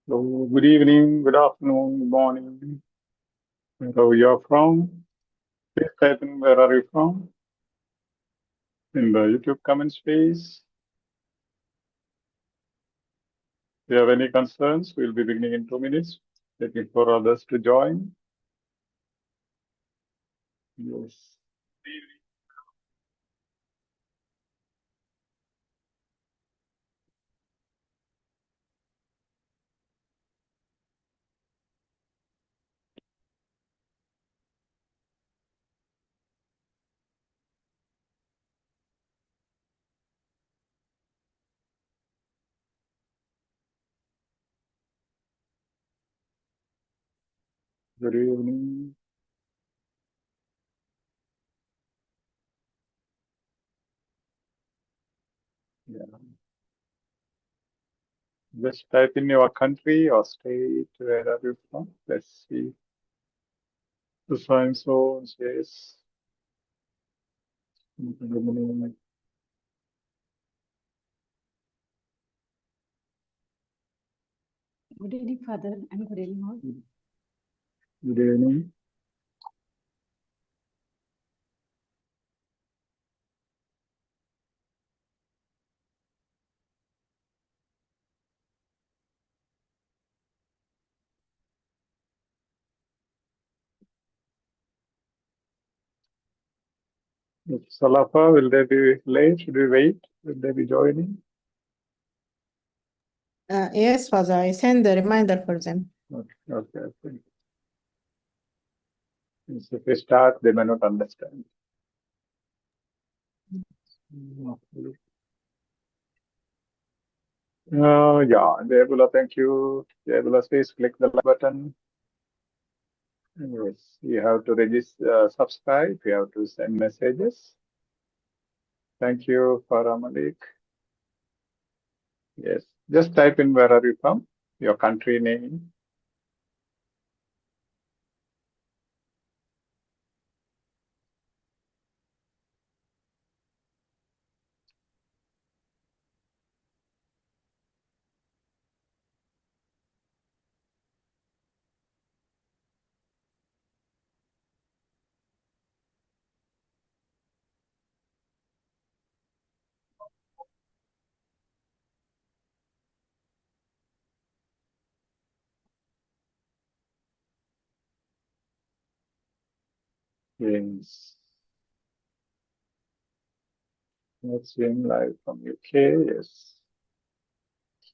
So good evening, good afternoon, good morning. Wherever you're from, please type in where are you from in the YouTube comment space. If you have any concerns, we'll be beginning in 2 minutes. Waiting for others to join. Yes. Good evening. Yeah. Just type in your country or state. Where are you from? Let's see. The time zones, yes. Good evening. Good evening, Father, and good evening all. Good evening. Salafa, will they be late? Should we wait? Will they be joining? Yes, Father, I send the reminder for them. Okay. If we start, they may not understand. Yeah, Jayabula, thank you. Jayabula says click the like button. Yes, you have to register, subscribe, you have to send messages. Thank you, Farah Malik. Yes, just type in where are you from, your country name. Yes. Watching live from UK, yes.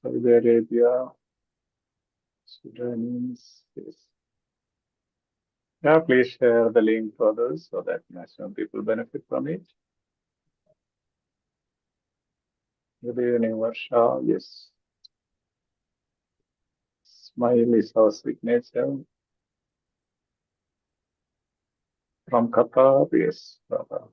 Saudi Arabia, Sudanese, yes. Yeah, please share the link to others so that maximum people benefit from it. Good evening, Varsha. Yes. Smile is our signature. From Qatar, yes. Qatar.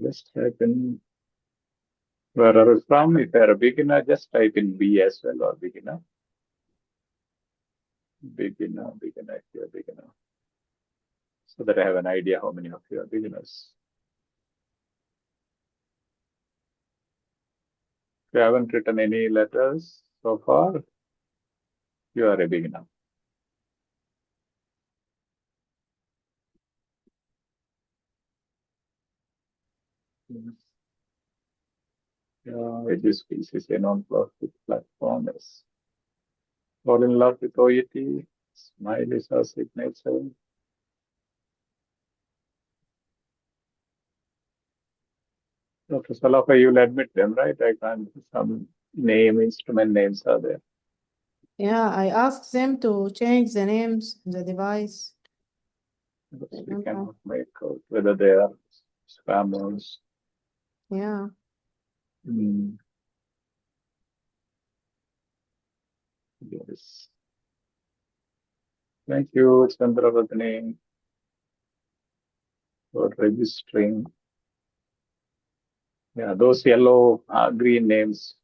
Just type in where are you from. If you're a beginner, just type in B as well, or beginner. Beginner, if you're a beginner. So that I have an idea how many of you are beginners. If you haven't written any letters so far, you are a beginner. Yes. Edu Skills is a non-profit platform. Yes. Fall in love with OET. Smile is our signature. Dr. Salafa, you'll admit them, right? I can't, some instrument names are there. Yeah, I asked them to change the names, the device. We cannot make out whether they are spammers. Yeah. Yes. Thank you, Chandravadani, for registering. Yeah, those yellow, green names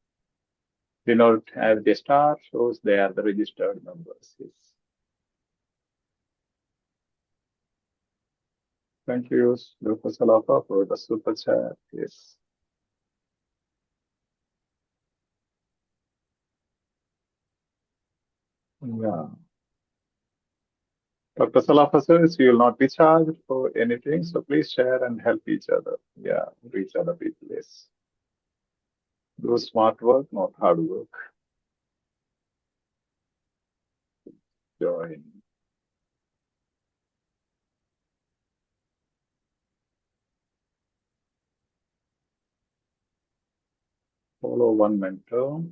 denote as the star, shows they are the registered members. Yes. Thank you, Dr. Salafa, for the super chat. Yes. Yeah. Dr. Salafa says you will not be charged for anything, so please share and help each other. Yeah, reach other people. Yes. Do smart work, not hard work. Join. Follow one mentor.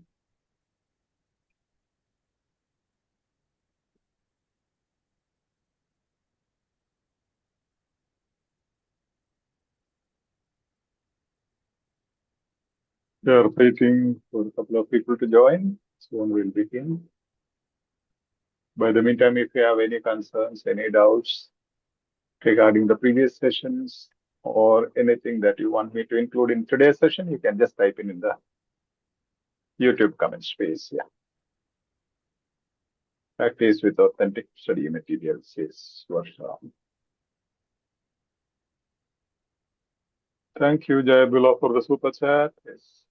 We are waiting for a couple of people to join. Soon we'll begin. By the meantime, if you have any concerns, any doubts regarding the previous sessions or anything that you want me to include in today's session, you can just type in the YouTube comment space. Yeah. Practice with authentic study materials is Varsha. Thank you, Jayabula, for the super chat. Yes.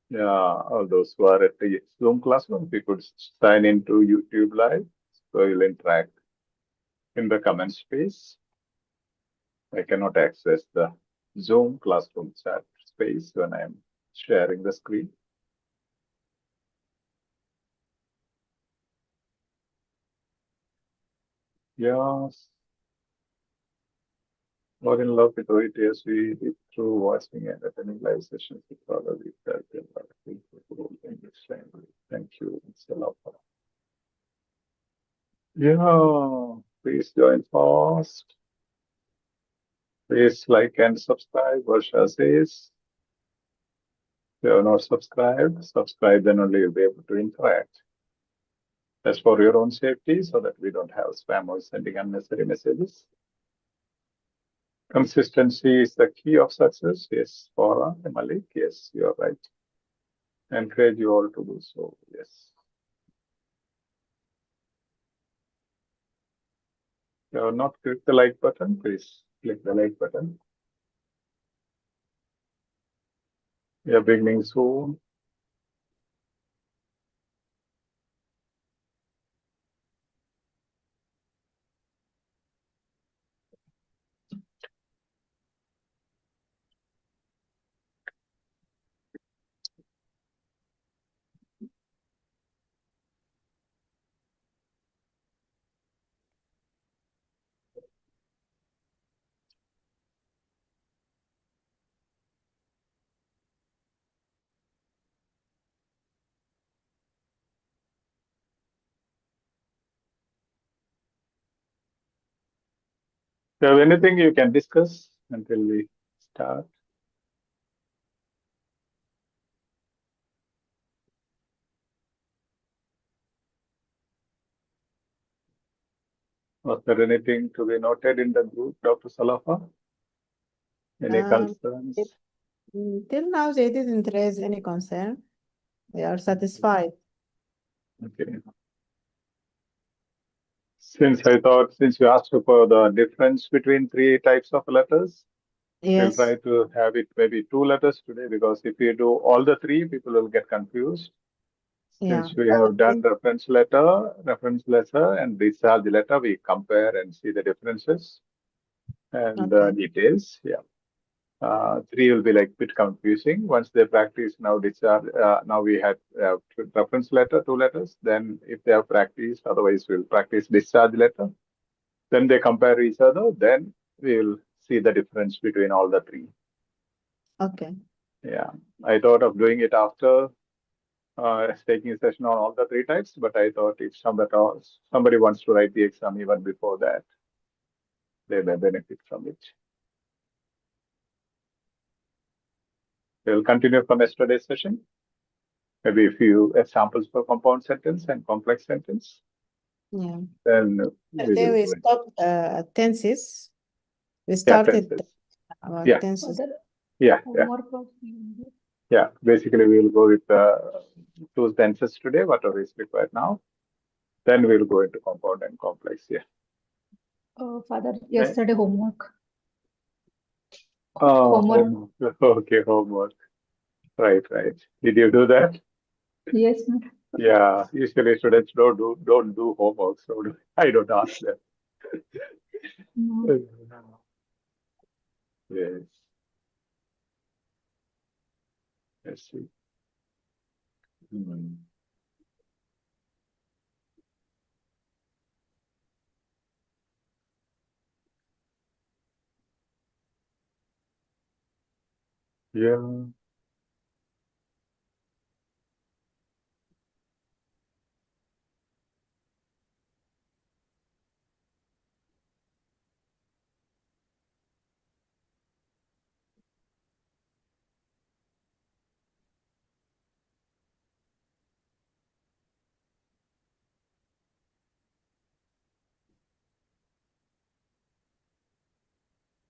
Yeah, all those who are at the Zoom classroom, we could sign into YouTube Live, so you'll interact in the comment space. I cannot access the Zoom classroom chat space when I'm sharing the screen. Yes. More in love with OET as we did through watching and attending live sessions with other English language. Thank you. It's a lot. Yeah, please join fast. Please like and subscribe. Varsha says, if you are not subscribed, subscribe, then only you'll be able to interact. That's for your own safety so that we don't have spammers sending unnecessary messages. Consistency is the key of success. Yes, Farah and Malik. Yes, you are right. Encourage you all to do so. Yes. If you have not clicked the like button, please click the like button. We are beginning soon. If you have anything you can discuss until we start. Was there anything to be noted in the group, Dr. Salafa? Any concerns? Till now, they didn't raise any concern. They are satisfied. Okay. Since you asked for the difference between three types of letters, we'll Yes. try to have it maybe 2 letters today, because if you do all the three, people will get confused. Yeah. Since we have done reference letter, and discharge letter, we compare and see the differences and the details. Yeah. 3 will be like bit confusing. Once they practice now discharge, now we had reference letter, 2 letters. Then if they have practiced, otherwise we'll practice discharge letter. Then they compare each other. Then we will see the difference between all the 3. Okay. Yeah, I thought of doing it after taking a session on all the 3 types, but I thought if somebody wants to write the exam even before that, they may benefit from it. We'll continue from yesterday's session. Maybe a few examples for compound sentence and complex sentence. Yeah. Then Today we stopped tenses. We Yeah, started tenses. about Yeah. tenses. Yeah, Homework was given. Yeah, basically we'll go with two tenses today, whatever is required now. Then we'll go into compound and complex. Yeah. Father, yesterday homework. Oh, Homework. okay, homework. Right, right. Did you do that? Yes, ma'am. Yeah, usually students don't do homework, so I don't ask them. No. Yes, let's see. Hmm. Yeah.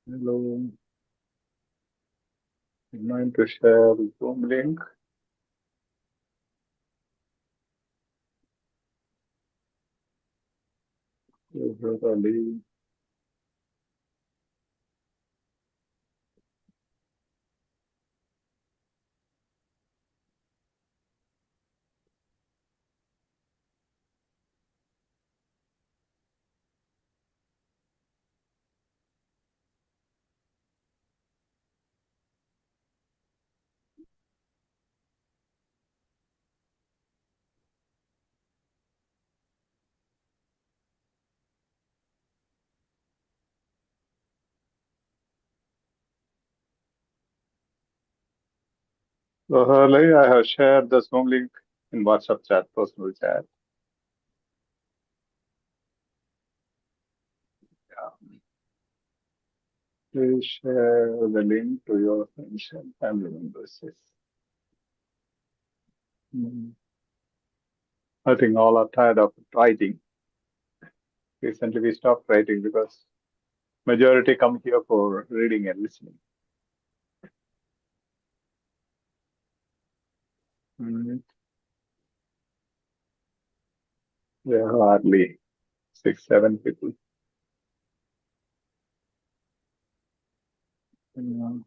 Hello. I'm going to share Zoom link. Usually, so earlier I have shared the Zoom link in WhatsApp chat, personal chat. Yeah. Please share the link to your friends and family members. Yes. Mhm. I think all are tired of writing. Recently, we stopped writing because majority come here for reading and listening. Mhm. There are hardly 6, 7 people. Yeah.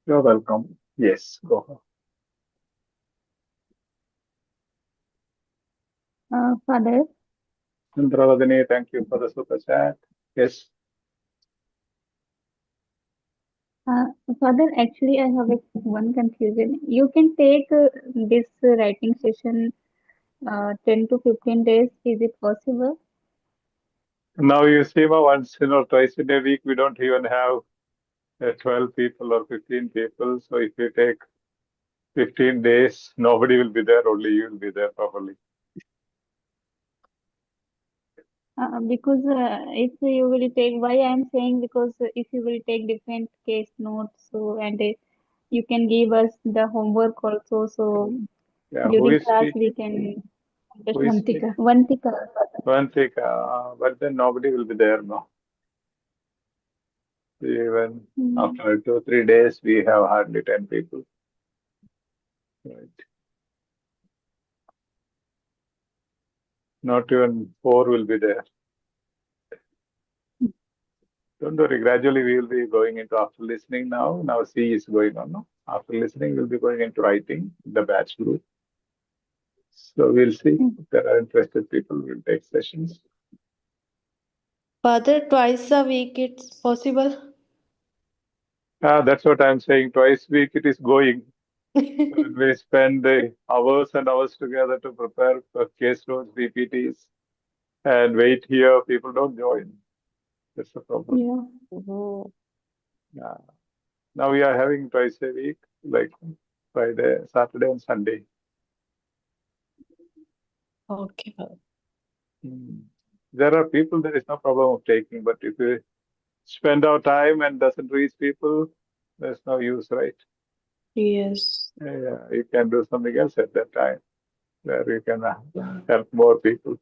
You're welcome. Yes, go ahead. Father, Indravadini, thank you for the super chat. Yes. Father, actually, I have one confusion. You can take this writing session 10 to 15 days. Is it possible? Now you see, once or twice in a week, we don't even have 12 people or 15 people. So if you take 15 days, nobody will be there, only you will be there properly. Because if you will take, why I am saying, because if you will take different case notes, so and you can give us the homework also, so Yeah, who during is class we speaking? can Who is speaking? Vantika. One thing, but then nobody will be there now. Even after 2 or 3 days, we have hardly 10 people. Right. Not even 4 will be there. Don't worry, gradually we will be going into after listening now. Now C is going on. No? After listening, we'll be going into writing, the batch group. So we'll see if there are interested people, we'll take sessions. Father, twice a week it's possible. That's what I'm saying. Twice a week it is going. When we spend the hours and hours together to prepare for case notes, PPTs, and wait here, people don't join. That's the problem. Yeah. Oh, Yeah. Now we are having twice a week, like Friday, Saturday, and Sunday. okay. There are people, there is no problem of taking, but if we spend our time and doesn't reach people, there's no use, right? Yes. Yeah, you can do something else at that time where you can help more people.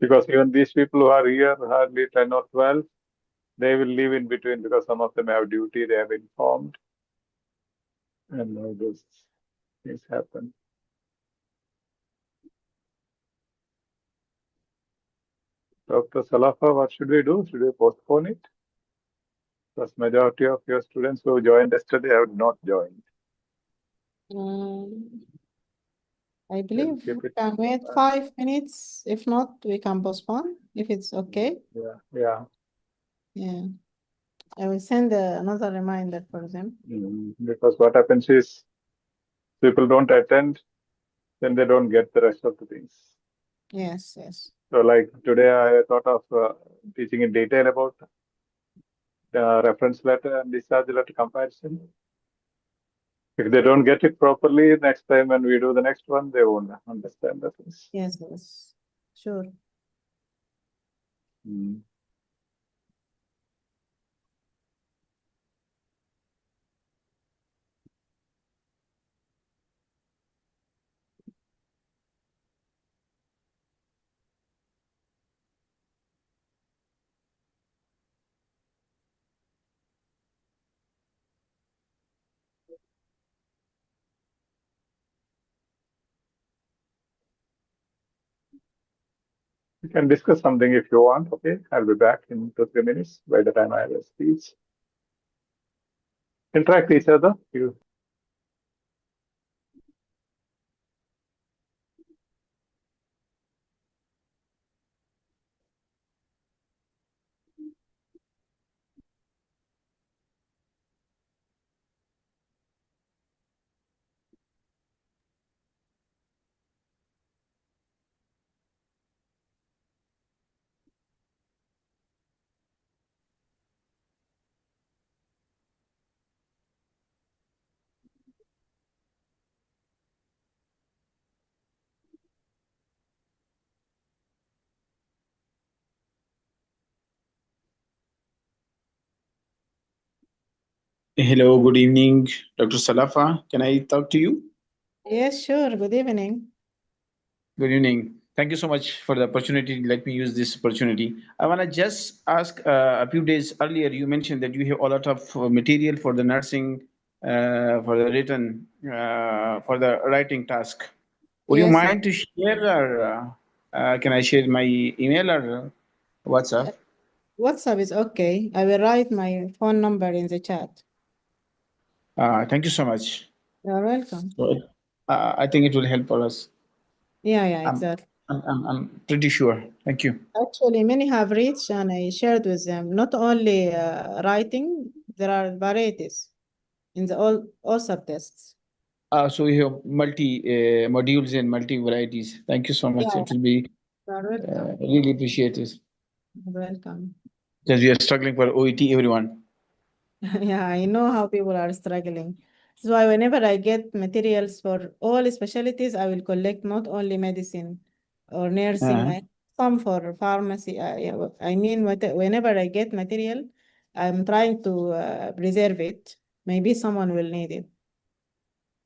Because even these people who are here, hardly 10 or 12, they will leave in between because some of them have duty, they have informed, and all those things happen. Dr. Salafa, what should we do? Should we postpone it? Because majority of your students who joined yesterday have not joined. I believe Keep we it. can wait 5 minutes. If not, we can postpone if it's okay. Yeah. Yeah. I will send another reminder for them. Because what happens is people don't attend, then they don't get the rest of the things. Yes, yes. So like today I thought of teaching in detail about the reference letter and discharge letter comparison. If they don't get it properly, next time when we do the next one, they won't understand the things. Yes, yes. Sure. We can discuss something if you want. Okay, I'll be back in 2 or 3 minutes by the time I have a speech. Interact each other. Hello, good evening, Dr. Salafa. Can I talk to you? Yes, sure. Good evening. Good evening. Thank you so much for the opportunity. Let me use this opportunity. I want to just ask a few days earlier, you mentioned that you have a lot of material for the nursing, for the written, for the writing task. Would you Yes, yes. mind to share, or can I share my email or WhatsApp? WhatsApp is okay. I will write my phone number in the chat. Thank you so much. You're welcome. So, I think it will help for us. Yeah, I'm, exactly. I'm pretty sure. Thank you. Actually, many have reached and I shared with them. Not only writing, there are varieties in the all subtests. So we have multi modules and multi varieties. Thank you so much. Yeah, It will be you're welcome. really appreciated You're welcome. because we are struggling for OET, everyone. Yeah, I know how people are struggling. So why whenever I get materials for all specialties, I will collect not only medicine or nursing, Uh, I some for pharmacy. I mean, whenever I get material, I'm trying to preserve it. Maybe someone will need it.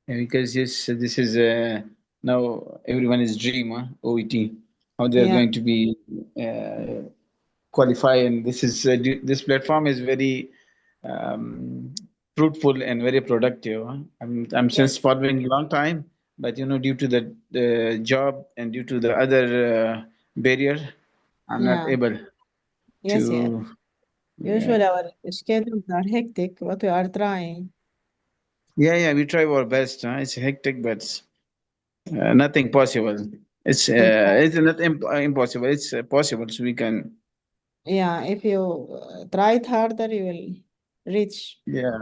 because yes, this is now everyone is dream, OET, how they are Yeah, going to be qualify, and this is this platform is very um, fruitful and very productive. I'm yes, since following long time, but due to the job and due to the other barrier, I'm not yeah, able yes, yes. to. Yeah, Usually our schedules are hectic, but we are trying. yeah, we try our best. It's hectic, but nothing possible. It's not impossible. It's possible, so we can. Yeah, if you try it harder, you will reach. Yeah,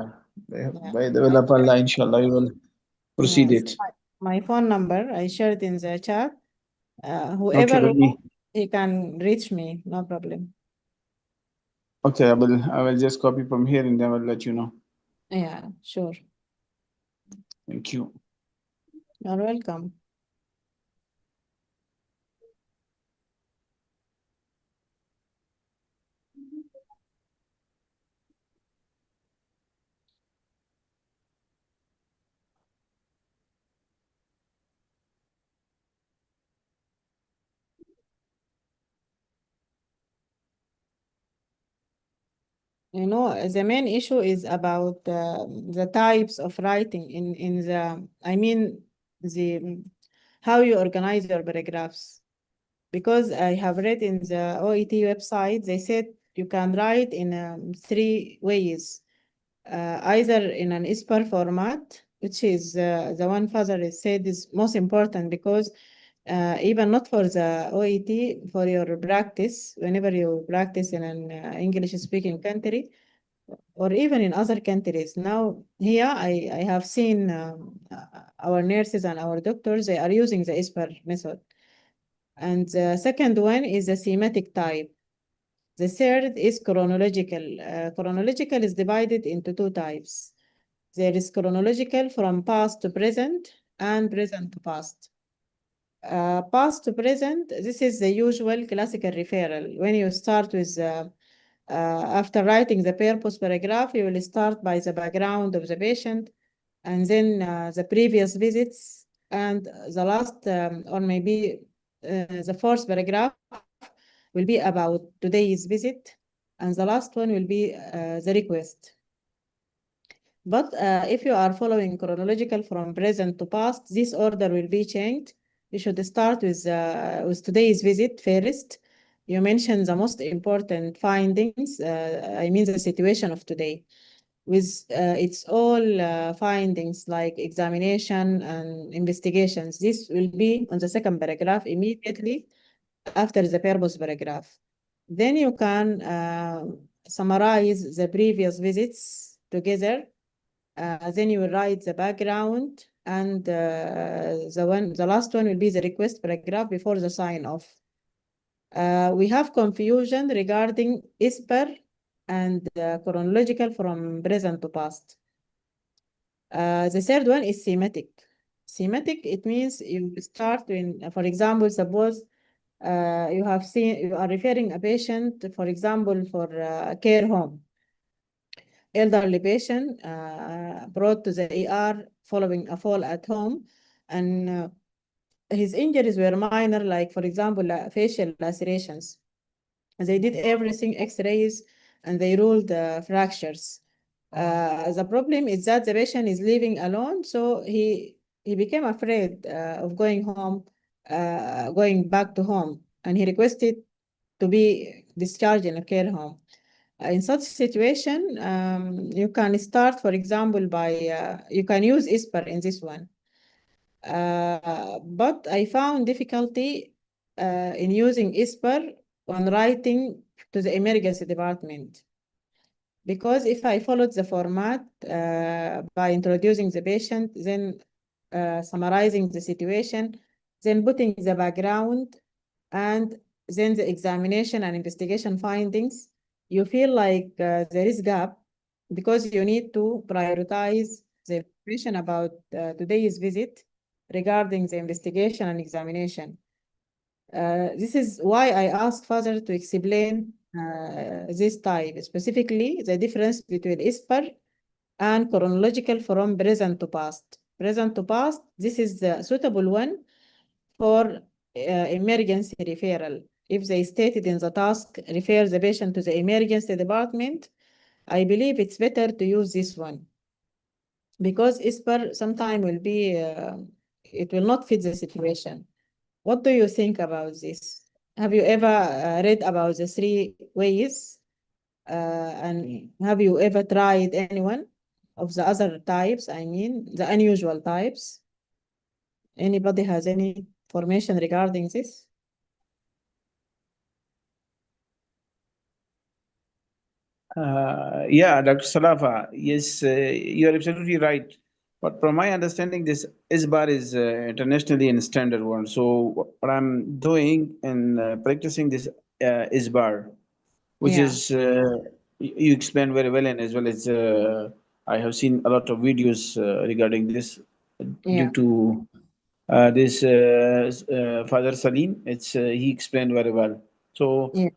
Yeah. by the will of Allah, inshallah, we will proceed Yes, it. my phone number, I shared in the chat. Okay, Whoever let me. wants, he can reach me, no problem. Okay, I will just copy from here and then I will let you know. Yeah, sure. Thank you. You're welcome. You know, the main issue is about the types of writing in the, I mean, the how you organize your paragraphs. Because I have read in the OET website, they said you can write in three ways. Either in an ISPAR format, which is the one Father has said is most important because even not for the OET, for your practice, whenever you practice in an English speaking country, or even in other countries. Now, here I have seen our nurses and our doctors, they are using the ISPAR method. And the second one is the thematic type. The third is chronological. Chronological is divided into two types. There is chronological from past to present and present to past. Past to present, this is the usual classical referral. When you start with, after writing the purpose paragraph, you will start by the background of the patient and then the previous visits and the last, or maybe the fourth paragraph will be about today's visit and the last one will be the request. But if you are following chronological from present to past, this order will be changed. You should start with today's visit first. You mentioned the most important findings, I mean the situation of today. With its all findings like examination and investigations. This will be on the second paragraph immediately after the purpose paragraph. Then you can summarize the previous visits together. Then you will write the background and the last one will be the request paragraph before the sign off. We have confusion regarding ISPER and chronological from present to past. The third one is thematic. Thematic, it means you start when, for example, suppose you are referring a patient, for example, for a care home. Elderly patient brought to the ER following a fall at home, and his injuries were minor, like, for example, facial lacerations. They did everything, X-rays, and they ruled fractures. The problem is that the patient is living alone, so he became afraid of going home, going back to home, and he requested to be discharged in a care home. In such situation, you can start, for example, by you can use ISPER in this one. But I found difficulty in using ISPER when writing to the emergency department. Because if I followed the format by introducing the patient, then summarizing the situation, then putting the background, and then the examination and investigation findings, you feel like there is gap because you need to prioritize the information about today's visit regarding the investigation and examination. This is why I asked Father to explain this type, specifically the difference between ISPER and chronological from present to past. Present to past, this is the suitable one for emergency referral. If they stated in the task, refer the patient to the emergency department, I believe it's better to use this one. Because ISPER sometime will be, it will not fit the situation. What do you think about this? Have you ever read about the three ways? And have you ever tried anyone of the other types? I mean, the unusual types. Anybody has any information regarding this? Yeah, Dr. Salafa, yes, you're absolutely right. But from my understanding, this ISBAR is internationally in standard one. So what I'm doing and practicing this ISBAR, which Yeah, is you explained very well, and as well as I have seen a lot of videos regarding this due yeah, to this Father Saleen. It's he explained very well. So yeah,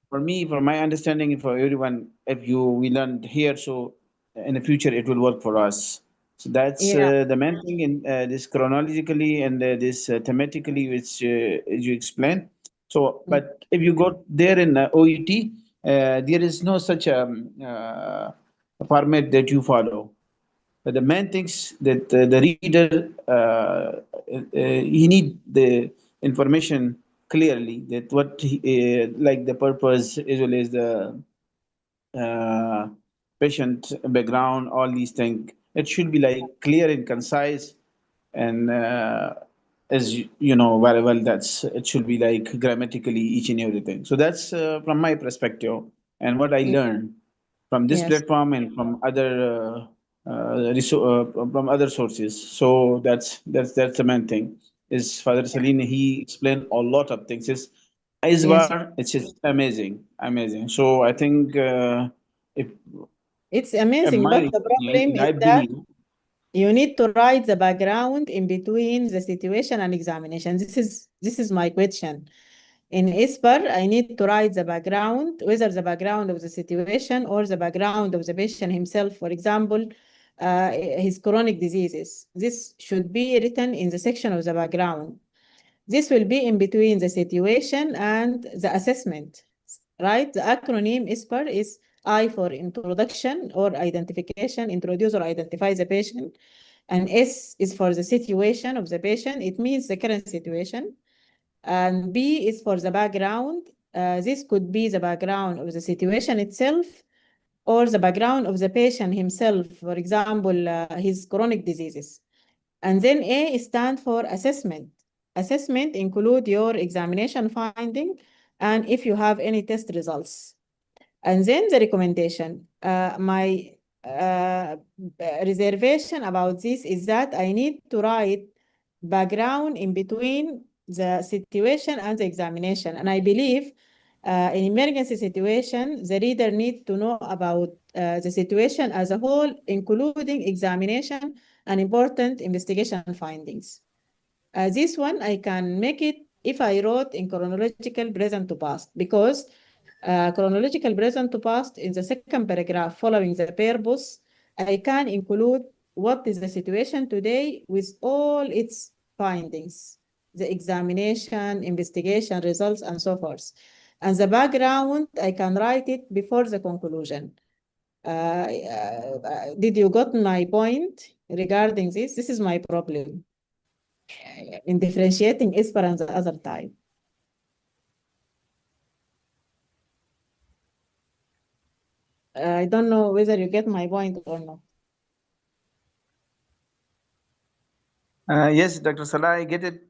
for me, for my understanding, and for everyone, if you we learned here, so in the future it will work for us. So that's yeah, the main thing in this chronologically and this thematically, which you explained. So, yeah, but if you go there in OET, there is no such format that you follow. But the main things that the reader he need the information clearly that what like the purpose as well as the uh, patient background, all these things. It should be like clear and concise, and as you know very well, that's it should be like grammatically each and everything. So that's from my perspective and what I yeah, learned from this yes, platform and from other from other sources. So that's the main thing. Is Father yeah, Saline, he explained a lot of things. yes. Isbar, it's just amazing, amazing. So I think if It's in amazing, my but the opinion, problem and is I that believe, you need to write the background in between the situation and examination. This is my question. In ISPER, I need to write the background, whether the background of the situation or the background of the patient himself. For example, his chronic diseases. This should be written in the section of the background. This will be in between the situation and the assessment, right? The acronym ISPER is I for introduction or identification, introduce or identify the patient. And S is for the situation of the patient. It means the current situation. And B is for the background. This could be the background of the situation itself or the background of the patient himself, for example, his chronic diseases. And then A stand for assessment. Assessment include your examination finding and if you have any test results. And then the recommendation. My reservation about this is that I need to write background in between the situation and the examination. And I believe in emergency situation, the reader needs to know about the situation as a whole, including examination and important investigation findings. This one, I can make it if I wrote in chronological present to past, because chronological present to past in the second paragraph following the purpose, I can include what is the situation today with all its findings. the examination, investigation results, and so forth. And the background, I can write it before the conclusion. Did you got my point regarding this? This is my problem in differentiating Esperanto the other type. I don't know whether you get my point or not. Yes, Dr. Salah, I get it.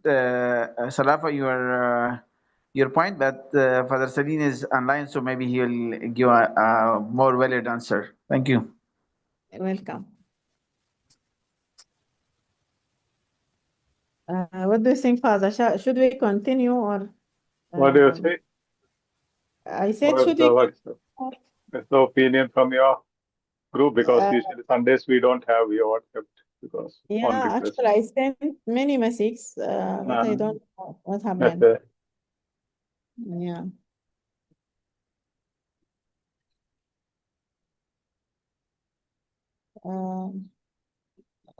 Salah, for your point, but Father Saleen is online, so maybe he'll give a more valid answer. Thank you. Welcome. What do you think, Father? Should we continue or? What do you say? I said, What's should the, we? what's the opinion from your group? Because usually Sundays we don't have your WhatsApp because on Yeah, request. actually, I sent many messages, but I don't know what happened. Okay. Yeah.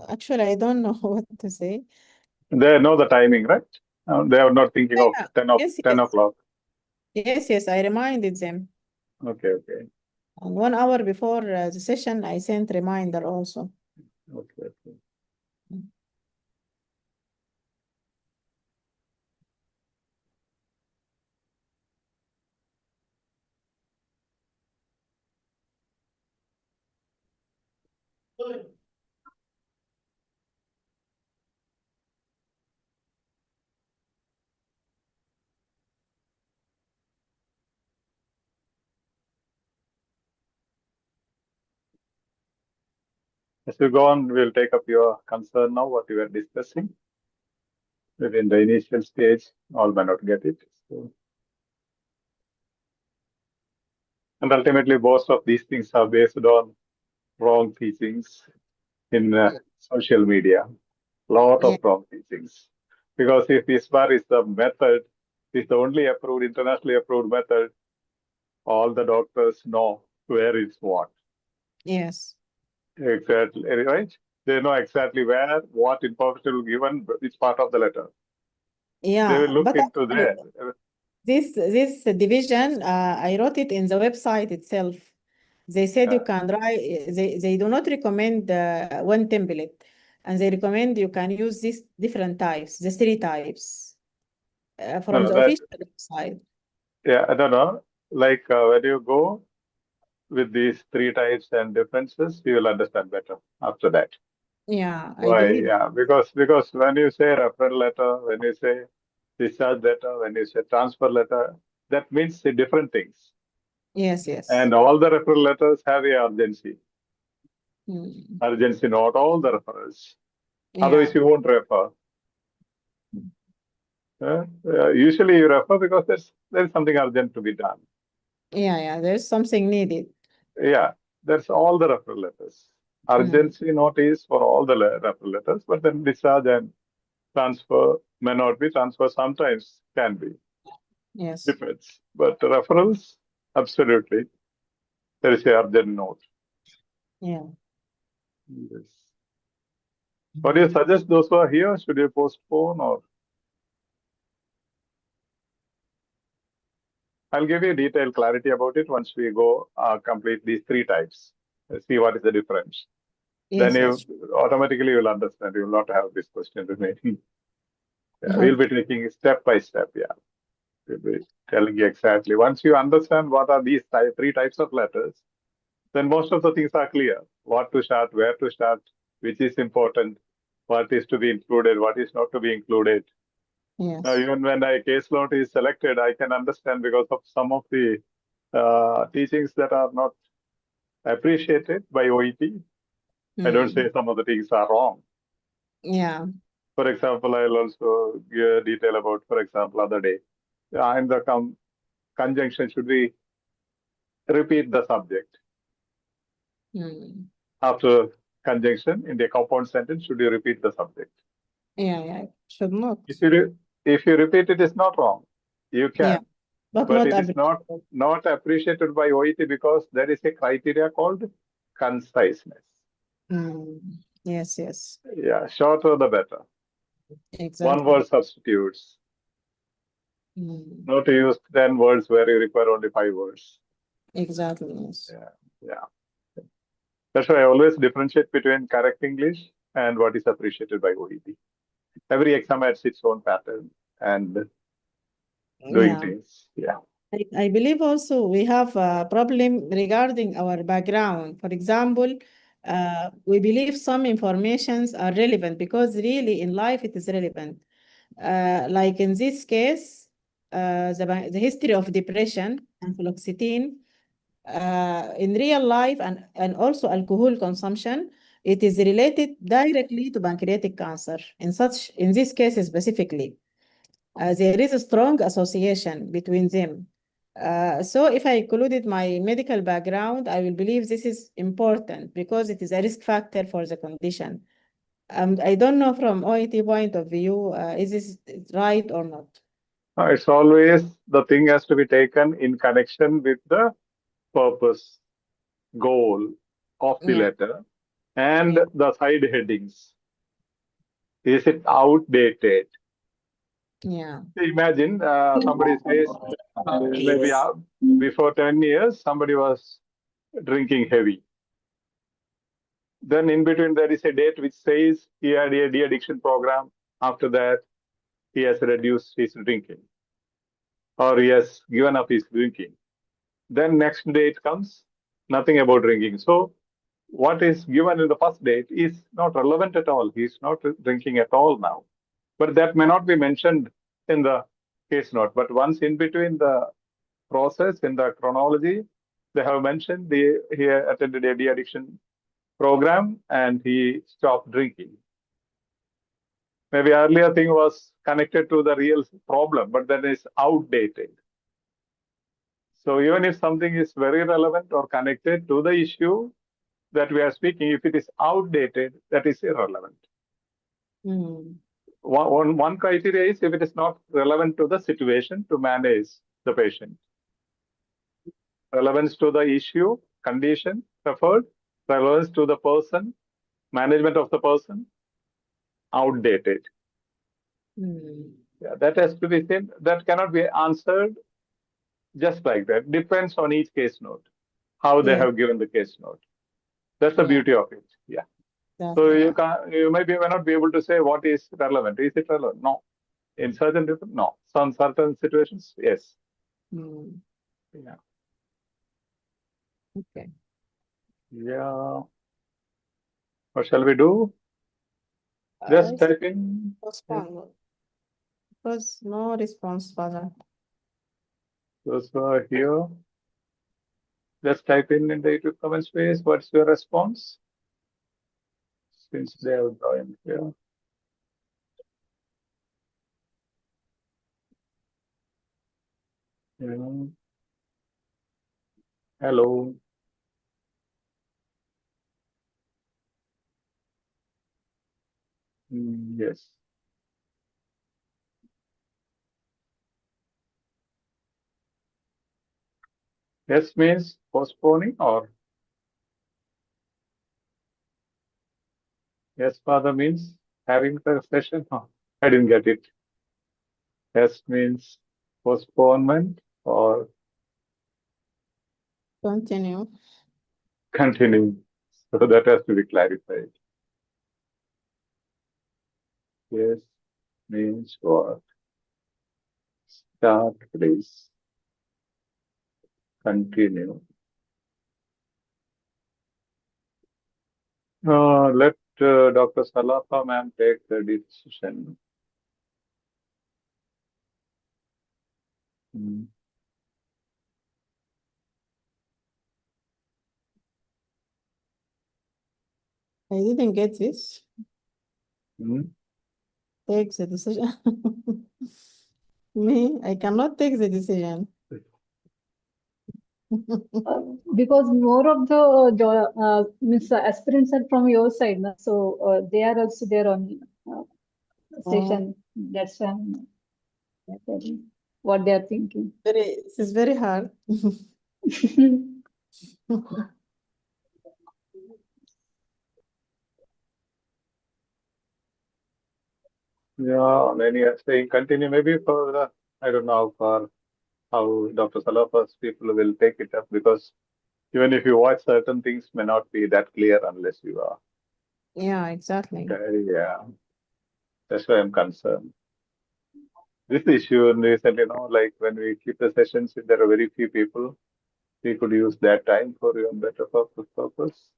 Actually, I don't know what to say. They know the timing, right? They are not thinking of Yeah. 10 Yes, 10 yes. o'clock. Yes, I reminded them. Okay, okay. And 1 hour before the session, I sent reminder also. Okay, okay. As we go on, we'll take up your concern now, what you were discussing. Within the initial stage, all may not get it. So, and ultimately, most of these things are based on wrong teachings in social media. Lot of wrong teachings. Because if ISBAR is the method, is the only approved, internationally approved method, all the doctors know where is what. Yes. Exactly, right? They know exactly where, what information will given, which part of the letter. Yeah, They will look but into actually, there. this division, I wrote it in the website itself. They said you Yeah. can write, they do not recommend one template, and they recommend you can use these different types, the 3 types from the official website. Yeah, I don't know. Like when you go with these 3 types and differences, you will understand better after that. Yeah, I Why? believe. Yeah, because when you say referral letter, when you say discharge letter, when you say transfer letter, that means the different things. Yes, yes. And all the referral letters have a urgency. Hmm. Urgency, not all the referrals. Yeah. Otherwise, you won't refer. Usually, you refer because there's something urgent to be done. Yeah, there's something needed. Yeah, that's all the referral letters. Urgency notice for all the referral letters, but then discharge and transfer may not be. Transfer sometimes can be. Yes. Depends. But referrals, absolutely. There is a urgent note. Yeah. Yes. What do you suggest those who are here? Should you postpone or? I'll give you detailed clarity about it once we go complete these 3 types. See what is the difference. Yes, Then you yes. automatically will understand. You will not have this question remaining. Yeah, Okay. we'll be taking it step by step. Yeah, we'll be telling you exactly. Once you understand what are these 3 types of letters, then most of the things are clear. What to start, where to start, which is important, what is to be included, what is not to be included. Yes. Now, even when a case note is selected, I can understand because of some of the teachings that are not appreciated by OET. I don't say some of the things are wrong. Yeah. For example, I'll also give detail about, for example, other day, in the conjunction, should we repeat the subject? After conjunction, in the compound sentence, should you repeat the subject? Yeah, should not. If you repeat it, is not wrong. You can. Yeah, but But not it is not appreciated by OET because there is a criteria called conciseness. Yes. Yeah, shorter the better. Exactly. One word substitutes. Not to use 10 words where you require only 5 words. Exactly, yes. Yeah. That's why I always differentiate between correct English and what is appreciated by OET. Every exam has its own pattern and doing things. Yeah. I believe also we have a problem regarding our background. For example, we believe some informations are relevant because really in life it is relevant. Like in this case, the history of depression and fluoxetine in real life and also alcohol consumption, it is related directly to pancreatic cancer. In this case specifically, there is a strong association between them. So if I included my medical background, I will believe this is important because it is a risk factor for the condition. I don't know from OET point of view, is this right or not? It's always the thing has to be taken in connection with the purpose, goal of the letter and the side headings. Is it outdated? Yeah. Imagine somebody says maybe before 10 years, somebody was drinking heavy. Then in between there is a date which says he had a de-addiction program. After that, he has reduced his drinking or he has given up his drinking. Then next date comes, nothing about drinking. So what is given in the first date is not relevant at all. He's not drinking at all now. But that may not be mentioned in the case note. But once in between the process, in the chronology, they have mentioned he attended a de-addiction program and he stopped drinking. Maybe earlier thing was connected to the real problem, but then it's outdated. So even if something is very relevant or connected to the issue that we are speaking, if it is outdated, that is irrelevant. One criteria is if it is not relevant to the situation to manage the patient. Relevance to the issue, condition referred, relevance to the person, management of the person, outdated. Yeah, that has to be said. That cannot be answered just like that. Depends on each case note, how they have given the case note. That's the beauty of it. Yeah. So you may not be able to say what is relevant. Is it relevant? No. In certain different, no. Some certain situations, yes. Yeah. Okay. Yeah. What shall we do? Just type in. Postpone. Because no response, Father. Those who are here, just type in the YouTube comment space. What's your response? Since they have joined here. Yeah. Hello. Yes. Yes means postponing or yes, Father means having the session. Oh, I didn't get it. Yes means postponement or Continue. continuing. So that has to be clarified. Yes means what? Start, please. Continue. Let Dr. Salafa ma'am take the decision. I didn't get this. Take the decision. Me, I cannot take the decision. Because more of the means aspirants are from your side, no? So they are also there on station. That's why I'm telling what they are thinking. This is very hard. Yeah, many are saying continue. Maybe for the, I don't know how Dr. Salapa's people will take it up, because even if you watch, certain things may not be that clear unless you are. Yeah, exactly. Okay, yeah, that's why I'm concerned. This issue recently, like when we keep the sessions, if there are very few people, we could use that time for even better purpose.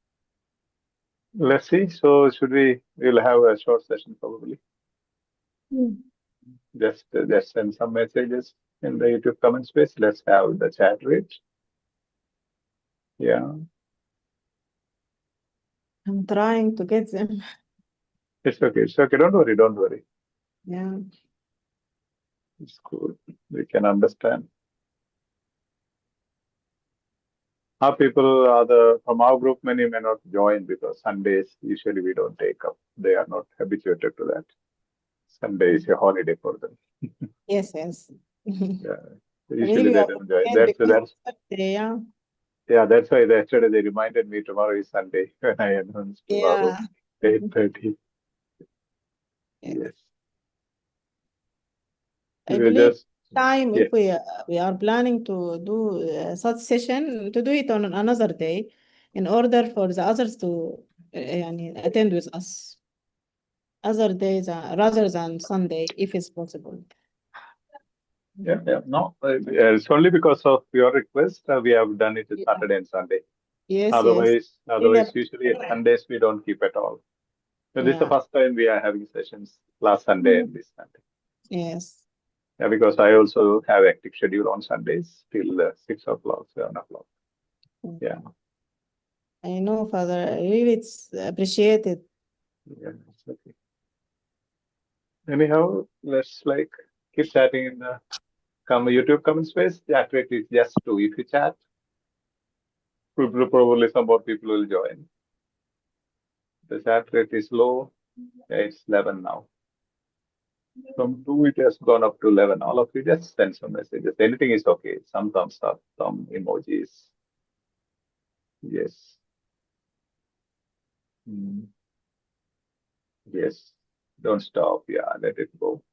Let's see. So we'll have a short session probably. Just send some messages in the YouTube comment space. Let's have the chat rate. Yeah, I'm trying to get them. it's okay. It's okay. Don't worry. Don't worry. Yeah. It's cool. We can understand. Our people are from our group, many may not join because Sundays usually we don't take up. They are not habituated to that. Sunday is a holiday for them. Yes, yes. Yeah. Really, Usually we they are don't join. prepared That's because that's it's Saturday, yeah. yeah. That's why yesterday they reminded me tomorrow is Sunday when I announced tomorrow Yeah. 8:30. Yes. Yes. I We believe just time yeah. if we are planning to do such session to do it on another day in order for the others to يعني, attend with us other days rather than Sunday if it's possible. Yeah. No, it's only because of your request we have done it Yeah. Saturday and Sunday. Yes, yes. Really Otherwise, usually Sundays we don't keep at all. So this is the yeah. first time we are having sessions last Sunday and this Sunday. Yes. Yeah, because I also have active schedule on Sundays till 6 o'clock, 7 o'clock. Yeah. I know, Father. Really, it's appreciated. Yeah, it's okay. Anyhow, let's keep chatting in the YouTube comment space. Chat rate is just 2. If you chat, probably some more people will join. The chat rate is low. Yeah, it's 11 now. From 2, it has gone up to 11. All of you just send some messages. Anything is okay. Some thumbs up, some emojis. Yes. Mm. Yes. Don't stop. Yeah, let it go.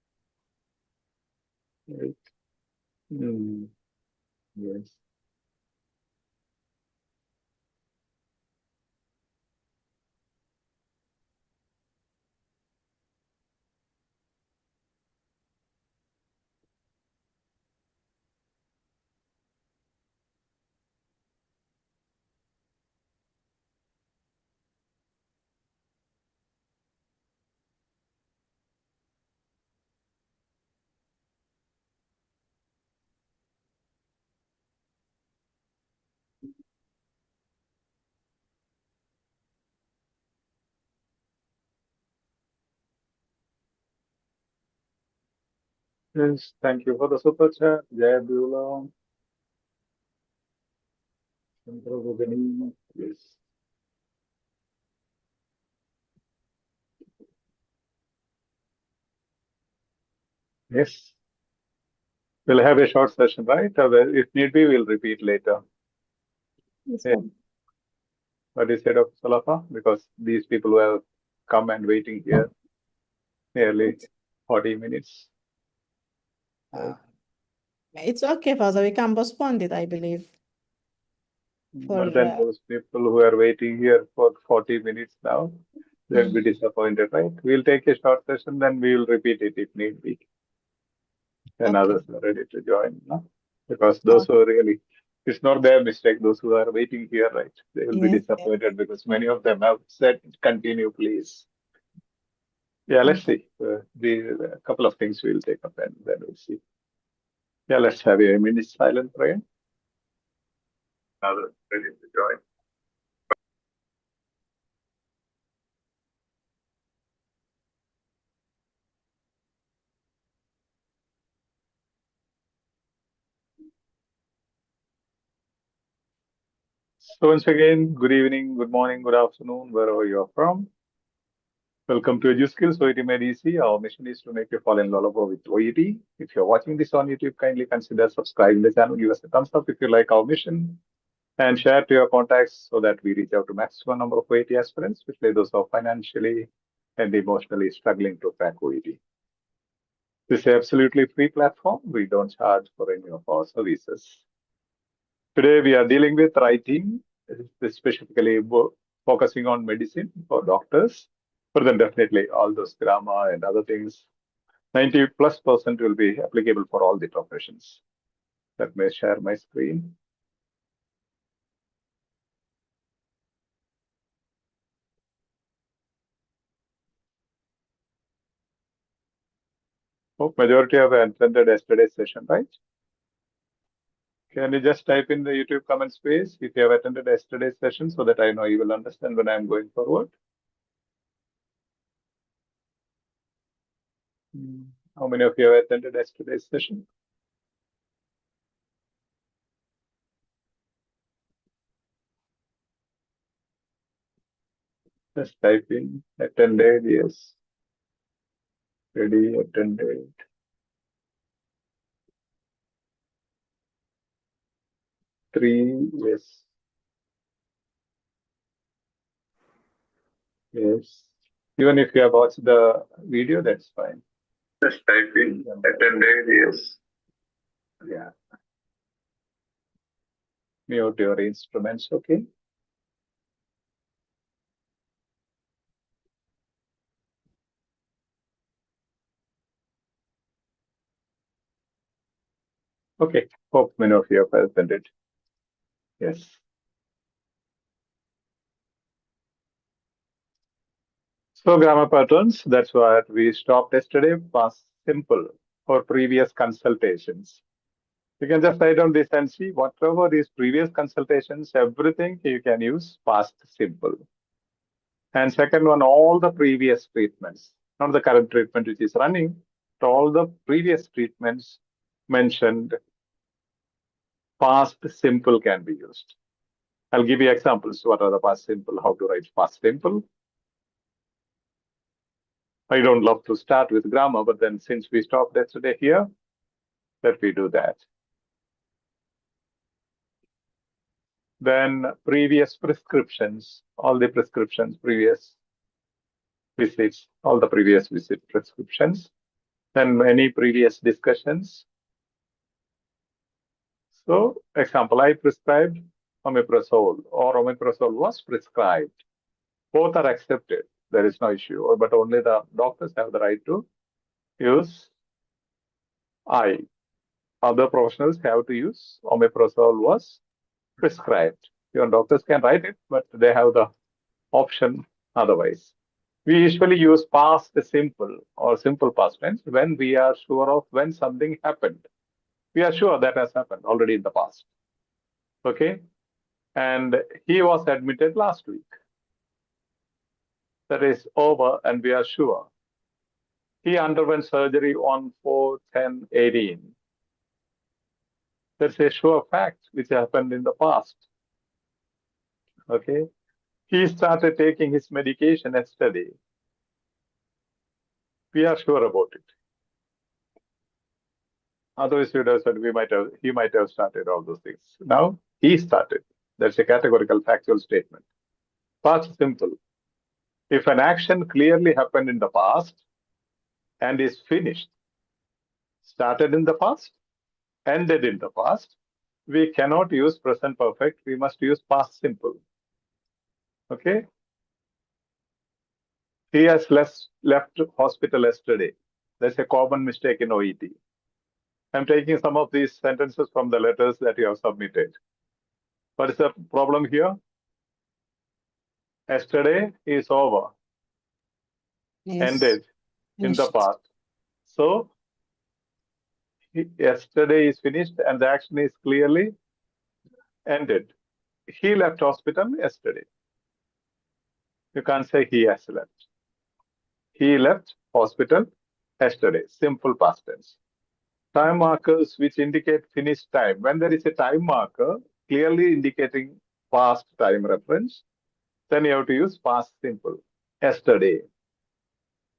Right. Mm. Yes. Yes. Thank you for the super chat. Jai Beulah. Yes. Yes. We'll have a short session, right? If need be, we'll repeat later. Yes, Yeah. sir. What is said of Salafa? Because these people will come and waiting here nearly 40 minutes. It's okay, Father. We can postpone it, I believe. For But then those people who are waiting here for 40 minutes now, they'll be disappointed, right? We'll take a short session, then we will repeat it if need be. And okay. others are ready to join, no? Because those who are really, it's not their mistake, those who are waiting here, right? They will be Yes, yes. disappointed because many of them have said, continue, please. Yeah, let's Okay. see. A couple of things we'll take up and then we'll see. Yeah, let's have a minute silent prayer. Others ready to join. So once again, good evening, good morning, good afternoon, wherever you are from. Welcome to Edu Skills OET EC. Our mission is to make you fall in love with OET. If you're watching this on YouTube, kindly consider subscribing the channel. Give us a thumbs up if you like our mission, and share to your contacts so that we reach out to maximum number of OET aspirants, especially those who are financially and emotionally struggling to crack OET. This is absolutely free platform. We don't charge for any of our services. Today we are dealing with writing, specifically focusing on medicine for doctors. But then definitely all those grammar and other things, 90+% will be applicable for all the professions. Let me share my screen. Hope majority have attended yesterday's session, right? Can you just type in the YouTube comment space if you have attended yesterday's session so that I know you will understand when I'm going forward? How many of you have attended yesterday's session? Just type in attended, yes. Ready, attended. Three, yes. Yes. Even if you have watched the video, that's fine. Just type in attended, yes. Yeah. Mute your instruments, okay? Okay, hope many of you have attended. Yes. So grammar patterns, that's what we stopped yesterday, past simple for previous consultations. You can just write down this and see whatever these previous consultations, everything you can use past simple. And second one, all the previous treatments, not the current treatment which is running, but all the previous treatments mentioned, past simple can be used. I'll give you examples. What are the past simple? How to write past simple? I don't love to start with grammar, but then since we stopped yesterday here, let me do that. Then previous prescriptions, all the prescriptions, previous visits, all the previous visit prescriptions, and any previous discussions. So, example, I prescribed omeprazole or omeprazole was prescribed. Both are accepted. There is no issue, but only the doctors have the right to use I. Other professionals have to use omeprazole was prescribed. Your doctors can write it, but they have the option otherwise. We usually use past simple or simple past tense when we are sure of when something happened. We are sure that has happened already in the past. Okay? And he was admitted last week. That is over, and we are sure. He underwent surgery on 4/10/18. That's a sure fact which happened in the past. Okay? He started taking his medication yesterday. We are sure about it. Otherwise, he might have started all those things. Now he started. That's a categorical factual statement. Past simple. If an action clearly happened in the past and is finished, started in the past, ended in the past, we cannot use present perfect. We must use past simple. Okay? He has left hospital yesterday. That's a common mistake in OET. I'm taking some of these sentences from the letters that you have submitted. What is the problem here? Yesterday is over, Yes. ended in the Finished. past. So yesterday is finished and the action is clearly ended. He left hospital yesterday. You can't say he has left. He left hospital yesterday. Simple past tense. Time markers which indicate finished time. When there is a time marker clearly indicating past time reference, then you have to use past simple. Yesterday.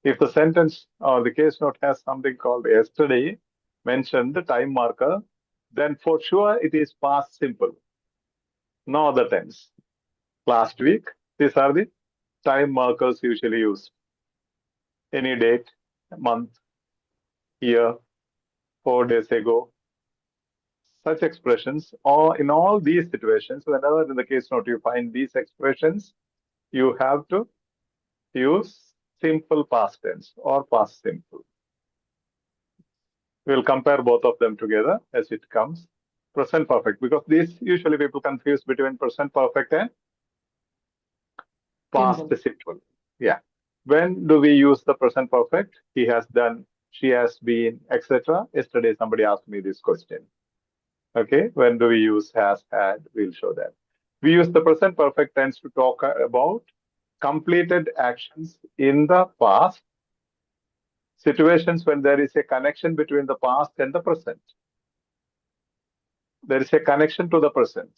If the sentence or the case note has something called yesterday, mentioned the time marker, then for sure it is past simple. No other tense. Last week, these are the time markers usually used. Any date, month, here, 4 days ago. Such expressions, or in all these situations, whenever in the case note you find these expressions, you have to use simple past tense or past simple. We'll compare both of them together as it comes. Present perfect, because these usually people confuse between present perfect and past simple. Yeah. When do we use the present perfect? He has done, she has been, etc. Yesterday somebody asked me this question. Okay, when do we use has, had? We'll show that. We use the present perfect tense to talk about completed actions in the past, situations when there is a connection between the past and the present. There is a connection to the present.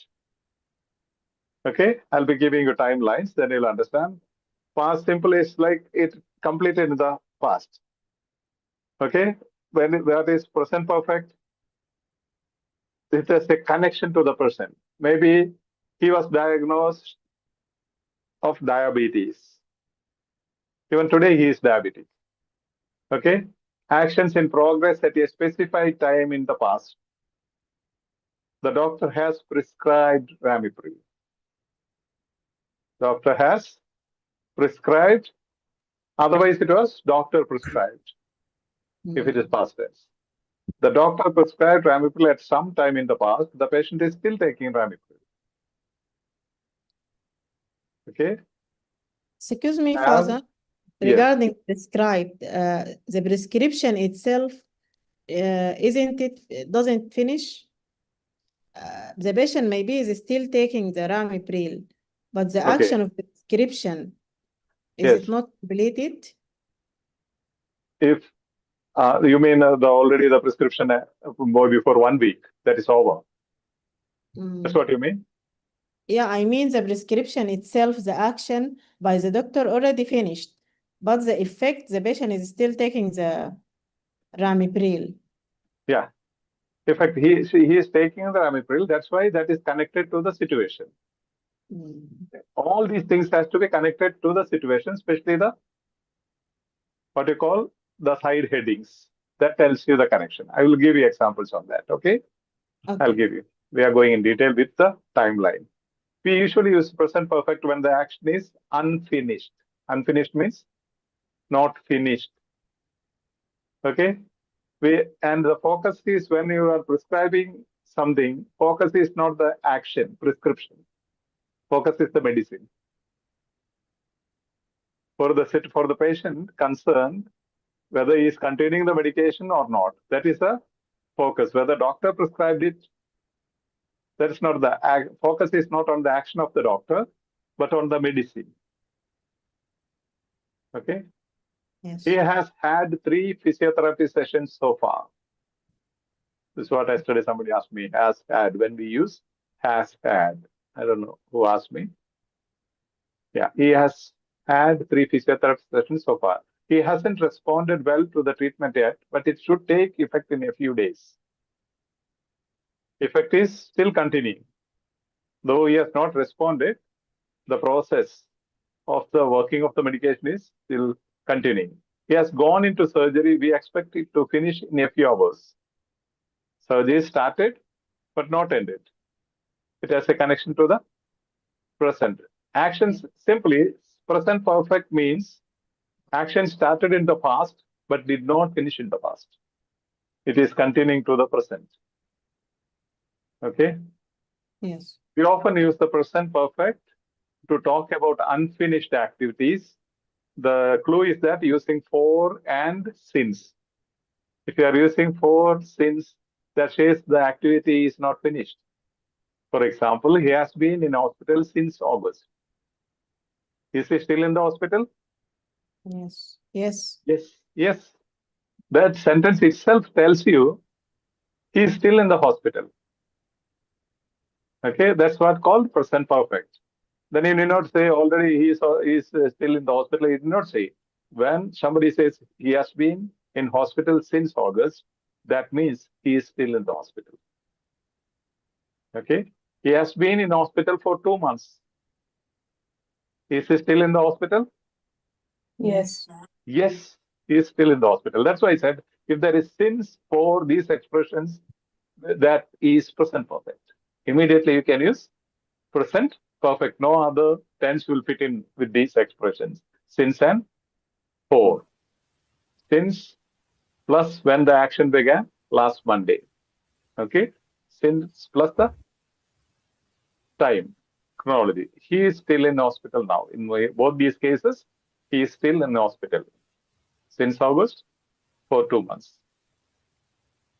Okay, I'll be giving you timelines, then you'll understand. Past simple is like it completed in the past. Okay, when that is present perfect, it has a connection to the present. Maybe he was diagnosed of diabetes. Even today he is diabetic. Okay, actions in progress at a specified time in the past. The doctor has prescribed Ramipril. Doctor has prescribed, otherwise it was doctor prescribed, if it is past tense. The doctor prescribed Ramipril at some time in the past. The patient is still taking Ramipril. Okay. Excuse me, Father. Regarding prescribed, the prescription itself, doesn't finish? The patient maybe is still taking the Ramipril, but the action of the prescription, is it not completed? If you mean already the prescription before 1 week, that is over. That's what you mean? Yeah, I mean the prescription itself, the action by the doctor already finished, but the effect, the patient is still taking the Ramipril. Yeah. In fact, he is taking the Ramipril. That's why that is connected to the situation. All these things has to be connected to the situation, especially the, what you call, the side headings. That tells you the connection. I will give you examples on that, okay? I'll give you. We are going in detail with the timeline. We usually use present perfect when the action is unfinished. Unfinished means not finished. Okay? And the focus is when you are prescribing something, focus is not the action, prescription. Focus is the medicine. For the patient concerned, whether he is continuing the medication or not, that is the focus. Whether doctor prescribed it, that is not the focus is not on the action of the doctor, but on the medicine. Okay. Yes. He has had 3 physiotherapy sessions so far. This is what yesterday somebody asked me. Has had. When we use has had, I don't know who asked me. Yeah, he has had 3 physiotherapy sessions so far. He hasn't responded well to the treatment yet, but it should take effect in a few days. Effect is still continuing. Though he has not responded, the process of the working of the medication is still continuing. He has gone into surgery. We expect it to finish in a few hours. Surgery started, but not ended. It has a connection to the present. Actions simply, present perfect means action started in the past, but did not finish in the past. It is continuing to the present. Okay? Yes. We often use the present perfect to talk about unfinished activities. The clue is that using for and since. If you are using for since, that says the activity is not finished. For example, he has been in hospital since August. Is he still in the hospital? Yes. Yes. Yes. Yes. That sentence itself tells you he is still in the hospital. Okay, that's what called present perfect. Then you need not say already he is still in the hospital. You need not say. When somebody says he has been in hospital since August, that means he is still in the hospital. Okay, he has been in hospital for 2 months. Is he still in the hospital? Yes. Yes, he is still in the hospital. That's why I said If there is since for these expressions, that is present perfect. Immediately you can use present perfect. No other tense will fit in with these expressions. Since and for. Since plus when the action began, last Monday. Okay. Since plus the time, chronology. He is still in hospital now. In both these cases, he is still in hospital. Since August, for 2 months.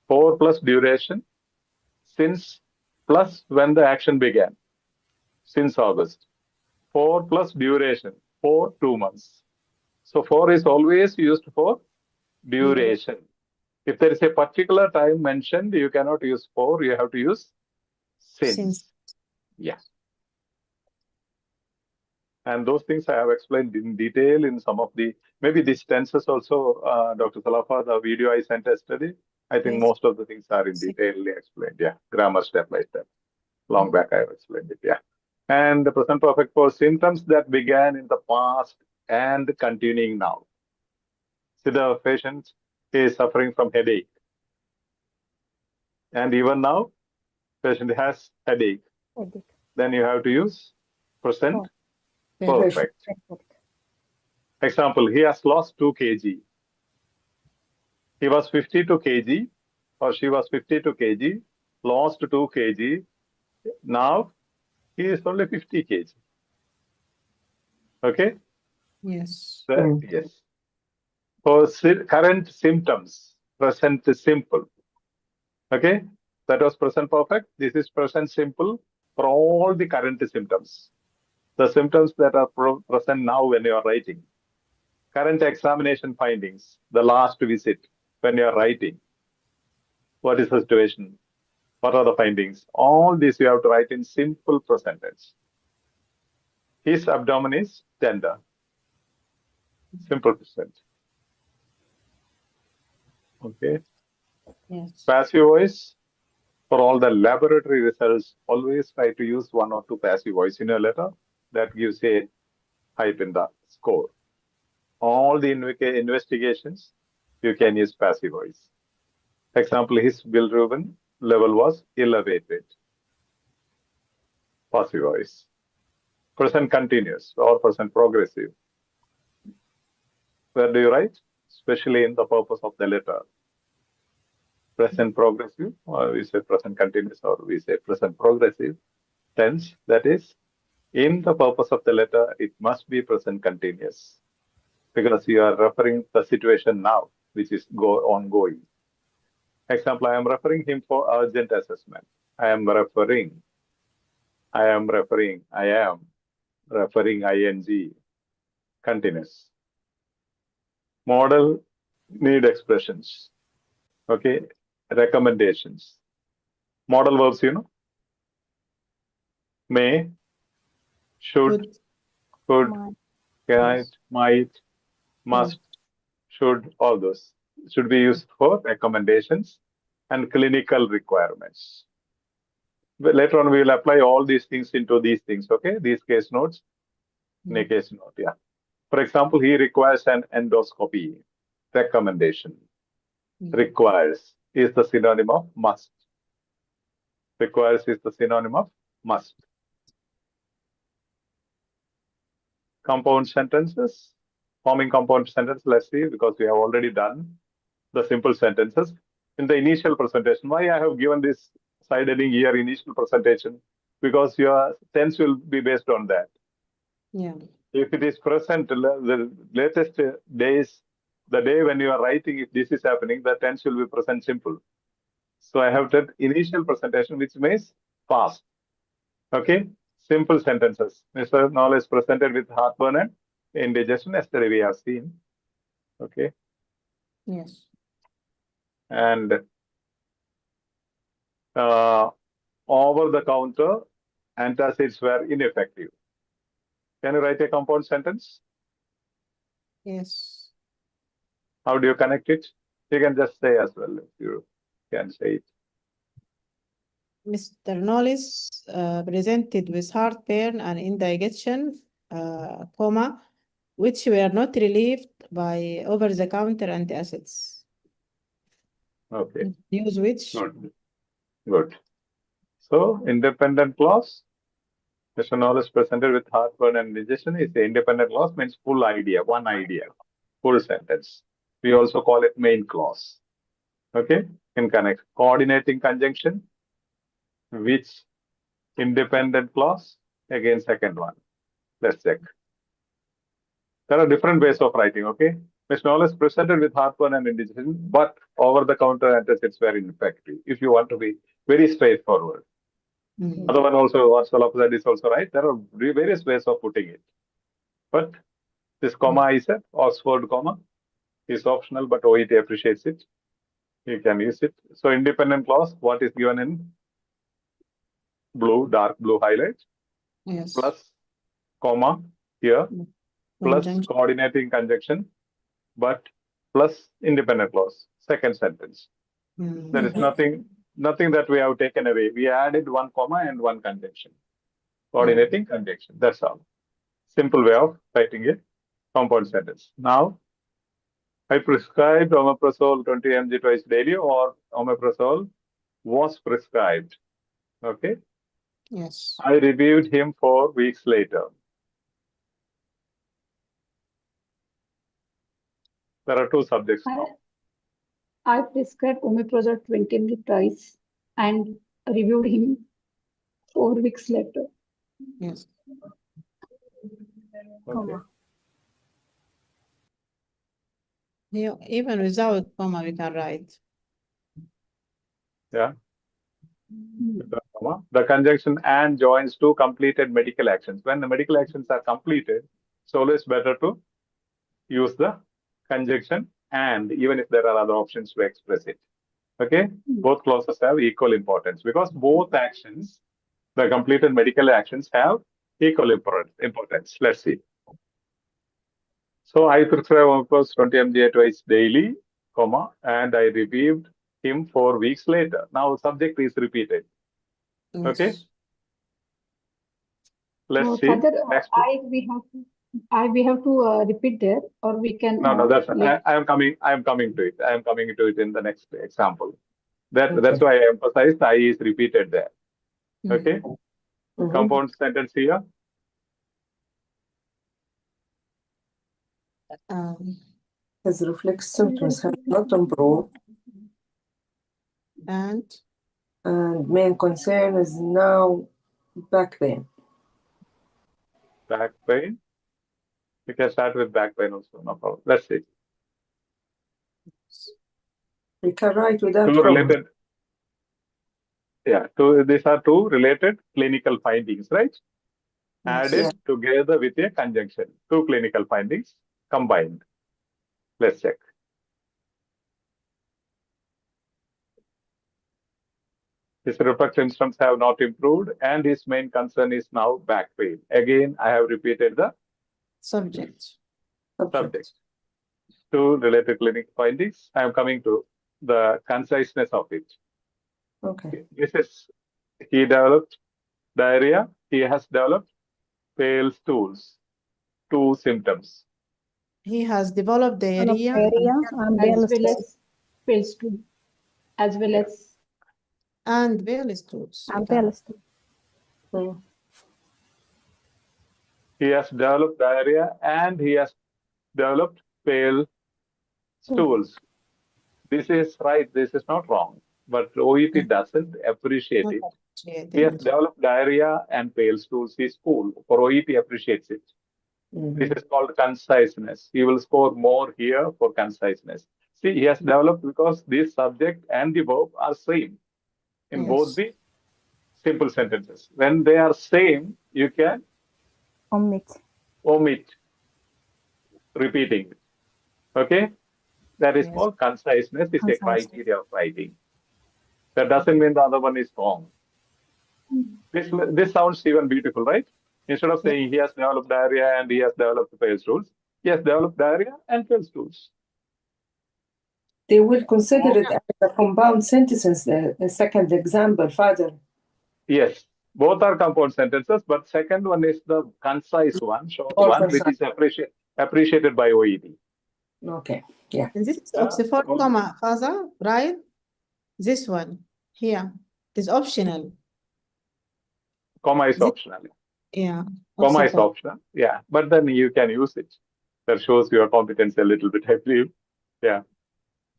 For plus duration, since plus when the action began, since August. For plus duration, for 2 months. So for is always used for duration. If there is a particular time mentioned, you cannot use for, you have to use since. Yeah. And those things I have explained in detail in some of the, maybe these tenses also, Dr. Salafa, the video I sent yesterday, I think most of the things are in detail explained. Yeah, grammar step by step. Long back I have explained it. Yeah. And the present perfect for symptoms that began in the past and continuing now. See, the patient is suffering from headache. And even now, patient has headache. Then you have to use present perfect. Example, he has lost 2 kg. He was 52 kg or she was 52 kg, lost 2 kg. Now he is only 50 kg. Okay? Yes. Yes. For current symptoms, present simple. Okay? That was present perfect. This is present simple for all the current symptoms. The symptoms that are present now when you are writing. Current examination findings, the last visit when you are writing. What is the situation? What are the findings? All this you have to write in simple present tense. His abdomen is tender. Simple present. Okay. Yes. Passive voice. For all the laboratory results, always try to use 1 or 2 passive voice in a letter. That gives a hype in the score. All the investigations, you can use passive voice. Example, his bilirubin level was elevated. Passive voice. Present continuous or present progressive. Where do you write? Especially in the purpose of the letter. Present progressive, or we say present continuous, or we say present progressive tense. That is, in the purpose of the letter, it must be present continuous. Because you are referring the situation now, which is ongoing. Example, I am referring him for urgent assessment. I am referring ing, continuous. Model need expressions. Okay, recommendations. Model verbs, you know. May, should, could, might, must, should, all those should be used for recommendations and clinical requirements. But later on, we will apply all these things into these things, okay? These case notes, in a case note, yeah. For example, he requires an endoscopy. Recommendation. Requires is the synonym of must. Requires is the synonym of must. Compound sentences. Forming compound sentence, let's see, because we have already done the simple sentences. In the initial presentation, why I have given this side heading here, initial presentation? Because your tense will be based on that. Yeah. If it is present, the latest days, the day when you are writing, if this is happening, the tense will be present simple. So I have done initial presentation, which means past. Okay, simple sentences. Mr. Knowles presented with heartburn and indigestion. Yesterday we have seen. Okay. Yes. And over-the-counter antacids were ineffective. Can you write a compound sentence? Yes. How do you connect it? You can just say as well if you can say it. Mr. Knowles presented with heartburn and indigestion, which were not relieved by over-the-counter antacids. Okay, Use which? good. Good. So, independent clause. Mr. Knowles presented with heartburn and indigestion is the independent clause, means full idea, one idea, full sentence. We also call it main clause. Okay, in connect. Coordinating conjunction, which independent clause? Again, second one. Let's check. There are different ways of writing, okay? Mr. Knowles presented with heartburn and indigestion, but over-the-counter antacids were ineffective. If you want to be very straightforward. Other one also, what's the opposite is also right. There are various ways of putting it. But this comma is a Oxford comma is optional, but OET appreciates it. You can use it. So independent clause, what is given in blue, dark blue highlight, Yes. plus comma here, plus Conjunction. coordinating conjunction, but plus independent clause, second sentence. There is nothing that we have taken away. We added one comma and one conjunction. Coordinating conjunction. That's all. Simple way of writing a compound sentence. Now, I prescribed omeprazole 20 mg twice daily, or omeprazole was prescribed. Okay. Yes. I reviewed him 4 weeks later. There are two subjects now. I prescribed omeprazole 20 mg twice and reviewed him 4 weeks later. Yes. Okay. Here, even without comma, we can write. Yeah. The conjunction and joins two completed medical actions. When the medical actions are completed, it's always better to use the conjunction and, even if there are other options to express it. Okay, both clauses have equal importance because both actions, the completed medical actions, have equal importance. Let's see. So I prescribe omeprazole 20 mg twice daily, comma, and I reviewed him 4 weeks later. Now subject is repeated. Yes. Okay. Let's see. Father, Next. we have to repeat there, or we can. No, that's I am coming to it. I am coming to it in the next example. That's why I emphasized I is repeated there. Okay. Compound sentence here. His reflex symptoms have not improved, And main concern is now back pain. Back pain. You can start with back pain also, no problem. Let's see. We can write without Two comma. related. Yeah, these are two related clinical findings, right? Added together with a conjunction. Two clinical findings combined. Let's check. His reflection symptoms have not improved, and his main concern is now back pain. Again, I have repeated the subject. Subject. Two related clinical findings. I am coming to the conciseness of it. Okay. This is, he developed diarrhea. He has developed pale stools. Two symptoms. He has developed diarrhea and as well as pale stool, as well as and pale stools. He has developed diarrhea and he has developed pale stools. This is right. This is not wrong. But OET doesn't appreciate it. He has developed diarrhea and pale stools. He's cool. For OET appreciates it. This is called conciseness. He will score more here for conciseness. See, he has developed because this subject and the verb are same in both the simple sentences. When they are same, you can omit repeating it. Okay? That is called conciseness. It's a criteria of writing. That doesn't mean the other one is wrong. This sounds even beautiful, right? Instead of saying he has developed diarrhea and he has developed pale stools, he has developed diarrhea and pale stools. They will consider it as a compound sentences, the second example, Father. Yes, both are compound sentences, but second one is the concise one, short one, which is appreciated by OET. Okay, yeah. And this is Oxford comma, Father, right? This one here is optional. Comma is This, optional. yeah. Comma Also is optional. Yeah, but then you can use it. That shows your competence a little bit, I believe. Yeah,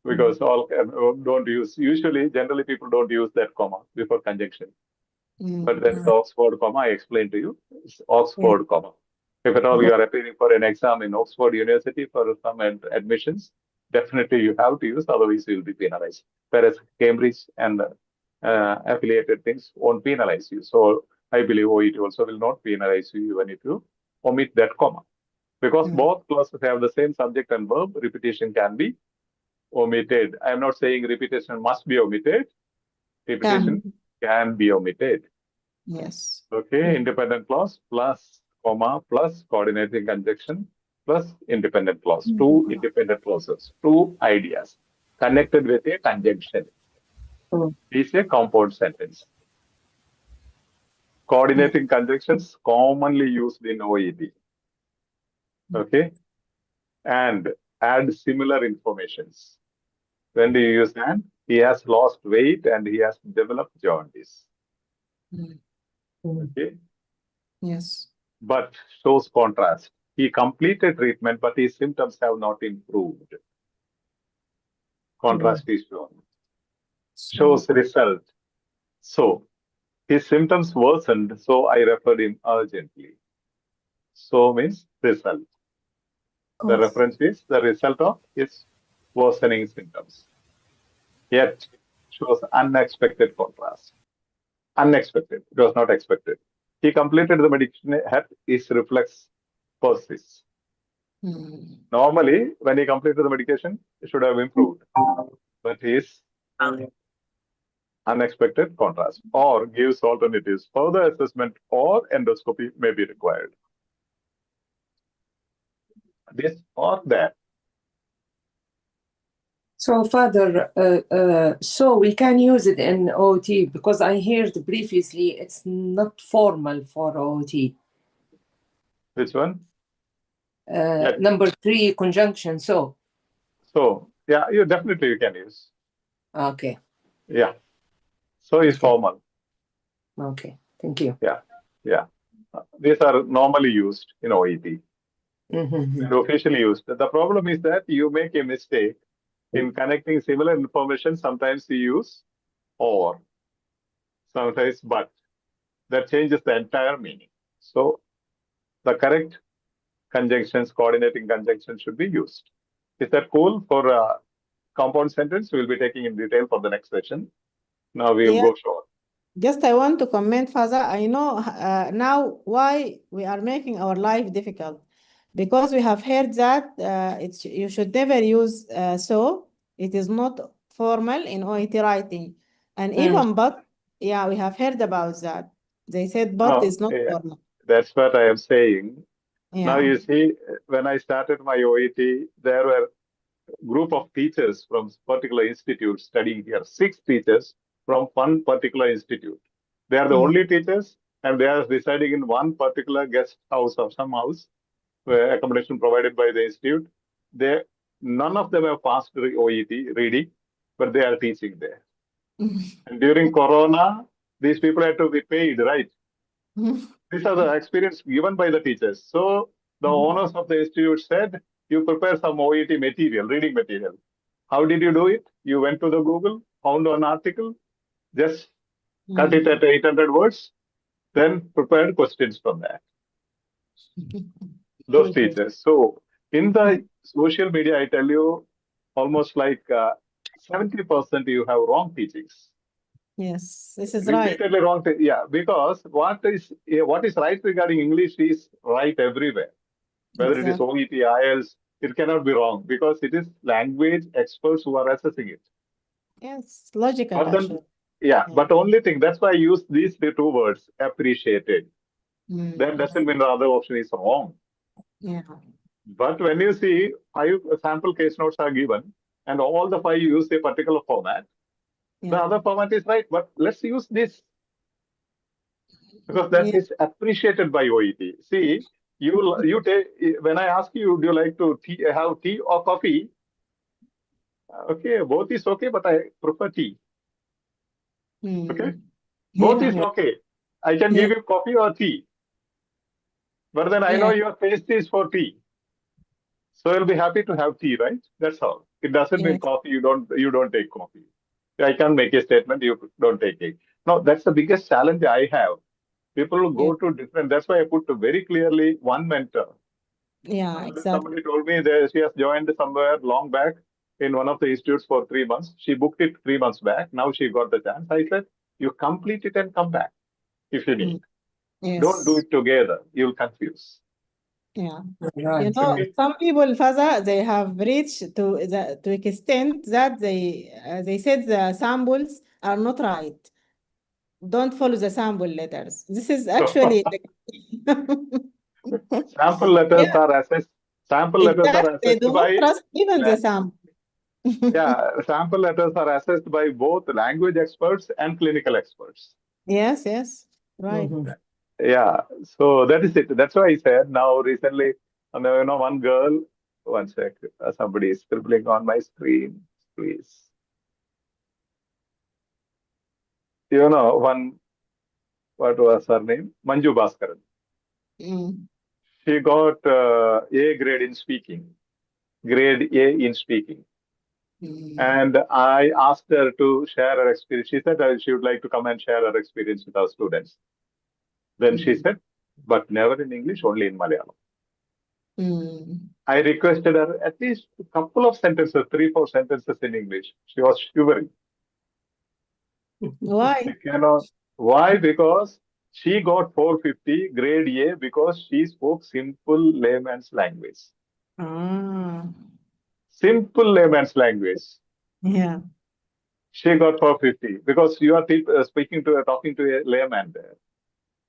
because all don't use. Usually, generally, people don't use that comma before conjunction. But then the Oxford comma, I explained to you, it's Oxford comma. If at all you are appearing for an exam in Oxford University for some admissions, definitely you have to use, otherwise you will be penalized. Whereas Cambridge and affiliated things won't penalize you. So I believe OET also will not penalize you even if you omit that comma. Because both clauses have the same subject and verb, repetition can be omitted. I am not saying repetition must be omitted. Repetition can be omitted. Yes. Okay, independent clause plus comma plus coordinating conjunction plus independent clause. Two independent clauses, two ideas connected with a conjunction. Is a compound sentence. Coordinating conjunctions commonly used in OET. Okay, and add similar informations. When do you use and? He has lost weight and he has developed jaundice. Okay. Yes. But shows contrast. He completed treatment, but his symptoms have not improved. Contrast is shown. Shows result. So his symptoms worsened, so I referred him urgently. So means result. The reference is the result of his worsening symptoms. Yet shows unexpected contrast. Unexpected. It was not expected. He completed the medication, yet his reflex persists. Normally, when he completed the medication, it should have improved. But his unexpected contrast or gives alternatives. Further assessment or endoscopy may be required. This or that. So, Father, so we can use it in OT because I heard previously it's not formal for OT. Which one? Number 3, conjunction, so. So, yeah, you definitely can use. Okay. Yeah. So is formal. Okay, thank you. Yeah, yeah. These are normally used in OET. And officially used. The problem is that you make a mistake in connecting similar information. Sometimes you use or, sometimes but. That changes the entire meaning. So the correct conjunctions, coordinating conjunctions should be used. Is that cool for a compound sentence? We'll be taking in detail for the next session. Now we'll go short. Just I want to comment, Father. I know now why we are making our life difficult. Because we have heard that you should never use so. It is not formal in OET writing. And even but, yeah, we have heard about that. They said but is not formal. That's what I am saying. Yeah. Now you see, when I started my OET, there were a group of teachers from particular institute studying here, 6 teachers from one particular institute. They are the only teachers and they are residing in one particular guest house or some house where accommodation provided by the institute. None of them have passed OET reading, but they are teaching there. And during Corona, these people had to be paid, right? These are the experience given by the teachers. So the owners of the institute said, you prepare some OET material, reading material. How did you do it? You went to the Google, found an article, just cut it at 800 words, then prepared questions from that. Those teachers. So in the social media, I tell you, almost like 70% you have wrong teachings. Yes, this is right. Repeatedly wrong. Yeah, because what is right regarding English is right everywhere. Whether it is OET, IELTS, it cannot be wrong because it is language experts who are assessing it. Yes, logical. But then, but only thing, that's why I use these 2 words, appreciated. That doesn't mean the other option is wrong. Yeah. But when you see 5 sample case notes are given and all the 5 use a particular format, the other format is right, but let's use this. Because that is appreciated by OET. See, you take, when I ask you, do you like to have tea or coffee? Okay, both is okay, but I prefer tea. Okay, Mm. both Yeah. is okay. I can give Yeah. you coffee or tea, but then I know Yeah. your taste is for tea, so you'll be happy to have tea, right? That's all. It doesn't mean Yes. coffee. You don't take coffee. I can't make a statement. You don't take it. No, that's the biggest challenge I have. People who Yeah. go to different. That's why I put very clearly one mentor. Yeah, exactly. Somebody told me that she has joined somewhere long back in one of the institutes for 3 months. She booked it 3 months back. Now she got the chance. I said, you complete it and come back if you need. Don't do Yes. it together. You'll confuse. Yeah. Right. Okay. Some people, Father, they have reached to extent that they said the samples are not right. Don't follow the sample letters. This is actually Sample letters yeah, are assessed. Sample letters are exactly. They assessed do not by trust even la- the sample. yeah. Sample letters are assessed by both language experts and clinical experts. Yes, yes, right. Mhm. Yeah, so that is it. That's why I said now recently, one girl, one sec, somebody is scribbling on my screen, please. What was her name? Manju Bhaskaran. Mm. She got A grade in speaking, grade A in speaking. Mm. And I asked her to share her experience. She said she would like to come and share her experience with our students. Then she said, but never in English, only in Malayalam. Mm. I requested her at least a couple of sentences, 3, 4 sentences in English. She was shivering. Why? She cannot. Why? Because she got 450 grade A because she spoke simple layman's language. Ah, Simple layman's language. yeah. She got 450 because you are talking to a layman there.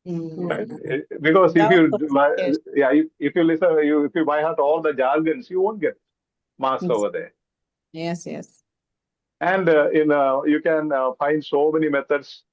Right? Mm. Because if Without you qualification. if you listen, if you buy out all the jargons, you won't get marks over there. Yes, yes. And you can find so many methods,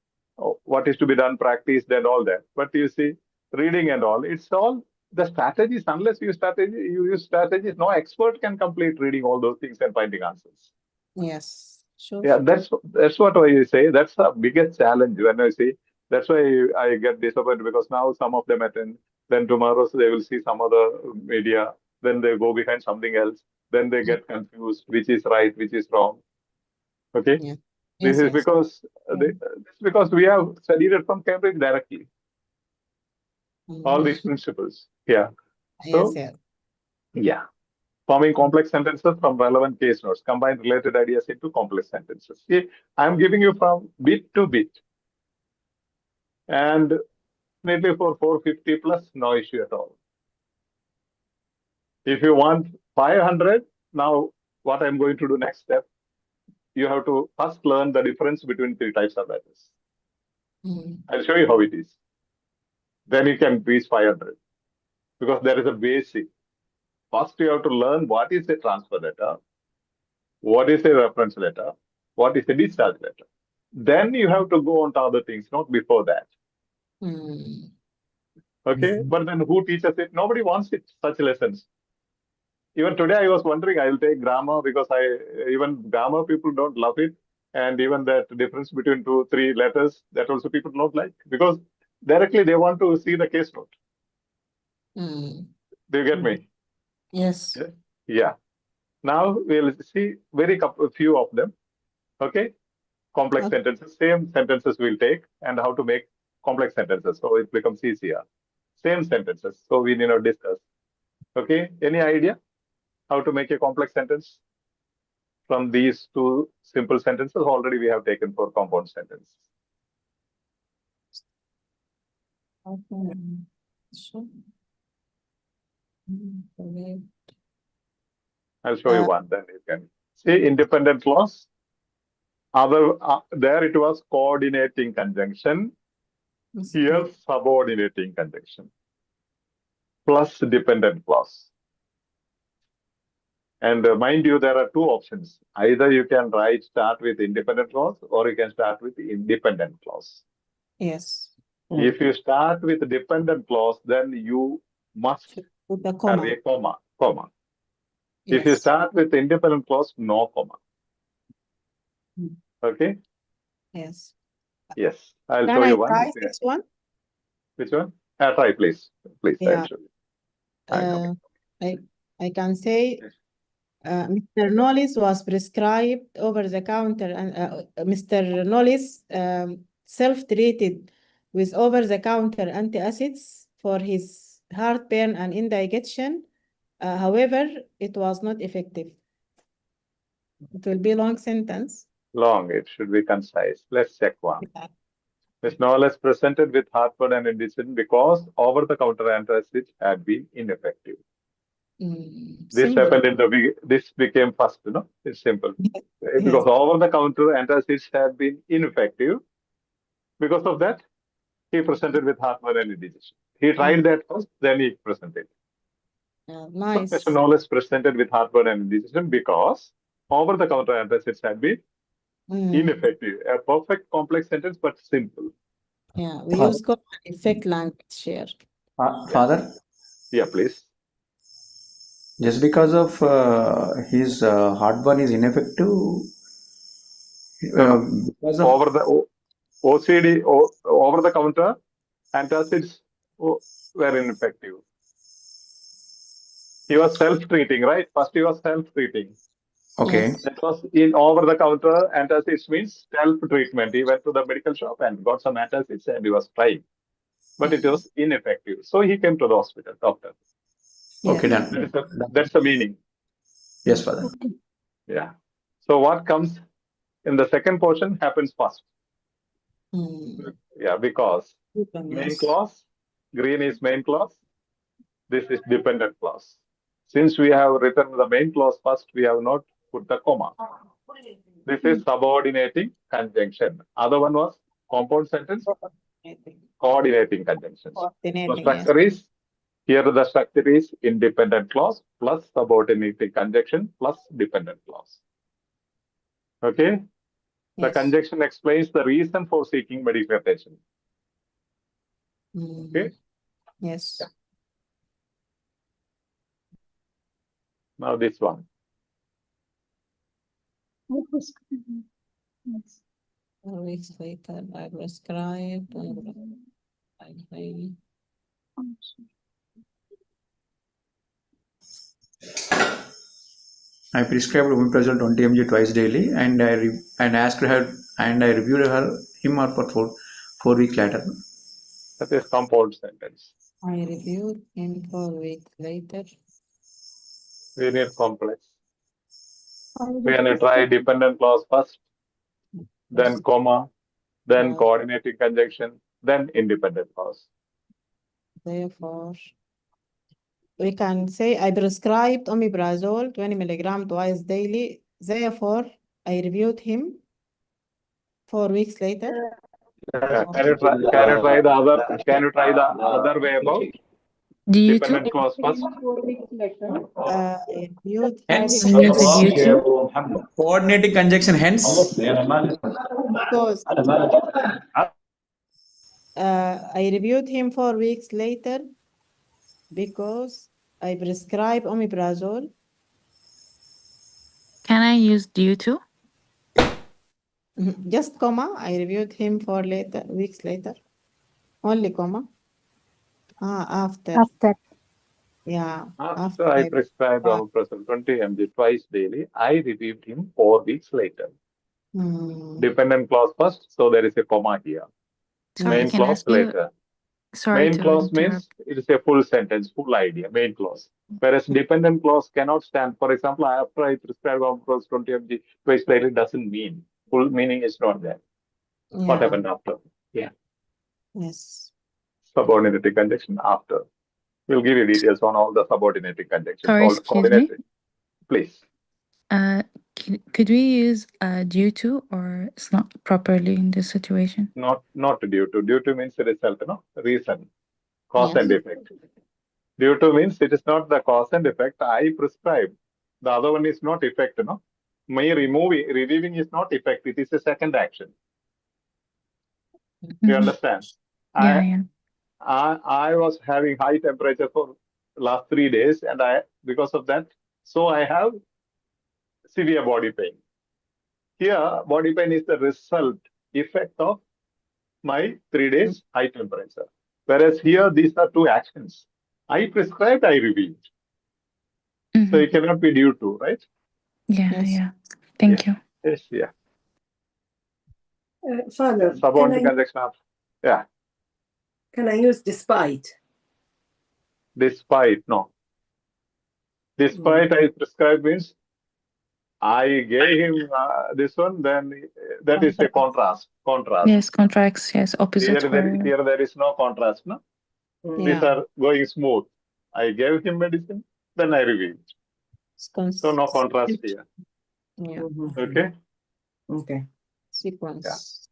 what is to be done, practiced, and all that. But you see, reading and all, it's all the strategies. Unless you use strategies, no expert can complete reading all those things and finding answers. Yes, sure. Yeah, that's what I say. That's the biggest challenge when I say. That's why I get disappointed because now some of them attend, then tomorrow they will see some other media, then they go behind something else, then they get confused, which is right, which is wrong. Okay. Yeah. This Yes, is yes. because we have studied it from Cambridge directly, all these principles. Yeah. Yes, So, yes. yeah. Forming complex sentences from relevant case notes, combine related ideas into complex sentences. See, I'm giving you from bit to bit. And definitely for 450 plus, no issue at all. If you want 500, now what I'm going to do next step, you have to first learn the difference between 3 types of letters. I'll show you how it is. Then you can reach 500 because there is a basic. First, you have to learn what is a transfer letter, what is a reference letter, what is a discharge letter. Then you have to go on to other things, not before that. Okay, but then who teaches it? Nobody wants it, such lessons. Even today, I was wondering, I will take grammar because even grammar people don't love it. And even that difference between 2, 3 letters, that also people don't like because directly they want to see the case note. Do you get me? Yes. Yeah. Now we'll see few of them. Okay. Complex Okay. sentences, same sentences we'll take and how to make complex sentences. So it becomes easier. Same sentences. So we need to discuss. Okay. Any idea how to make a complex sentence from these 2 simple sentences? Already we have taken 4 compound sentences. Okay. Sure. Okay. I'll show you one. Then you can see independent clause. There it was coordinating conjunction. Here subordinating conjunction plus dependent clause. And mind you, there are 2 options. Either you can start with independent clause or you can start with independent clause. Yes. If you start with dependent clause, then you must Put the carry comma. a comma. If you Yes. start with independent clause, no comma. Okay? Yes. Yes, I'll Can show I you one. try this one? Which one? Try, please. Please, I'll Yeah. show you. I'm coming. I can say Yes. Mr. Knowles was prescribed over the counter, and Mr. Knowles self-treated with over-the-counter antacids for his heartburn and indigestion. However, it was not effective. It will be a long sentence. Long, it should be concise. Let's check one. Yeah. Ms. Knowles presented with heartburn and indigestion because over-the-counter antacids had been ineffective. This Simple. happened in the this became first, it's simple. Yes. Because over-the-counter antacids had been ineffective. Because of that, he presented with heartburn and indigestion. He tried that first, then he presented. Nice. So, Mr. Knowles presented with heartburn and indigestion because over-the-counter antacids had been ineffective. A perfect complex sentence, but simple. Yeah, we use cause and effect language here. Father, Yeah, please. just because of his heartburn is ineffective, because of Over the OCD, over-the-counter antacids were ineffective. He was self-treating, right? First he was self-treating. okay, Yes. That was in over-the-counter antacids means self-treatment. He went to the medical shop and got some antacids and he was trying. But it was ineffective. So he came to the hospital, doctor. okay, Yes. done. That's the meaning. Yes, Father. Yeah. So what comes in the second portion happens first. Yeah, because main clause, green is main clause. This is dependent clause. Since we have written the main clause first, we have not put the comma. This is subordinating conjunction. Other one was compound sentence, coordinating conjunctions. The Coordinating, yes. structure is, here the structure is independent clause plus subordinating conjunction plus dependent clause. Okay? The Yes. conjunction explains the reason for seeking medical attention. Okay? Yes. Now this one. Yes. 4 weeks later, I prescribed. I prescribed omeprazole 20 mg twice daily, and asked her, and I reviewed him for 4 weeks later. That is compound sentence. I reviewed him 4 weeks later. We need complex. We are going to try dependent clause first, then comma, then coordinating conjunction, then independent clause. Therefore, we can say I prescribed omeprazole 20 milligram twice daily. Therefore, I reviewed him 4 weeks later. Can you try the other way about? Due to? Dependent clause first. 4 weeks later. I reviewed him Hence, Due to? coordinating conjunction, hence, because I reviewed him 4 weeks later because I prescribed omeprazole. Can I use due to? Just comma. I reviewed him 4 weeks later. Only comma. After. After. Yeah. After I prescribed omeprazole 20 mg twice daily, I reviewed him 4 weeks later. Dependent clause first, so there is a comma here. Sorry, Main can I clause ask you? later. Sorry Main to clause interrupt. means it is a full sentence, full idea, main clause. Whereas dependent clause cannot stand. For example, after I prescribe omeprazole 20 mg twice daily doesn't mean. Full meaning is not there. What happened after? Yeah. Yes. Subordinating conjunction after. We'll give you details on all the subordinating conjunctions. Sorry, All the excuse me. coordinating. Please. Could we use due to, or it's not properly in this situation? Not due to. Due to means the result, reason, cause Yes. and effect. Due to means it is not the cause and effect I prescribe. The other one is not effect, My reviewing is not effect. It is a second action. You understand? Yeah. I was having high temperature for last 3 days, and because of that, so I have severe body pain. Here, body pain is the result, effect of my 3 days high temperature. Whereas here, these are two actions. I prescribed, I reviewed. So it cannot be due to, right? Yeah, Yes. yeah. Thank you. Yes, yeah. Father, Subordinate conjunction of, yeah. can I use despite? Despite, no. Despite I prescribed means I gave him this one, then that is a contrast. Contrast. Yes, contracts. Yes, opposite. Here there is no contrast, no? These are going smooth. I gave him medicine, then I reviewed. So no contrast here. Yeah. Okay. Okay. Sequence.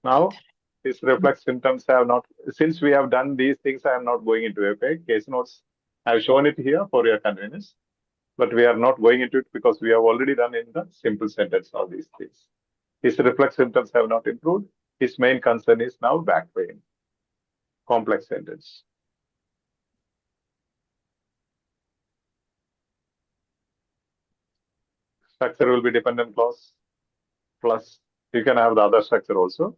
Yeah. Now, his reflex symptoms have not, since we have done these things, I am not going into it. Okay? Case notes, I have shown it here for your convenience, but we are not going into it because we have already done in the simple sentence all these things. His reflex symptoms have not improved. His main concern is now back pain. Complex sentence. Structure will be dependent clause plus, you can have the other structure also.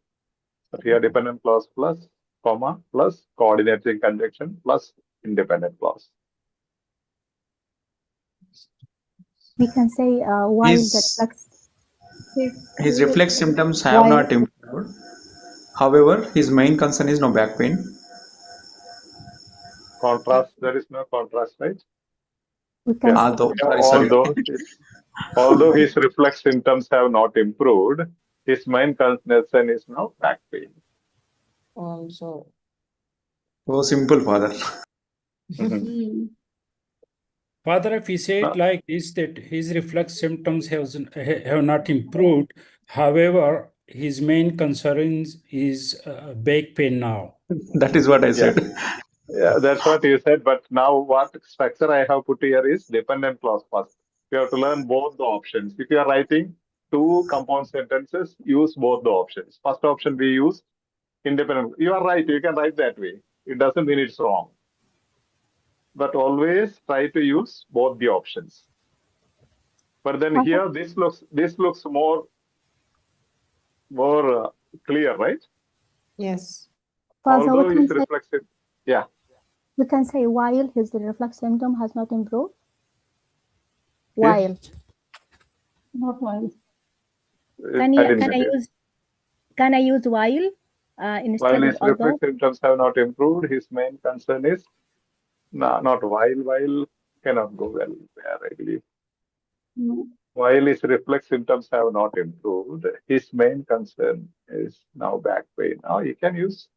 But here dependent clause plus, comma, plus coordinating conjunction plus independent clause. We can say while the His reflex symptoms have not improved. However, his main concern is no back pain. Contrast, there is no contrast, right? we can Although his reflex symptoms have not improved, his main concern is now back pain. Also. So simple, Father. Father, if he said like this, that his reflex symptoms have not improved, however, his main concern is back pain now. That is what I said. Yeah, that's what you said. But now what structure I have put here is dependent clause first. You have to learn both the options. If you are writing two compound sentences, use both the options. First option we use independent. You are right. You can write that way. It doesn't mean it's wrong. But always try to use both the options. But then here, this looks more clear, right? Yes. Although it's reflexive. Yeah. We can say while his reflex symptom has not improved. While. Not while. Can I use while instead While his of although? reflex symptoms have not improved, his main concern is not while cannot go well there, I believe. While his reflex symptoms have not improved, his main concern is now back pain. Now you can use.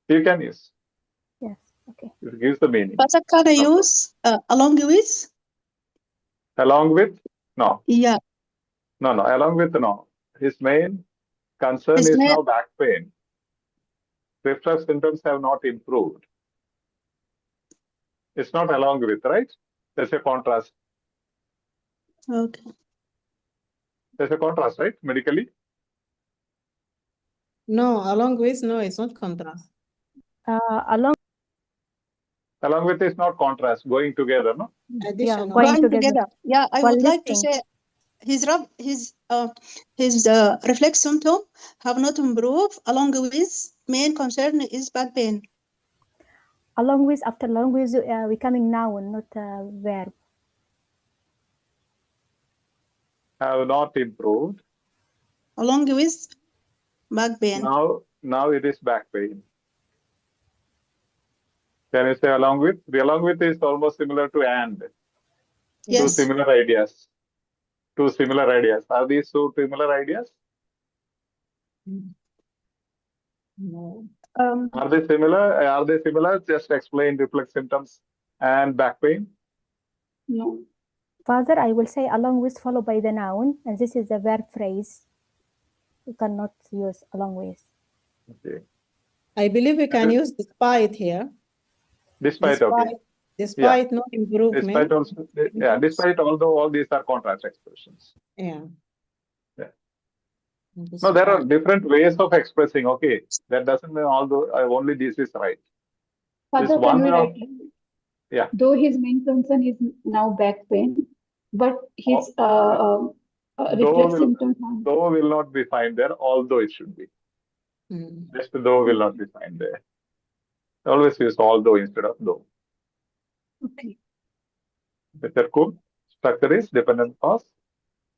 Yes, okay. It gives the meaning. But can I use along with? Along with? No. Yeah. No, along with no. His main concern is now back pain. Reflex symptoms have not improved. It's not along with, right? There's a contrast. Okay. There's a contrast, right? Medically? No, along with, no, it's not contrast. Along with is not contrast, going together, no? Additional. Going together. Yeah, I would like to say his reflex symptom have not improved. Along with main concern is back pain. Along with, after along with, becoming noun, not verb. Have not improved. Along with back pain. Now it is back pain. Can you say along with? The along with is almost similar to and. Yes. Two similar ideas. Are these two similar ideas? No. Are they similar? Just explain reflex symptoms and back pain. No. Father, I will say along with followed by the noun, and this is a verb phrase. You cannot use along with. Okay. I believe we can use despite here. Despite okay. Despite no improvement. Despite also, despite although all these are contrast expressions. Yeah. No, there are different ways of expressing. Okay, that doesn't mean although only this is right. Father, can we write? Yeah. Though his main concern is now back pain, but his reflex symptoms. Though will not be found there, although it should be. Just though will not be found there. Always use although instead of though. Okay. Is that cool? Structure is dependent clause.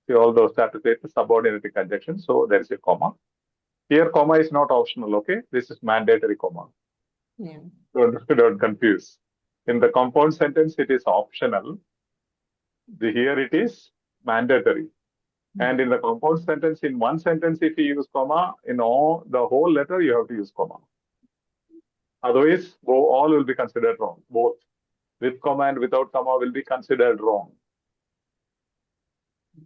See, although start with the subordinate conjunction, so there is a comma. Here, comma is not optional, okay? This is mandatory comma. Yeah. Don't confuse. In the compound sentence, it is optional. Here it is mandatory. And in the compound sentence, in one sentence, if you use comma, in all the whole letter, you have to use comma. Otherwise, all will be considered wrong. Both with comma and without comma will be considered wrong.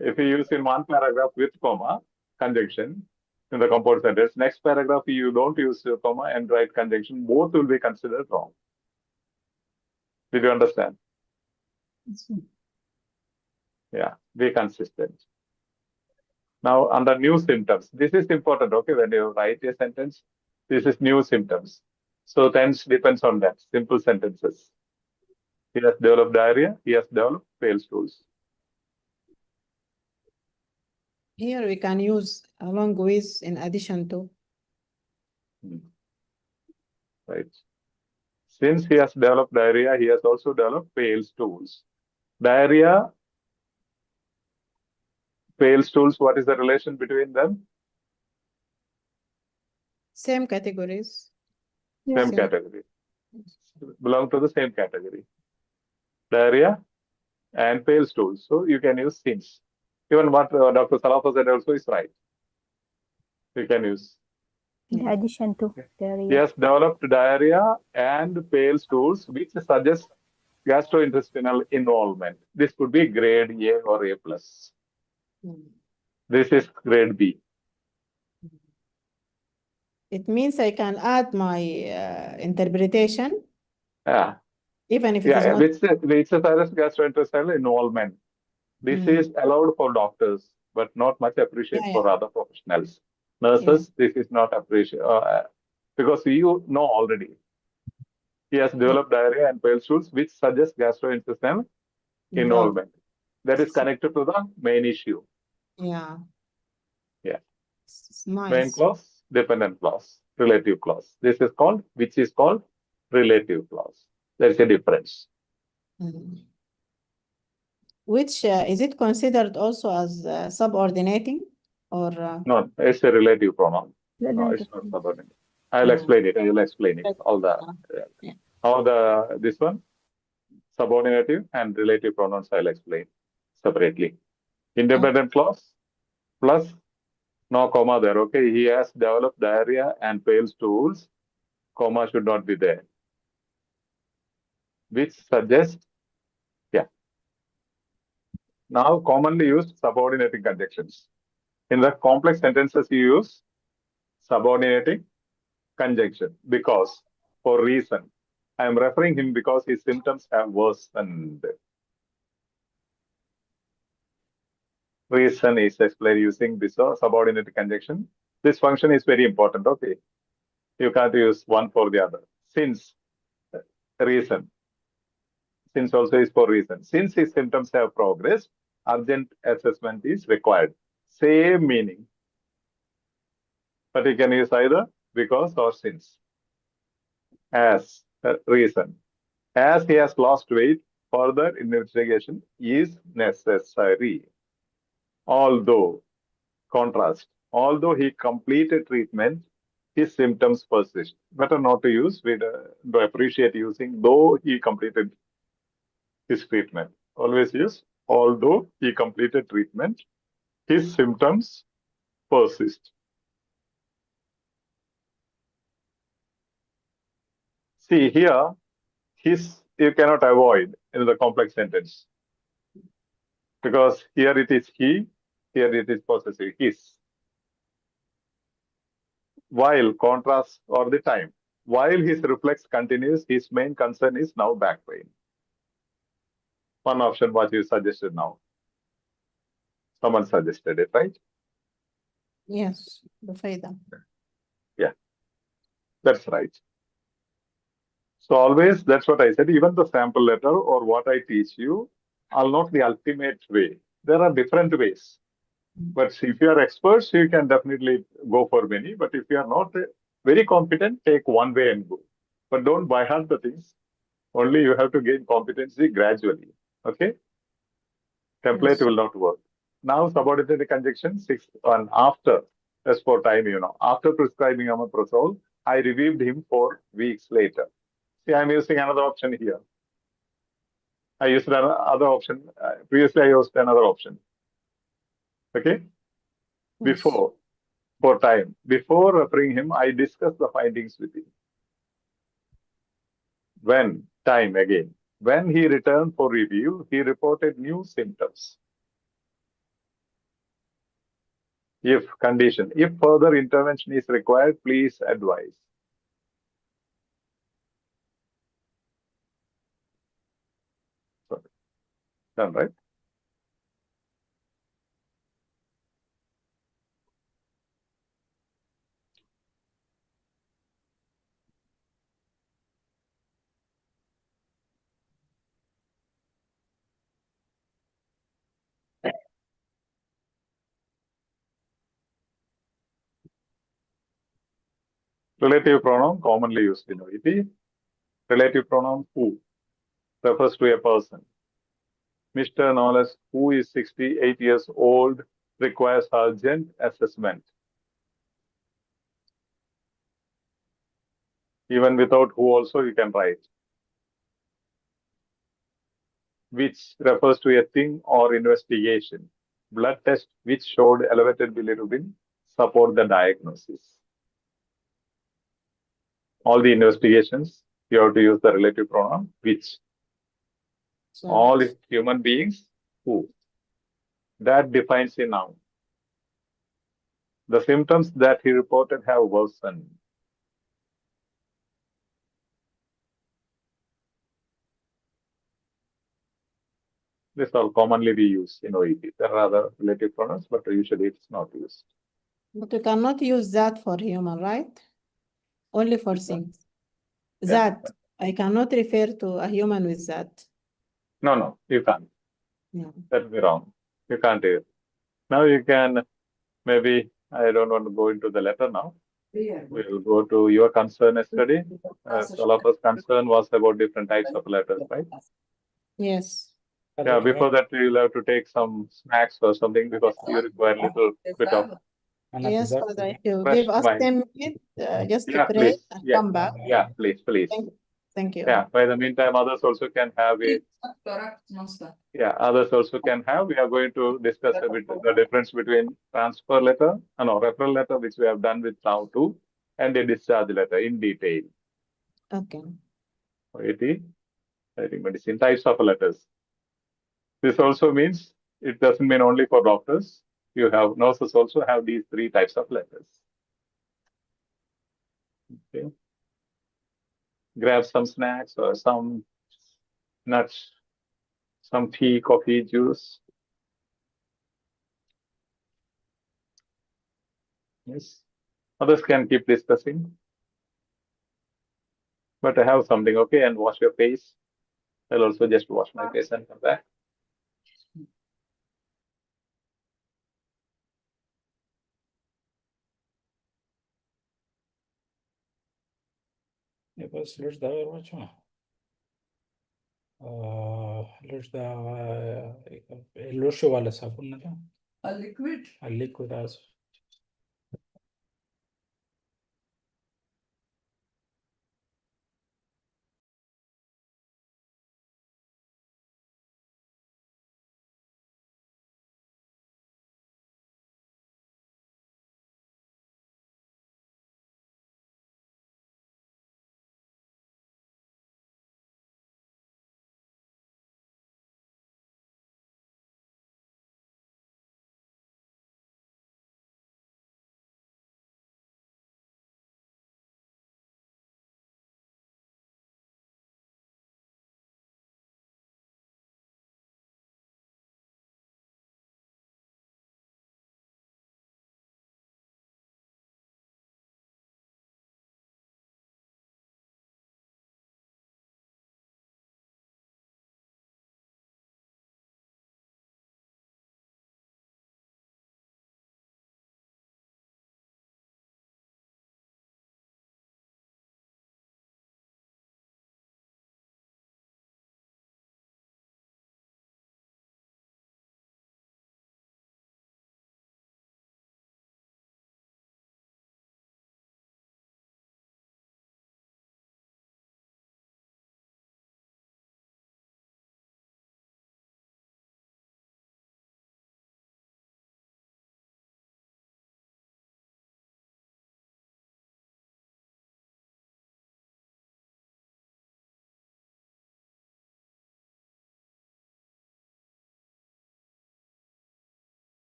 If you use in one paragraph with comma, conjunction, in the compound sentence, next paragraph you don't use comma and write conjunction, both will be considered wrong. Did you understand? Yeah, be consistent. Now, under new symptoms, this is important, okay? When you write a sentence, this is new symptoms. So tense depends on that, simple sentences. He has developed diarrhea, he has developed pale stools. Here we can use along with, in addition to. Right. Since he has developed diarrhea, he has also developed pale stools. Diarrhea, pale stools, what is the relation between them? Same categories. Same category. Belong to the same category. Diarrhea and pale stools. So you can use since. Even what Dr. Salafa said also is right. You can use. In addition to diarrhea. He has developed diarrhea and pale stools, which suggests gastrointestinal involvement. This could be grade A or A+. This is grade B. It means I can add my interpretation. Yeah. Even if it is not. Which suggests gastrointestinal involvement. This is allowed for doctors, but not much appreciated for other professionals. Nurses, this is not appreciated because you know already. He has developed diarrhea and pale stools, which suggests gastrointestinal involvement. That is connected to the main issue. Yeah. Yeah. Nice. Main clause, dependent clause, relative clause. This is called, which is called relative clause. There is a difference. Which is it considered also as subordinating or? No, it's a relative pronoun. No, it's not subordinate. I'll explain it. I will explain it. All the how this one subordinative and relative pronouns I'll explain separately. Independent clause plus no comma there. Okay, he has developed diarrhea and pale stools. Comma should not be there, which suggests Now commonly used subordinating conjunctions. In the complex sentences, you use subordinating conjunction because, for reason. I am referring him because his symptoms have worsened. Reason is explained using this subordinating conjunction. This function is very important, okay? You can't use one for the other. Since, reason. Since also is for reason. Since his symptoms have progressed, urgent assessment is required. Same meaning. But you can use either because or since. As reason. As he has lost weight, further investigation is necessary. Although, contrast, although he completed treatment, his symptoms persist. Better not to use. We do appreciate using though he completed his treatment. Always use although he completed treatment, his symptoms persist. See here, his you cannot avoid in the complex sentence because here it is he, here it is possessive, his. While contrast or the time, while his reflex continues, his main concern is now back pain. One option what you suggested now. Someone suggested it, right? Yes, the faida. Yeah, that's right. So always, that's what I said, even the sample letter or what I teach you are not the ultimate way. There are different ways. But if you are experts, you can definitely go for many. But if you are not very competent, take one way and go. But don't buy heart the things. Only you have to gain competency gradually. Okay? Template Yes. will not work. Now, subordinate conjunction, 6 and after, just for time, after prescribing omeprazole, I reviewed him 4 weeks later. See, I'm using another option here. I used another option. Previously, I used another option. Okay? Yes. For time. Before referring him, I discussed the findings with him. When he returned for review, he reported new symptoms. If further intervention is required, please advise. So, done, right? Relative pronoun commonly used in OET. Relative pronoun who refers to a person. Mr. Knowles, who is 68 years old, requires urgent assessment. Even without who also you can write. Which refers to a thing or investigation. Blood test which showed elevated bilirubin support the diagnosis. All the investigations, you have to use the relative pronoun which. So, All human beings, who. That defines a noun. The symptoms that he reported have worsened. This all commonly we use in OET. There are other relative pronouns, but usually it's not used. but you cannot use that for human, right? Only for things. Yeah. That, I cannot refer to a human with that. No, you can't. Yeah. That would be wrong. You can't do it. Now you can, maybe, I don't want to go into the letter now. We'll go to your concern yesterday. Salapa's concern was about different types of letters, right? Yes. Yeah, before that, you'll have to take some snacks or something because you require a little bit of Yes, Father, if you fresh give us mind. 10 minutes just to Yeah, pray please. and Yeah, come back. yeah, please. Thank you. Yeah, by the meantime, others also can have a. Yeah, others also can have. We are going to discuss a bit the difference between transfer letter, referral letter, which we have done with now too, and a discharge letter in detail. Okay. OET, writing medicine, types of letters. This also means it doesn't mean only for doctors. You have nurses also have these 3 types of letters. Okay. Grab some snacks or some nuts, some tea, coffee, juice. Yes. Others can keep discussing. But I have something, okay, and wash your face. I'll also just wash my face and come back. بس ليش داعي الوجه؟ ليش داعي الوش ولا صابون ده؟ الليكويد آسف.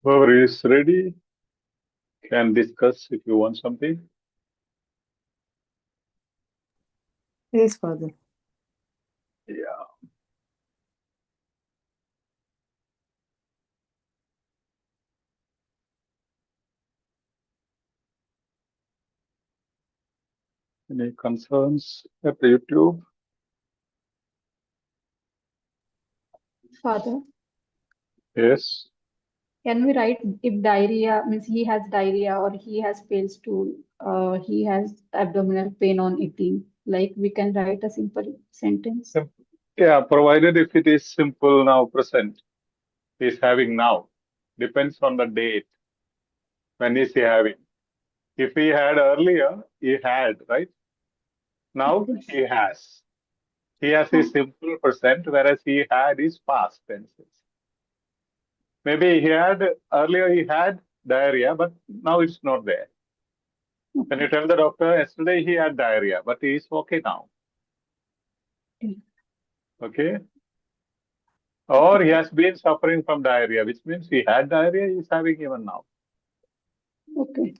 Whoever is ready can discuss if you want something. Yes, Father. Yeah. Any concerns at the YouTube? Father, Yes. can we write if diarrhea means he has diarrhea or he has pale stool, he has abdominal pain on eating? Like we can write a simple sentence. Yeah, provided if it is simple now present, he is having now. Depends on the date. When is he having? If he had earlier, he had, right? Now he has. He has is simple present, whereas he had is past tenses. Maybe he had earlier he had diarrhea, but now it's not there. When you tell the doctor yesterday he had diarrhea, but he is okay now. Okay? Or he has been suffering from diarrhea, which means he had diarrhea, he is having even now. Okay.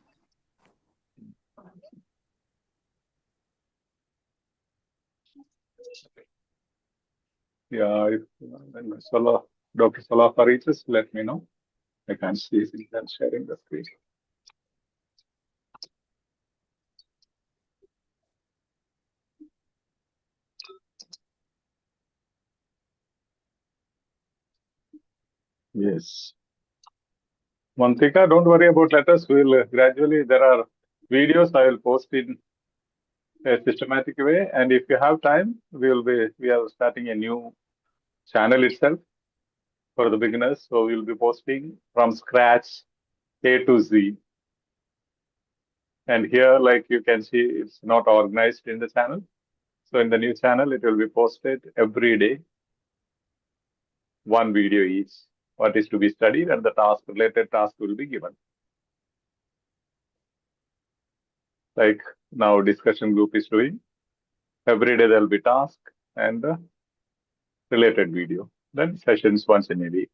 Yeah, if when Dr. Salafa reaches, let me know. I can't see him sharing the screen. Yes. Mantika, don't worry about letters. We'll gradually, there are videos I will post in a systematic way. And if you have time, we are starting a new channel itself for the beginners. So we'll be posting from scratch A to Z. And here, like you can see, it's not organized in the channel. So in the new channel, it will be posted every day, one video each, what is to be studied, and the related task will be given. Like now discussion group is doing. Every day there will be task and the related video. Then sessions once in a week.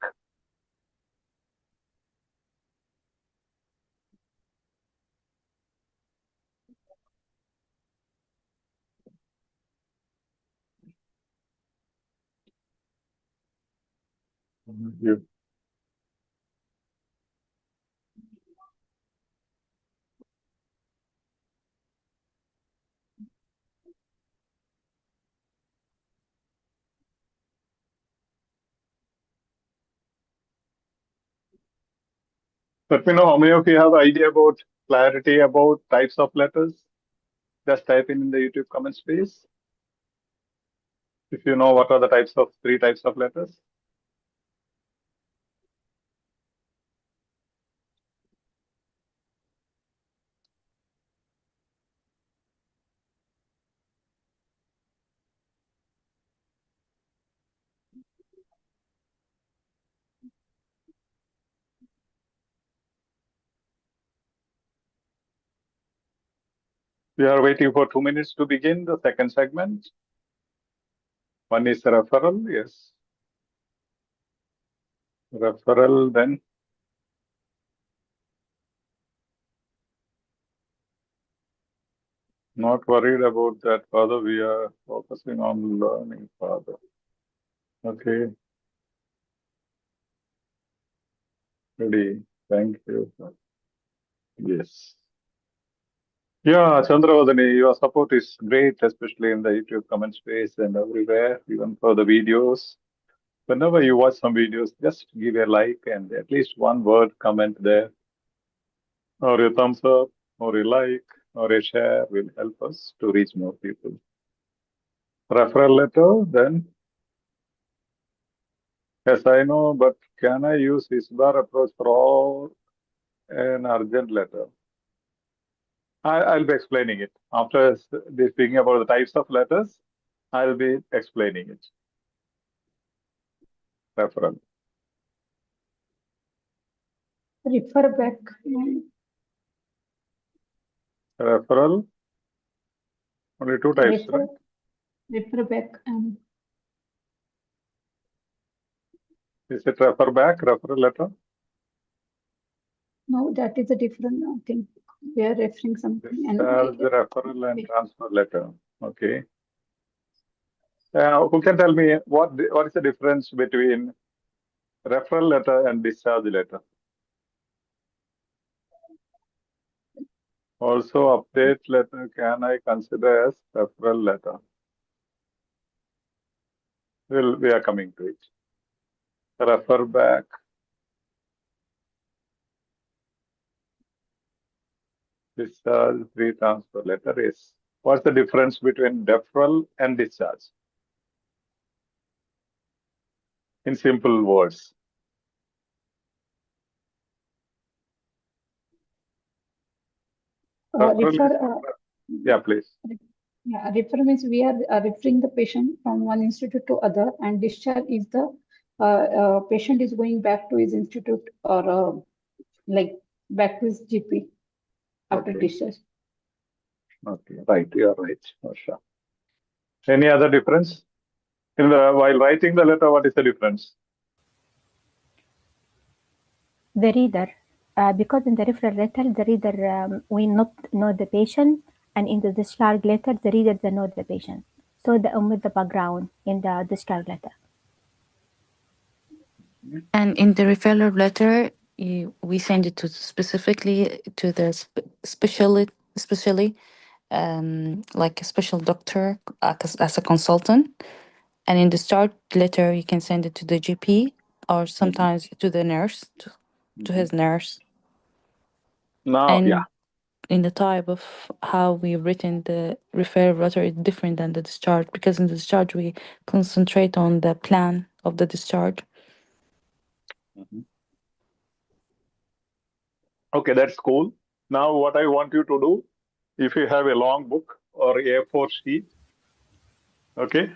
You. Let me know how many of you have idea about clarity about types of letters. Just type in the YouTube comment space. If you know what are the three types of letters. We are waiting for 2 minutes to begin the second segment. One is referral, yes. Referral, then not worried about that further. We are focusing on learning further. Okay. Ready. Thank you. Yes. Yeah, Chandravadani, your support is great, especially in the YouTube comment space and everywhere, even for the videos. Whenever you watch some videos, just give a like and at least one word comment there, or a thumbs up, or a like, or a share will help us to reach more people. Referral letter, then. Yes, I know, but can I use ISBAR approach for all an urgent letter? I'll be explaining it. After speaking about the types of letters, I'll be explaining it. Referral. Refer back. Referral. Only two types, right? Refer back and Is it refer back, referral letter? No, that is a different thing. We are referring something. And The referral and transfer letter. Okay. Who can tell me what is the difference between referral letter and discharge letter? Also, update letter, can I consider as referral letter? Well, we are coming to it. Refer back. Discharge, transfer letter is. What's the difference between deferral and discharge? In simple words. Yeah, please. Yeah, refer means we are referring the patient from one institute to other, and discharge is the patient is going back to his institute or like back to his GP after discharge. Okay, right, you are right, Asha. Any other difference? While writing the letter, what is the difference? The reader, because in the referral letter, the reader will not know the patient, and in the discharge letter, the reader does know the patient. So the omit the background in the discharge letter. And in the referral letter, we send it to specifically to the especially like a special doctor as a consultant. And in the start letter, you can send it to the GP or sometimes to the nurse, to his nurse. Now, and yeah. In the type of how we've written the referral letter is different than the discharge, because in the discharge we concentrate on the plan of the discharge. Okay, that's cool. Now, what I want you to do, if you have a long book or A4 sheet, okay,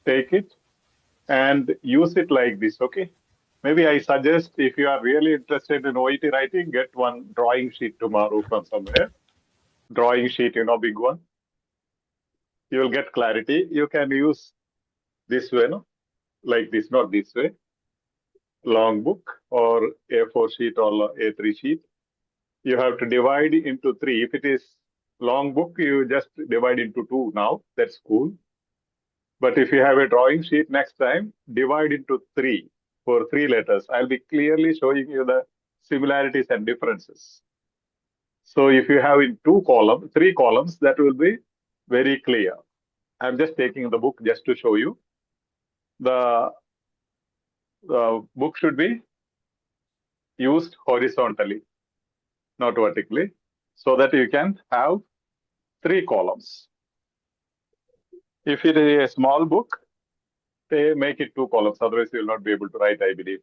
take it and use it like this, okay? Maybe I suggest if you are really interested in OET writing, get one drawing sheet tomorrow from somewhere. Drawing sheet, big one. You will get clarity. You can use this way, no? Like this, not this way. Long book or A4 sheet or A3 sheet. You have to divide into 3. If it is long book, you just divide into 2 now. That's cool. But if you have a drawing sheet next time, divide into 3 for 3 letters. I'll be clearly showing you the similarities and differences. So if you have in 3 columns, that will be very clear. I'm just taking the book just to show you. The book should be used horizontally, not vertically, so that you can have 3 columns. If it is a small book, they make it 2 columns. Otherwise, you will not be able to write, I believe.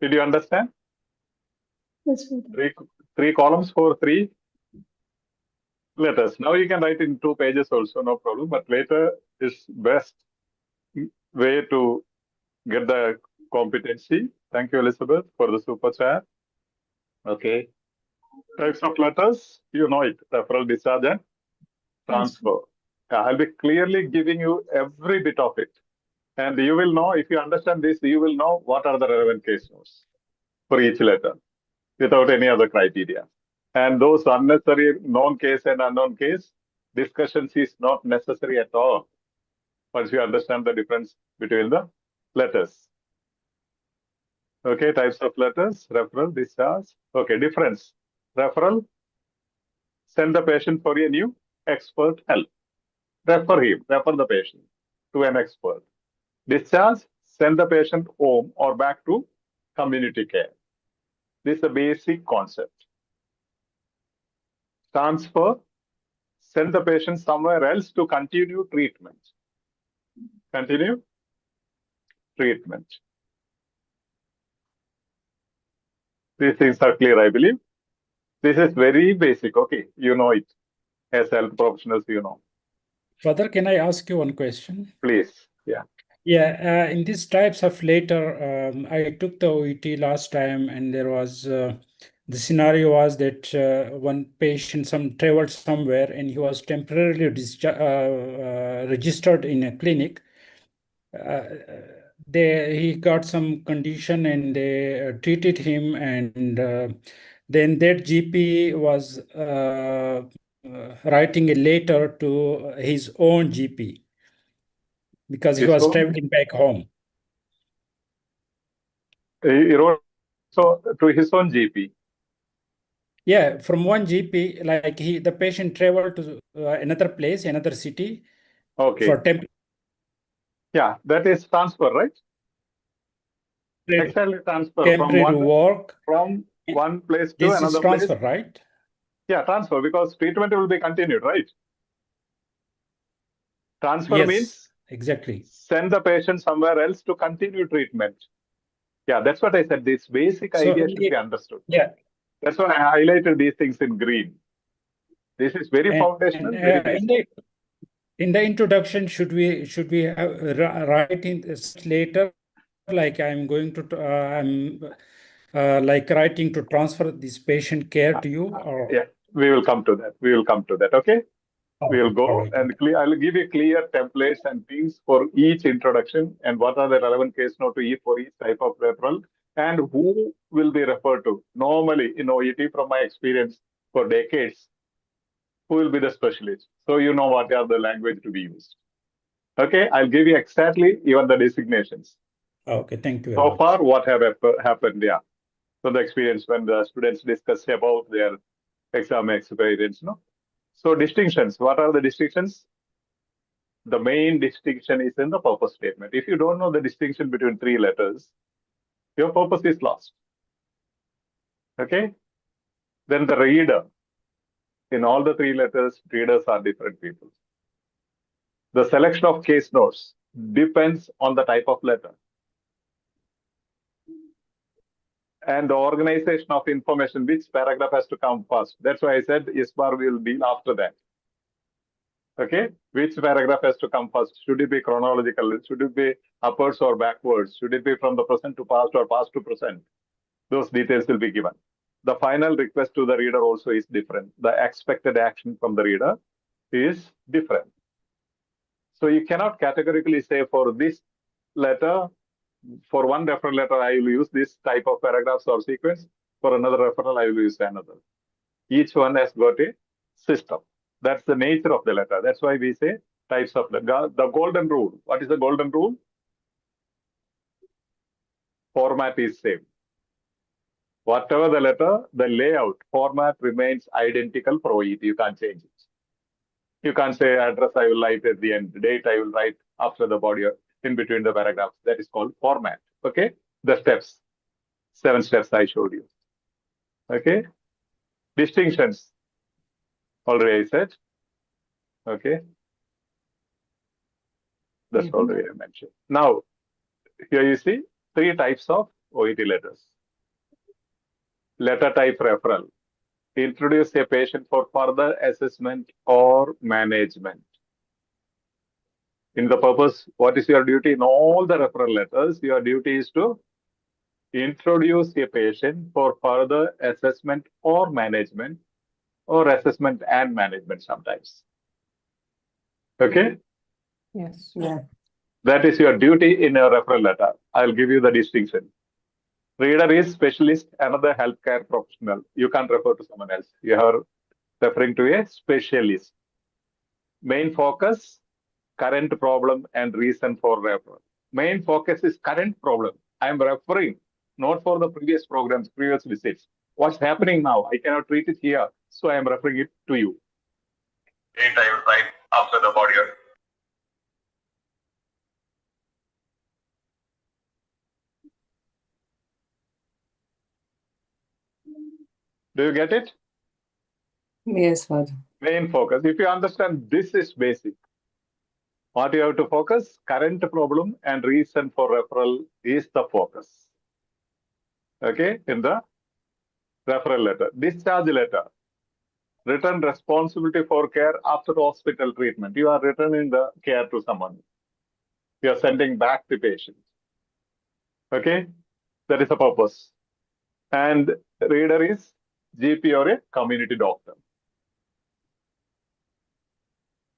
Did you understand? Yes, 3 columns for 3 letters. Now you can write in 2 pages also, no problem. But later is best way to get the competency. Thank you, Elizabeth, for the super chat. Okay. Types of letters, you know it. Referral, discharge, and transfer. I'll be clearly giving you every bit of it. And you will know, if you understand this, you will know what are the relevant case notes for each letter without any other criteria. And those unnecessary known case and unknown case discussions is not necessary at all once you understand the difference between the letters. Okay, types of letters, referral, discharge. Okay, difference. Referral, send the patient for a new expert help. Refer the patient to an expert. Discharge, send the patient home or back to community care. This is a basic concept. Transfer, send the patient somewhere else to continue treatment. Continue treatment. These things are clear, I believe. This is very basic. Okay, you know it. As health professionals, you know. Father, can I ask you one question? Please, yeah. Yeah, in these types of letter, I took the OET last time, and there was the scenario was that one patient traveled somewhere, and he was temporarily registered in a clinic. he got some condition and they treated him, and then that GP was writing a letter to his own GP because he His was own? traveling back home. He wrote so to his own GP. Yeah, from one GP, like the patient traveled to another place, another city Okay. for temporary. Yeah, that is transfer, right? Exactly, transfer from one place to This another is transfer, place. right? Yeah, transfer, because treatment will be continued, right? Transfer Yes, means exactly. send the patient somewhere else to continue treatment. Yeah, that's what I said. This basic idea should be understood. Yeah. That's why I highlighted these things in green. This is very foundational, very basic. In the introduction, should we write in later, like I'm going to like writing to transfer this patient care to you, or yeah, we will come to that. We will come to that. Okay. We'll go all right, and I'll give you clear templates and things for each introduction and what are the relevant case note to each for each type of referral and who will be referred to. Normally in OET, from my experience for decades, who will be the specialist? So you know what are the language to be used. Okay, I'll give you exactly even the designations. Okay, thank you very So much. far, what have happened? Yeah. So the experience when the students discuss about their exam experience, no? So distinctions, what are the distinctions? The main distinction is in the purpose statement. If you don't know the distinction between three letters, your purpose is lost. Okay? Then the reader, in all the three letters, readers are different people. The selection of case notes depends on the type of letter. And the organization of information, which paragraph has to come first. That's why I said ISBAR will deal after that. Okay, which paragraph has to come first? Should it be chronological? Should it be upwards or backwards? Should it be from the present to past or past to present? Those details will be given. The final request to the reader also is different. The expected action from the reader is different. So you cannot categorically say for this letter, for one referral letter, I will use this type of paragraphs or sequence. For another referral, I will use another. Each one has got a system. That's the nature of the letter. That's why we say types of letter. The golden rule. What is the golden rule? Format is same. Whatever the letter, the layout, format remains identical for OET. You can't change it. You can't say address I will write at the end, date I will write after the body or in between the paragraphs. That is called format. Okay? The steps. 7 steps I showed you. Okay? Distinctions. Already I said. Okay? That's already I mentioned. Now, here you see 3 types of OET letters. Letter type referral. Introduce a patient for further assessment or management. In the purpose, what is your duty? In all the referral letters, your duty is to introduce a patient for further assessment or management, or assessment and management sometimes. Okay? Yes. Yeah. That is your duty in a referral letter. I'll give you the distinction. Reader is specialist, another healthcare professional. You can't refer to someone else. You are referring to a specialist. Main focus, current problem and reason for referral. Main focus is current problem. I am referring, not for the previous programs, previous visits. What's happening now? I cannot treat it here, so I am referring it to you. Date I will write after the body. Do you get it? Yes, Father. Main focus. If you understand, this is basic. What you have to focus, current problem and reason for referral is the focus. Okay, in the referral letter. Discharge letter. Return responsibility for care after hospital treatment. You are returning the care to someone. You are sending back the patient. Okay, that is the purpose. And reader is GP or a community doctor.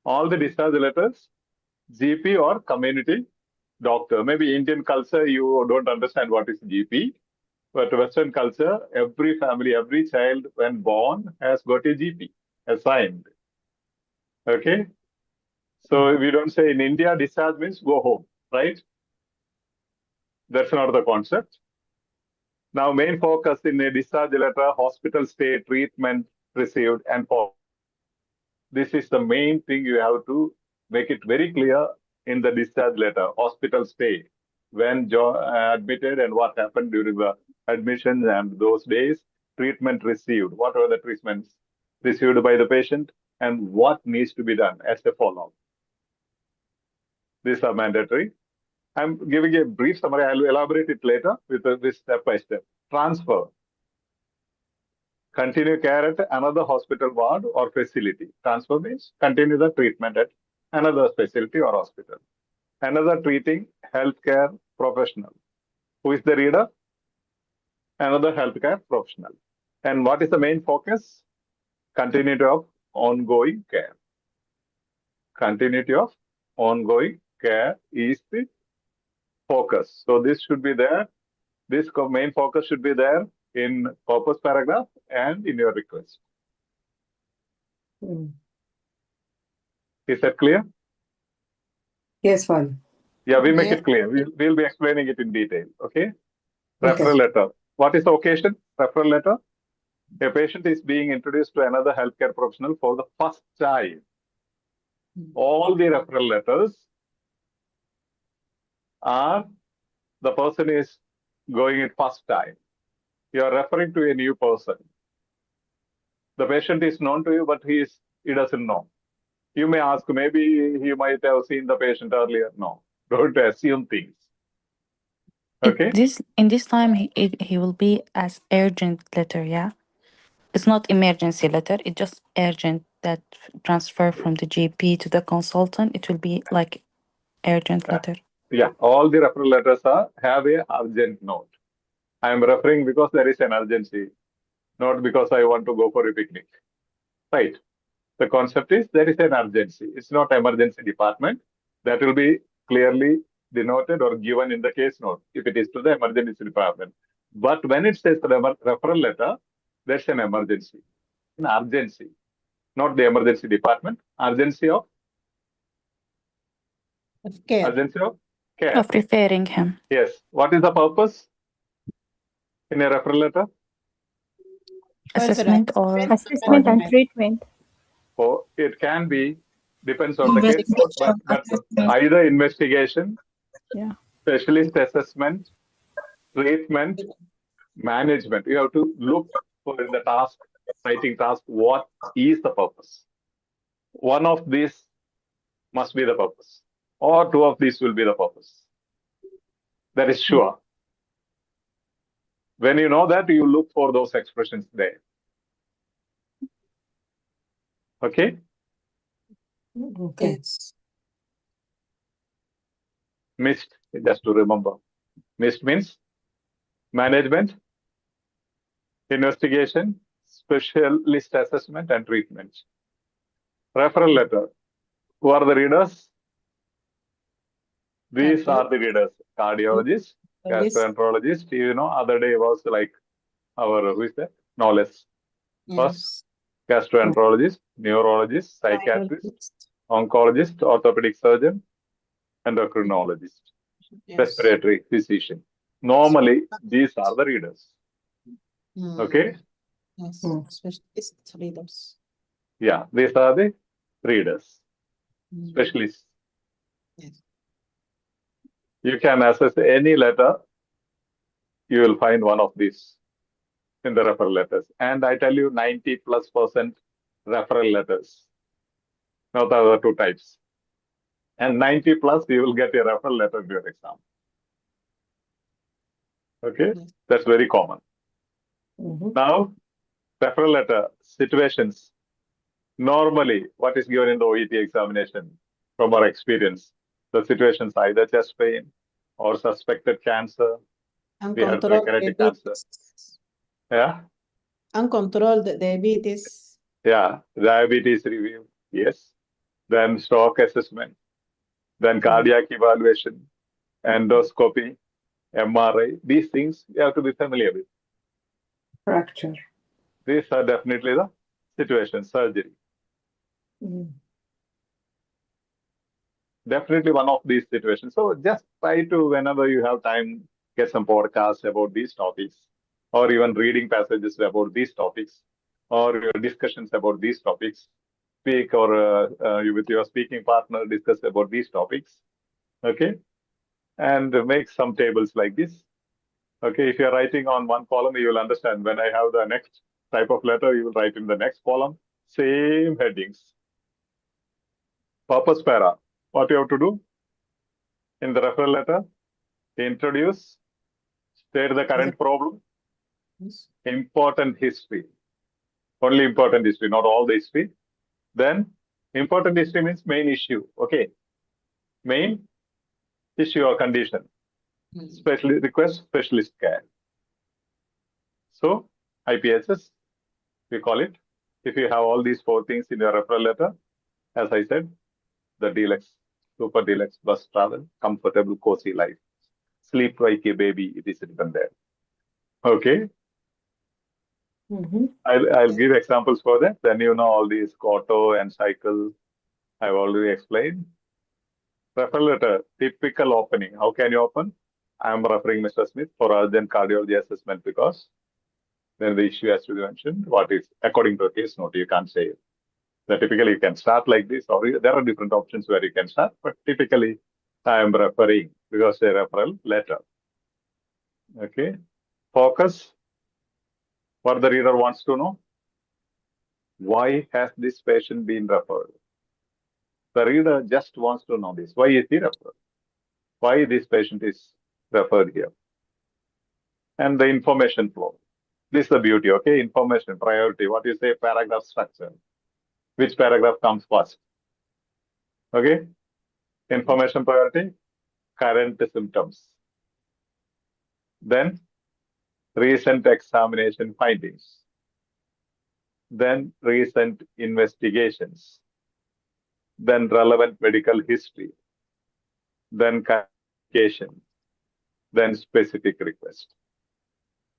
All the discharge letters, GP or community doctor. Maybe Indian culture, you don't understand what is GP, but Western culture, every family, every child when born has got a GP assigned. Okay? So we don't say in India, discharge means go home, right? That's not the concept. Now, main focus in a discharge letter, hospital stay, treatment received, and follow. This is the main thing you have to make it very clear in the discharge letter, hospital stay, when admitted and what happened during the admission and those days, treatment received, what were the treatments received by the patient, and what needs to be done as a follow-up. These are mandatory. I'm giving a brief summary. I'll elaborate it later with this step by step. Transfer. Continue care at another hospital ward or facility. Transfer means continue the treatment at another facility or hospital. Another treating healthcare professional. Who is the reader? Another healthcare professional. And what is the main focus? Continuity of ongoing care. Continuity of ongoing care is the focus. So this should be there. This main focus should be there in purpose paragraph and in your request. Is that clear? Yes, Father. Yeah, we make it clear. We'll be explaining it in detail. Okay. Referral letter. What is the occasion? Referral letter. A patient is being introduced to another healthcare professional for the first time. All the referral letters are the person is going it first time. You are referring to a new person. The patient is known to you, but he doesn't know. You may ask, maybe he might have seen the patient earlier. No, don't assume things. Okay. In this time, he will be as urgent letter, yeah? It's not emergency letter, it's just urgent that transfer from the GP to the consultant. It will be like urgent letter. Yeah, all the referral letters have a urgent note. I am referring because there is an urgency, not because I want to go for a picnic. Right. The concept is there is an urgency. It's not emergency department. That will be clearly denoted or given in the case note if it is to the emergency department. But when it says referral letter, there's an emergency. An urgency, not the emergency department. Urgency of care. Urgency of care. Of referring him. Yes. What is the purpose in a referral letter? Assessment and treatment. So it can be, depends on the case note, but either investigation, specialist assessment, treatment, management. You have to look for in the task, writing task, what is the purpose? One of these must be the purpose, or two of these will be the purpose. That is sure. When you know that, you look for those expressions there. Okay? Yes. MIST, just to remember. MIST means management, investigation, specialist assessment, and treatment. Referral letter. Who are the readers? These are the readers. Cardiologist, gastroenterologist. You know, other day was like our, who is that? Knowles. First, gastroenterologist, neurologist, psychiatrist, oncologist, orthopedic surgeon, endocrinologist, respiratory physician. Normally, these are the readers. Okay? Yes, specialist readers. Yeah, these are the readers, specialists. Yes. You can access any letter, you will find one of these in the referral letters. And I tell you 90+% referral letters. Now the other two types. And 90+, you will get a referral letter in your exam. Okay, that's very common. Now, referral letter situations. Normally, what is given in the OET examination from our experience, the situations either chest pain or suspected cancer, Uncontrolled pancreatic diabetes. cancer. Yeah. Uncontrolled diabetes. Yeah, diabetes review. Yes. Then stroke assessment. Then cardiac evaluation. endoscopy, MRI. These things you have to be familiar with. Fracture. These are definitely the situations, surgery. Definitely one of these situations. So just try to, whenever you have time, get some podcasts about these topics, or even reading passages about these topics, or your discussions about these topics. Speak or you with your speaking partner discuss about these topics. Okay, and make some tables like this. Okay, if you're writing on one column, you will understand when I have the next type of letter, you will write in the next column, same headings. Purpose para, what you have to do in the referral letter, introduce, state the current problem, important history, only important history, not all the history. Then important history means main issue, okay, main issue or condition, request specialist care. So IPSS, we call it. If you have all these 4 things in your referral letter, as I said, the deluxe, super deluxe bus travel, comfortable, cozy life, sleep like a baby, it is written there. Okay. I'll give examples for that. Then you know all these auto and cycle. I've already explained. Referral letter, typical opening. How can you open? I am referring Mr. Smith for urgent cardiology assessment because then the issue has to be mentioned. What is according to a case note? You can't say it. So typically you can start like this, or there are different options where you can start, but typically I am referring because a referral letter. Okay. Focus. What the reader wants to know. Why has this patient been referred? The reader just wants to know this. Why is he referred? Why this patient is referred here? And the information flow. This is the beauty, okay? Information, priority. What you say, paragraph structure. Which paragraph comes first? Okay? Information priority, current symptoms. Then recent examination findings. Then recent investigations. Then relevant medical history. Then communication. Then specific request.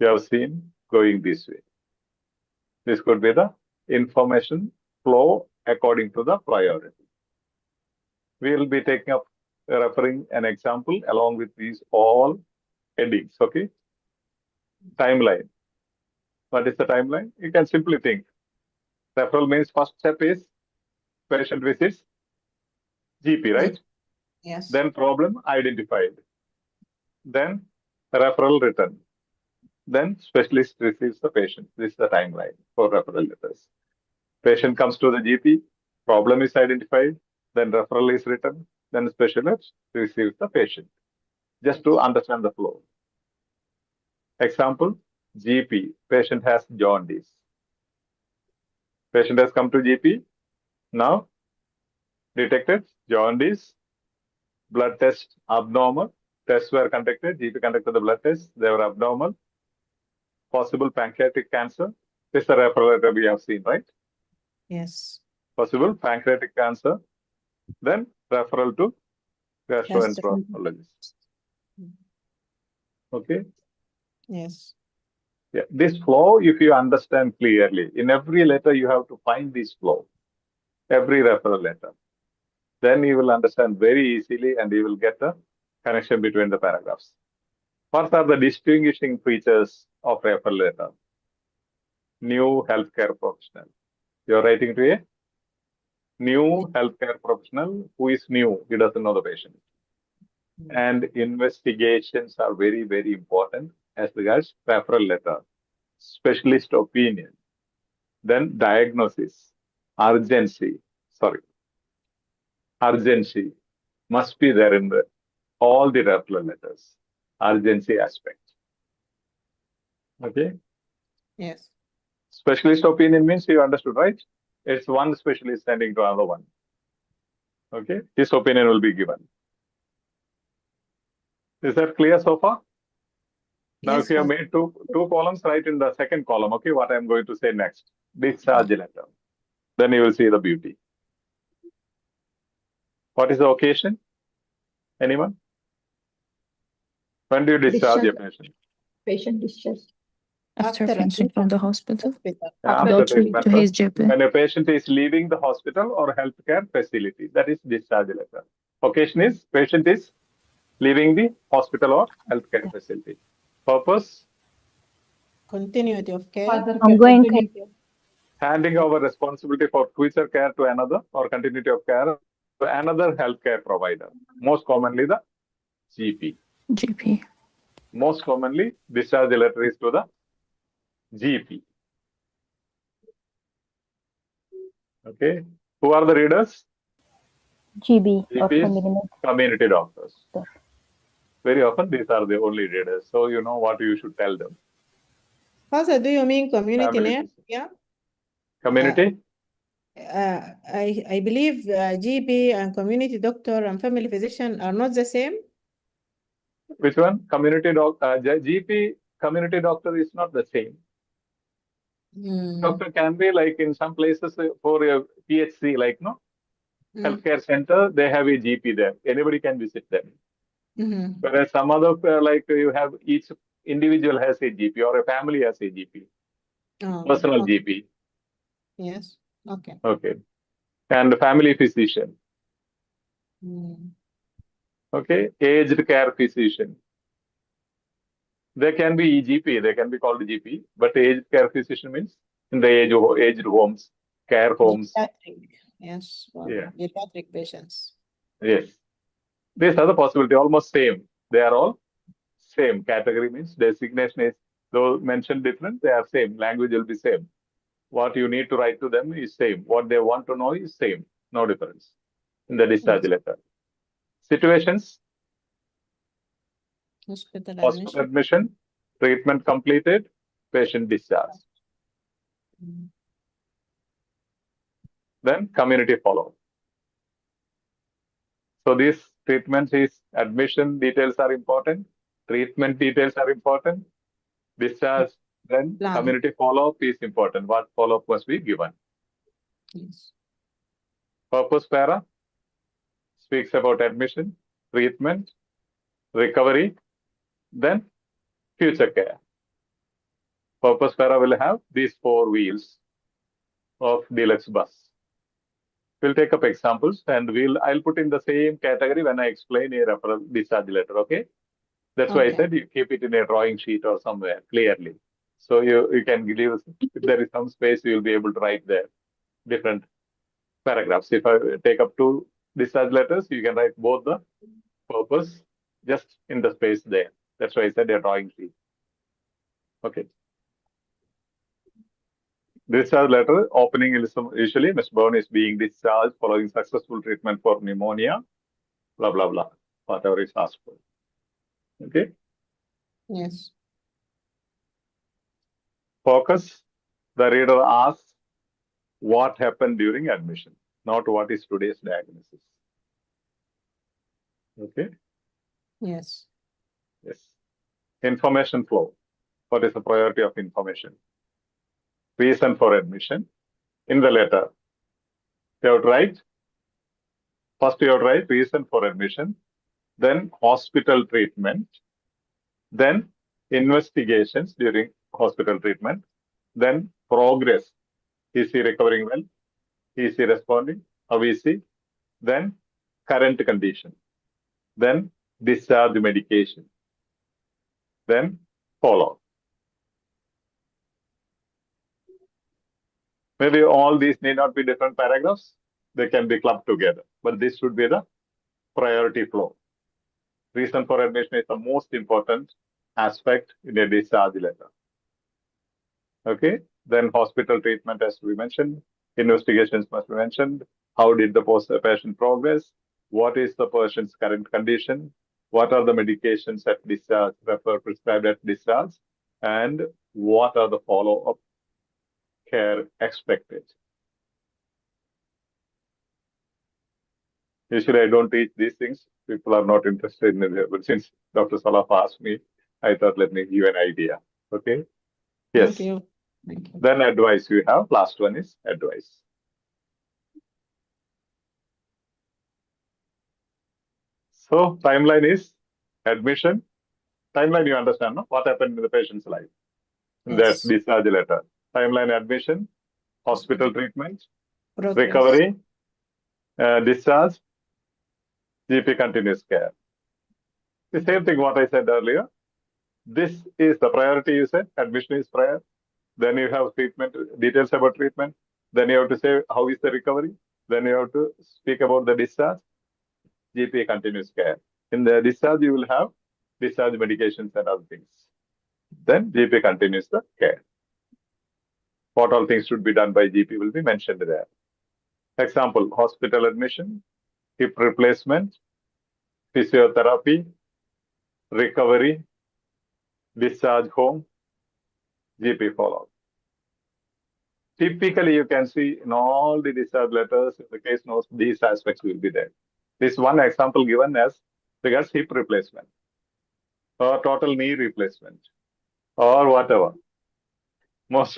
You have seen going this way. This could be the information flow according to the priority. We will be taking up referring an example along with these all headings. Okay. Timeline. What is the timeline? You can simply think. Referral means first step is patient visits GP, right? Yes. Then problem identified. Then referral written. Then specialist receives the patient. This is the timeline for referral letters. Patient comes to the GP, problem is identified, then referral is written, then specialist receives the patient. Just to understand the flow. Example, GP, patient has jaundice. Patient has come to GP, now detected jaundice, blood test abnormal, tests were conducted, GP conducted the blood test, they were abnormal, possible pancreatic cancer. This is the referral letter we have seen, right? Yes. Possible pancreatic cancer, then referral to gastroenterologist. Okay. Yes. Yeah. This flow, if you understand clearly, in every letter you have to find this flow, every referral letter. Then you will understand very easily and you will get the connection between the paragraphs. What are the distinguishing features of referral letter? New healthcare professional. You're writing to a new healthcare professional who is new. He doesn't know the patient. And investigations are very, very important as regards referral letter. Specialist opinion. Then diagnosis. Urgency must be there in all the referral letters. Urgency aspect. Okay. Yes. Specialist opinion means you understood, right? It's one specialist sending to another one. Okay. His opinion will be given. Is that clear so far? Now, Yes, if you have made two columns, write in the second column, okay, what I'm going to say next. Discharge letter. Then you will see the beauty. What is the occasion? Anyone? When do you discharge a Discharge. patient? Patient discharge. After After finishing from the hospital, After go treatment. to his GP. When a patient is leaving the hospital or healthcare facility, that is discharge letter. Occasion is patient is leaving the hospital or healthcare facility. Purpose? Continuity of care. Further care. Ongoing care. Continuity of- Handing over responsibility for future care to another or continuity of care to another healthcare provider. Most commonly the GP. GP. Most commonly discharge letter is to the GP. Okay. Who are the readers? GB or GPs, family medicine. community doctors. Doctor. Very often these are the only readers. So you know what you should tell them. Father, do you mean community Family name? physician. Yeah. Community? I believe GP and community doctor and family physician are not the same. Which one? Community GP, community doctor is not the same. Doctor can be like in some places for a PHC, like no healthcare center, they have a GP there. Anybody can visit them. Whereas some other like you have each individual has a GP or a family has a GP, personal okay. GP. Yes. Okay. Okay, and family physician. Okay, aged care physician. They can be GP, they can be called GP, but aged care physician means in the aged homes, care homes. Geriatric. Yes. Well, Yeah. Geriatric patients. Yes. These are the possibility, almost same. They are all same. Category means designation is, though mentioned different, they are same. Language will be same. What you need to write to them is same. What they want to know is same. No difference in the discharge letter. Situations: hospital admission, treatment completed, patient discharged. Then community follow. So these treatments is admission details are important, treatment details are important, discharge, then community follow-up is important. What follow-up must be given? Yes. Purpose para speaks about admission, treatment, recovery, then future care. Purpose para will have these four wheels of deluxe bus. We'll take up examples and I'll put in the same category when I explain a referral discharge letter, okay? That's why I said you keep it in a drawing sheet or somewhere clearly. So you can give, if there is some space, you'll be able to write there different paragraphs. If I take up two discharge letters, you can write both the purpose just in the space there. That's why I said a drawing sheet. Okay. Discharge letter opening is usually Ms. Byrne is being discharged following successful treatment for pneumonia, blah, blah, blah, whatever is asked for. Okay. Yes. Focus. The reader asks what happened during admission, not what is today's diagnosis. Okay. Yes. Yes. Information flow. What is the priority of information? Reason for admission. In the letter, you have to write, first you have to write reason for admission, then hospital treatment, then investigations during hospital treatment, then progress. Is he recovering well? Is he responding? How is he? Then current condition. Then discharge medication. Then follow. Maybe all these need not be different paragraphs. They can be clubbed together, but this should be the priority flow. Reason for admission is the most important aspect in a discharge letter. Okay, then hospital treatment has to be mentioned, investigations must be mentioned, how did the patient progress, what is the patient's current condition, what are the medications at discharge, prescribed at discharge, and what are the follow-up care expected. Usually I don't teach these things. People are not interested in it. But since Dr. Salaf asked me, I thought let me give you an idea. Okay. Yes. Thank you. Thank you. Then advice you have. Last one is advice. So timeline is admission, Timeline, you understand, no? What happened in the patient's life. That's discharge letter. Timeline, admission, hospital treatment, recovery, discharge, GP continuous care. The same thing what I said earlier. This is the priority, you said. Admission is prior. Then you have treatment, details about treatment. Then you have to say how is the recovery. Then you have to speak about the discharge, GP continuous care. In the discharge, you will have discharge medications and other things. Then GP continues the care. What all things should be done by GP will be mentioned there. Example, hospital admission, hip replacement, physiotherapy, recovery, discharge home, GP follow-up. Typically, you can see in all the discharge letters, in the case notes, these aspects will be there. This one example given as regards hip replacement or total knee replacement or whatever. Most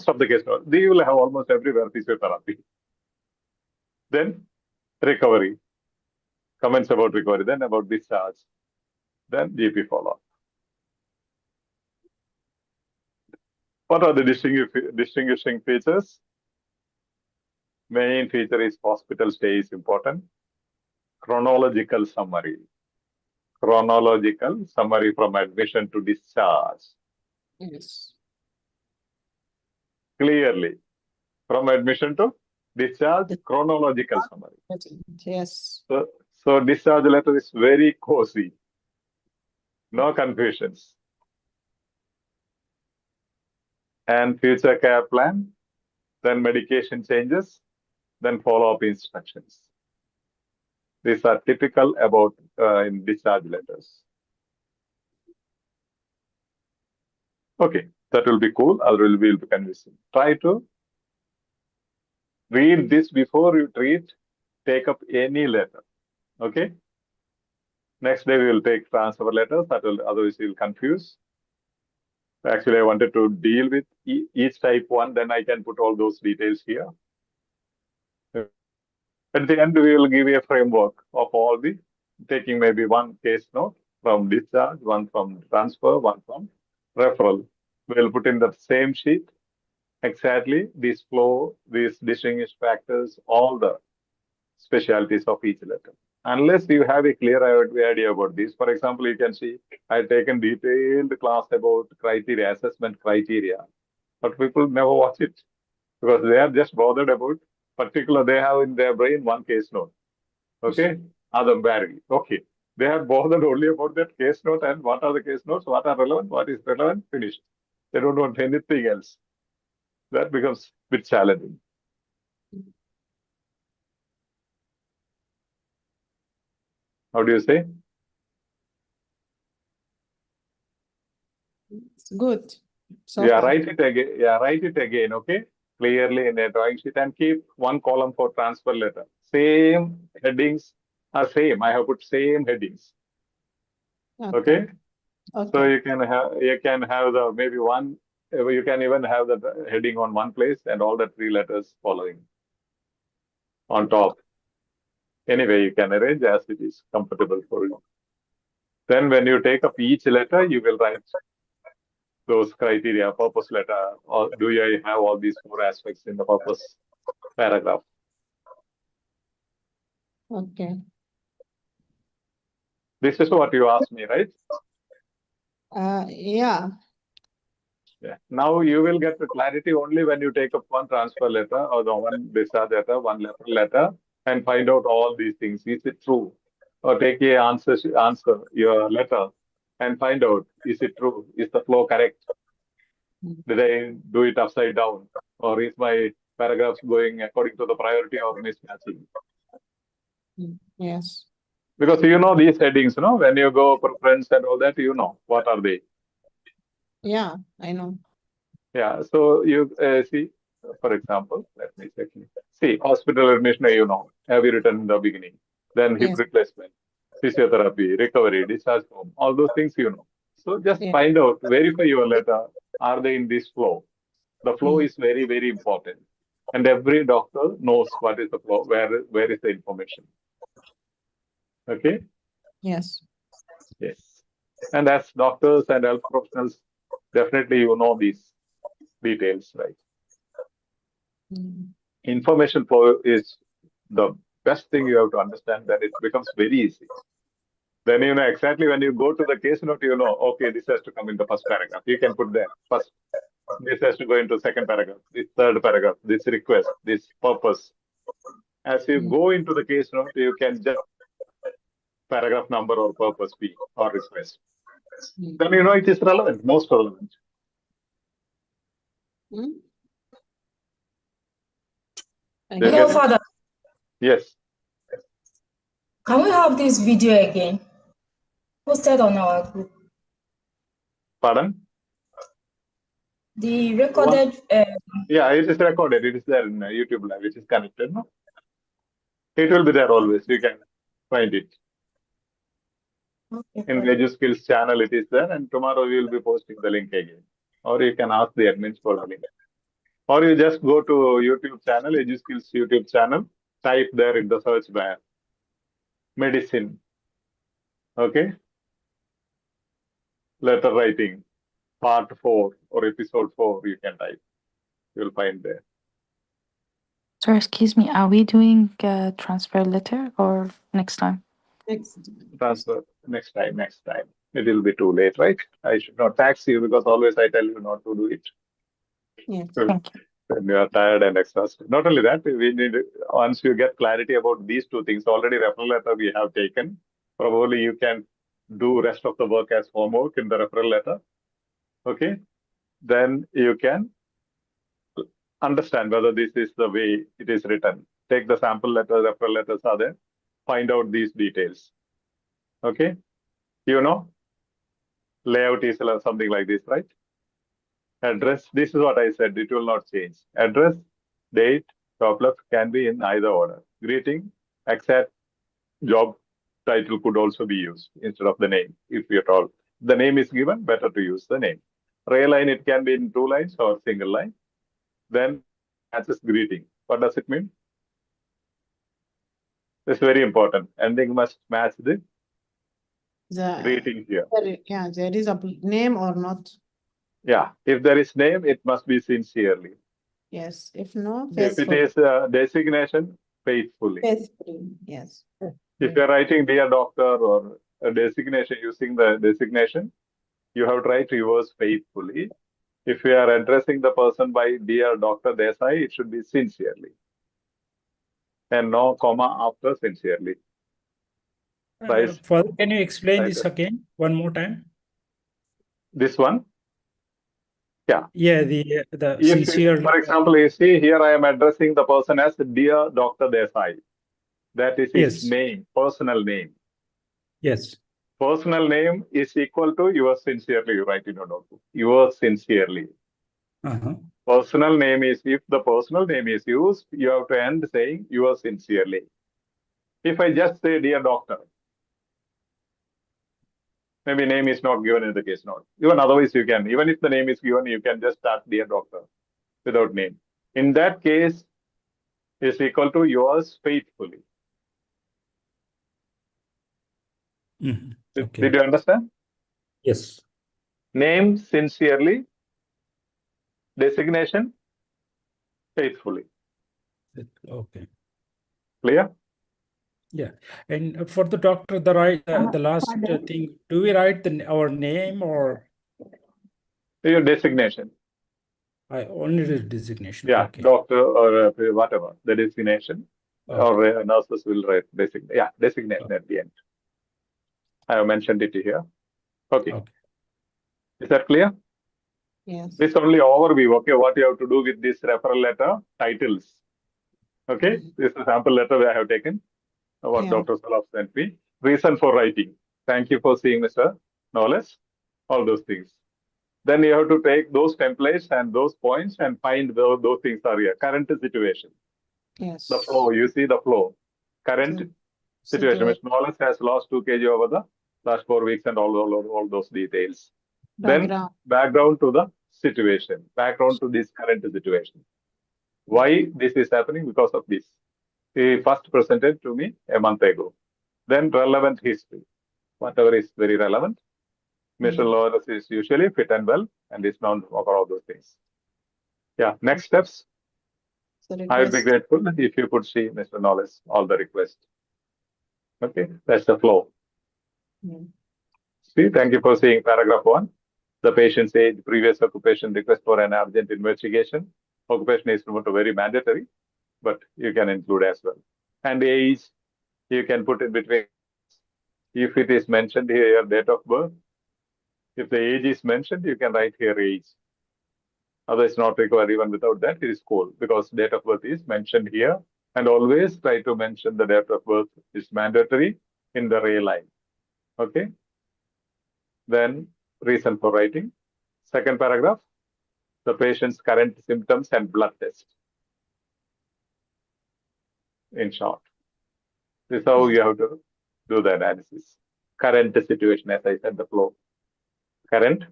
of the case notes, they will have almost everywhere physiotherapy. Then recovery, comments about recovery, then about discharge, then GP follow-up. What are the distinguishing features? Main feature is hospital stay is important. Chronological summary. Chronological summary from admission to discharge. Yes. Clearly, from admission to discharge, chronological summary. Yes. So discharge letter is very cozy. No confusions. And future care plan, then medication changes, then follow-up instructions. These are typical about in discharge letters. Okay, that will be cool. I will be convincing. Try to read this before you take up any letter. Okay. Next day we will take transfer letters. Otherwise you will confuse. Actually, I wanted to deal with each type one. Then I can put all those details here. At the end, we will give you a framework of all the taking maybe one case note from discharge, one from transfer, one from referral. We'll put in the same sheet exactly this flow, these distinguished factors, all the specialties of each letter. Unless you have a clear idea about this, for example, you can see I've taken detailed class about criteria, assessment criteria, but people never watch it because they are just bothered about particular, they have in their brain one case note. Okay, other barely. Okay, they are bothered only about that case note and what are the case notes, what are relevant, what is relevant, finished. They don't want anything else. That becomes a bit challenging. How do you say? It's good. So yeah, far. write it again. Yeah, write it again. Okay, clearly in a drawing sheet and keep one column for transfer letter. Same headings are same. I have put same headings. Okay. So you can have the maybe one. You can even have the heading on one place and all the three letters following on top. Anyway, you can arrange as it is comfortable for you. Then when you take up each letter, you will write those criteria, purpose letter, or do you have all these four aspects in the purpose paragraph? Okay. This is what you asked me, right? Yeah. Yeah. Now you will get the clarity only when you take up one transfer letter or the one discharge letter, one referral letter, and find out all these things. Is it true? Or take a answer your letter and find out, is it true? Is the flow correct? Did I do it upside down? Or is my paragraphs going according to the priority or mismatching? Yes. Because you know these headings, you know, when you go preference and all that, you know, what are they? Yeah, I know. Yeah, so you see, for example, let me check. See, hospital admission, you know, have you written in the beginning? Then hip replacement, physiotherapy, recovery, discharge home, all those things you know. So just find out, verify your letter, are they in this flow? The flow is very, very important. And every doctor knows what is the flow, where is the information. Okay? Yes. Yes. And as doctors and health professionals, definitely you know these details, right? Information flow is the best thing you have to understand, that it becomes very easy. Then you know exactly when you go to the case note, you know, okay, this has to come in the first paragraph. You can put there first. This has to go into second paragraph, this third paragraph, this request, this purpose. As you go into the case note, you can just paragraph number or purpose P or request. Then you know it is relevant, most relevant. Hello, Father. Yes. Can we have this video again posted on our group? Pardon? The recorded. Yeah, it is recorded. It is there in YouTube Live, which is connected. No? It will be there always. You can find it. Okay, In the Edu Skills channel, it is there, and tomorrow we will be posting the link again. Or you can ask the admins for the link. Or you just go to YouTube channel, Edu Skills YouTube channel, type there in the search bar, medicine. Okay? Letter writing, part 4 or episode 4, you can type. You'll find there. Sorry, excuse me. Are we doing transfer letter or next time? Transfer next time. It will be too late, right? I should not tax you because always I tell you not to do it. Yes. Thank you. When you are tired and exhausted. Not only that, we need, once you get clarity about these two things, already referral letter we have taken. Probably you can do rest of the work as homework in the referral letter. Okay. Then you can understand whether this is the way it is written. Take the sample letter, referral letters are there. Find out these details. Okay. You know, layout is something like this, right? Address, this is what I said, it will not change. Address, date, top left can be in either order. Greeting, exact job title could also be used instead of the name. If you at all, the name is given, better to use the name. Ray line, it can be in 2 lines or single line. Then matches greeting. What does it mean? It's very important. Ending must match the greeting here. Yeah, there is a name or not. Yeah, if there is name, it must be sincerely. Yes, if no, If it faithfully. is a designation, faithfully. Faithfully, yes. If you're writing dear doctor or a designation using the designation, you have to write yours faithfully. If you are addressing the person by dear Dr. Desai, it should be sincerely. And no comma after sincerely. Father, can you explain this again one more time? This one? Yeah. Yeah, the sincere. For example, you see here I am addressing the person as dear Dr. Desai. That is his name, personal name. Yes. Personal name is equal to yours sincerely, you write in your notebook. Yours sincerely. Personal name is, if the personal name is used, you have to end saying yours sincerely. If I just say dear doctor, maybe name is not given in the case note. Even otherwise you can, even if the name is given, you can just start dear doctor without name. In that case, is equal to yours faithfully. Okay. Did you understand? Yes. Name sincerely, designation faithfully. Okay. Clear? Yeah. And for the doctor, the last thing, do we write our name or your designation? I only the designation. Yeah, Okay. doctor or whatever the designation, or nurses will write designation at the end. I have mentioned it here. Okay. Is that clear? Yes. This only overview. Okay, what you have to do with this referral letter titles. Okay, this is a sample letter I have taken. What Dr. Salaf sent me. Reason for writing. Thank you for seeing Mr. Knowles. All those things. Then you have to take those templates and those points and find those things are here. Current situation. Yes. The flow. You see the flow. Current situation. Mr. Knowles has lost 2 kg over the last 4 weeks and all those details. Then background to the situation. Background to this current situation. Why this is happening? Because of this. He first presented to me a month ago. Then relevant history. Whatever is very relevant. Mr. Knowles is usually fit and well and is known for all those things. Yeah, next steps. I would be grateful if you could see Mr. Knowles, all the requests. Okay, that's the flow. See, thank you for seeing paragraph 1. The patient's age, previous occupation, request for an urgent investigation. Occupation is not very mandatory, but you can include as well. And age, you can put in between. If it is mentioned here, date of birth. If the age is mentioned, you can write here age. Otherwise, not required. Even without that, it is cool because date of birth is mentioned here. And always try to mention the date of birth is mandatory in the ray line. Okay. Then reason for writing. Second paragraph, the patient's current symptoms and blood test. In short, this is how you have to do the analysis. Current situation, as I said, the flow. Current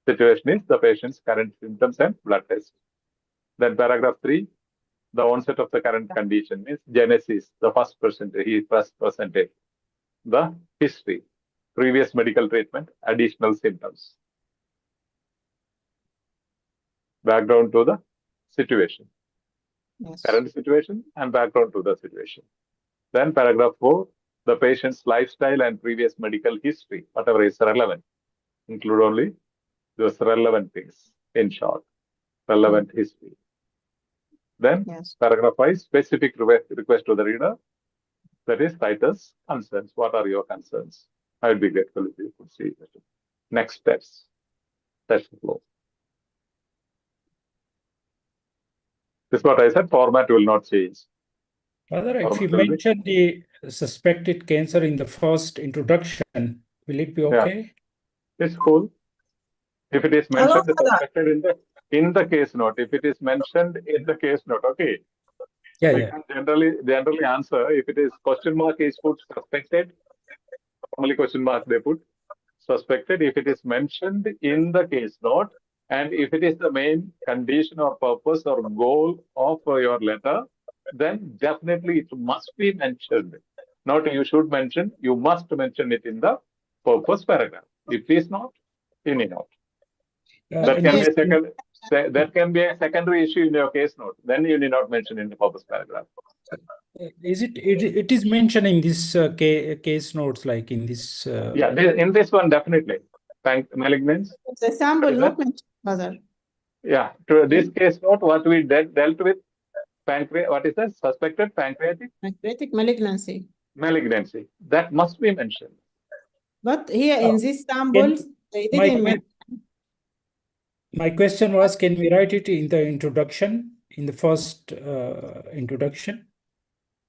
situation is the patient's current symptoms and blood test. Then paragraph 3, the onset of the current condition means genesis, the first percentage, the history, previous medical treatment, additional symptoms. Background to the situation. Current situation and background to the situation. Then paragraph 4, the patient's lifestyle and previous medical history, whatever is relevant. Include only those relevant things, in short, relevant history. Then paragraph 5, specific request to the reader. That is writer's concerns. What are your concerns? I would be grateful if you could see it. Next steps. That's the flow. This is what I said, format will not change. Father, if you mention the suspected cancer in the first introduction, will it be okay? Yeah. It's cool. If it is mentioned, suspected in the case note. If it is mentioned in the case note, okay. Yeah, I can generally answer. If it is question mark is put suspected, normally question mark they put suspected. If it is mentioned in the case note, and if it is the main condition or purpose or goal of your letter, then definitely it must be mentioned. Not you should mention, you must mention it in the purpose paragraph. If it is not, you need not. That can be a secondary issue in your case note. Then you need not mention in the purpose paragraph. Is it is mentioned in this case notes, like in this? Yeah, in this one definitely. Malignance. It's a sample not mentioned, Father. Yeah, to this case note, what we dealt with, what is that? Suspected pancreatic malignancy. Malignancy. That must be mentioned. But here in this sample, they didn't mention. My question was, can we write it in the introduction, in the first introduction?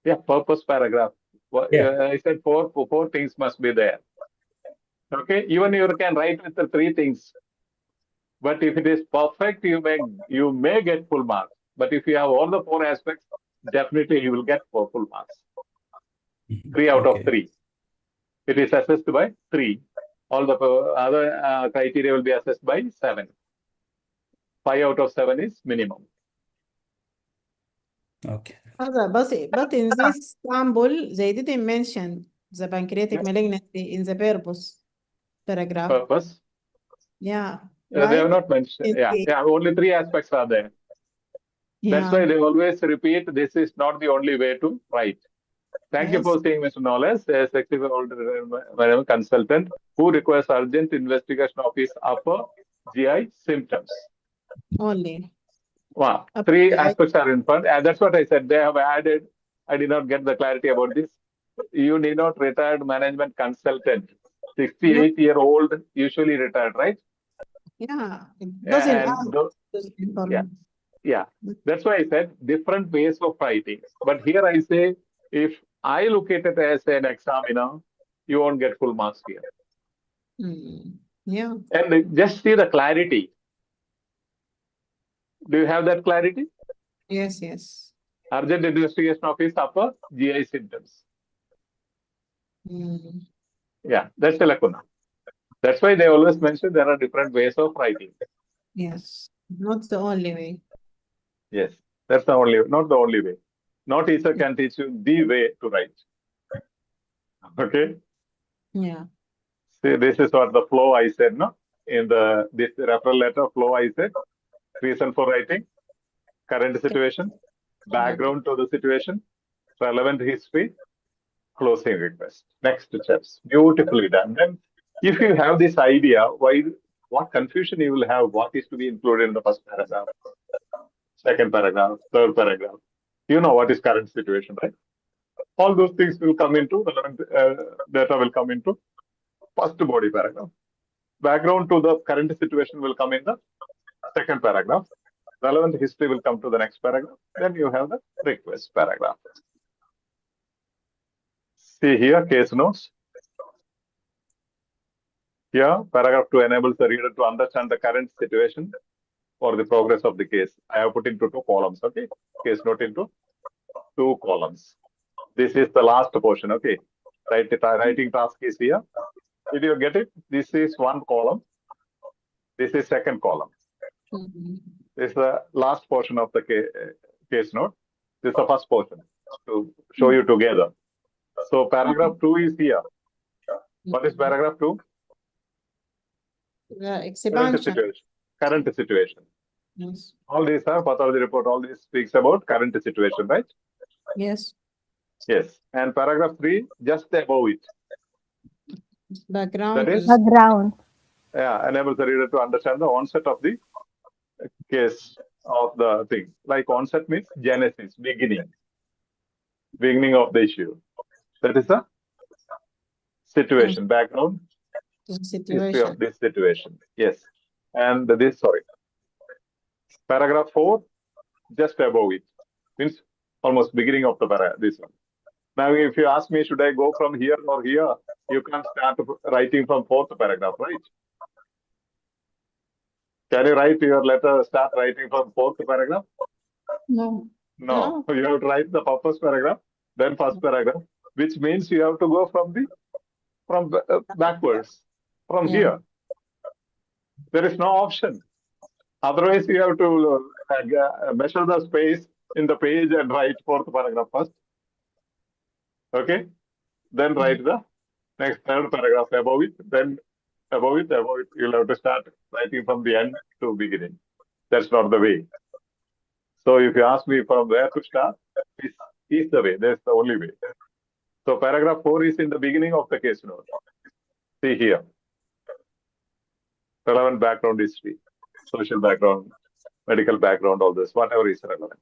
Yeah, purpose paragraph. I said four things must be there. Okay, even you can write with the 3 things. But if it is perfect, you may get full marks. But if you have all the 4 aspects, definitely you will get 4 full marks. 3 out of 3. It is assessed by 3. All the other criteria will be assessed by 7. 5 out of 7 is minimum. Okay. But in this sample, they didn't mention the pancreatic malignancy in the purpose paragraph. Purpose? Yeah. Right? They have not mentioned. Yeah, only 3 aspects are there. Yeah. That's why they always repeat, this is not the only way to write. Thank you for saying, Mr. Knowles, a sexual older consultant who requires urgent investigation of his upper GI symptoms. Only. Wow. 3 aspects are in front. And that's what I said. They have added, I did not get the clarity about this. You need not retired management consultant. 68-year-old usually retired, right? Yeah. It doesn't Yeah. That's why I said different ways of writing. But here I say, if I look at it as an examiner, you won't get full marks here. Yeah. And just see the clarity. Do you have that clarity? Yes. Urgent investigation of his upper GI symptoms. Yeah, that's the lacuna. That's why they always mention there are different ways of writing. Yes, not the only way. Yes, that's the only, not the only way. No teacher can teach you the way to write. Okay? Yeah. See, this is what the flow I said, no? In this referral letter flow I said, reason for writing, current situation, background to the situation, relevant history, closing request. Next steps. Beautifully done. Then if you have this idea, what confusion you will have, what is to be included in the first paragraph, second paragraph, third paragraph. You know what is current situation, right? All those things will come into, relevant data will come into first body paragraph. Background to the current situation will come in the second paragraph. Relevant history will come to the next paragraph. Then you have the request paragraph. See here, case notes. Here, paragraph 2 enables the reader to understand the current situation or the progress of the case. I have put into 2 columns, okay? Case note into 2 columns. This is the last portion, okay? Writing task is here. Did you get it? This is 1 column. This is second column. This is the last portion of the case note. This is the first portion to show you together. So paragraph 2 is here. What is paragraph 2? Expansion. Current situation. Yes. All these are pathology report. All this speaks about current situation, right? Yes. Yes. And paragraph 3, just above it. Background. That is Background. Yeah, enables the reader to understand the onset of the case of the thing. Like onset means genesis, beginning of the issue. That is the situation, background, history of this situation. Yes. And this, paragraph 4, just above it, means almost beginning of the paragraph, this one. Now, if you ask me, should I go from here or here, you can't start writing from 4th paragraph, right? Can you write your letter, start writing from 4th paragraph? No. No. You have to write the first paragraph, then first paragraph, which means you have to go from backwards, from here. There is no option. Otherwise, you have to measure the space in the page and write 4th paragraph first. Okay? Then write the next 3rd paragraph above it, then above it. You'll have to start writing from the end to beginning. That's not the way. So if you ask me from where to start, this is the way. That's the only way. So paragraph 4 is in the beginning of the case note. See here. Relevant background history, social background, medical background, all this, whatever is relevant.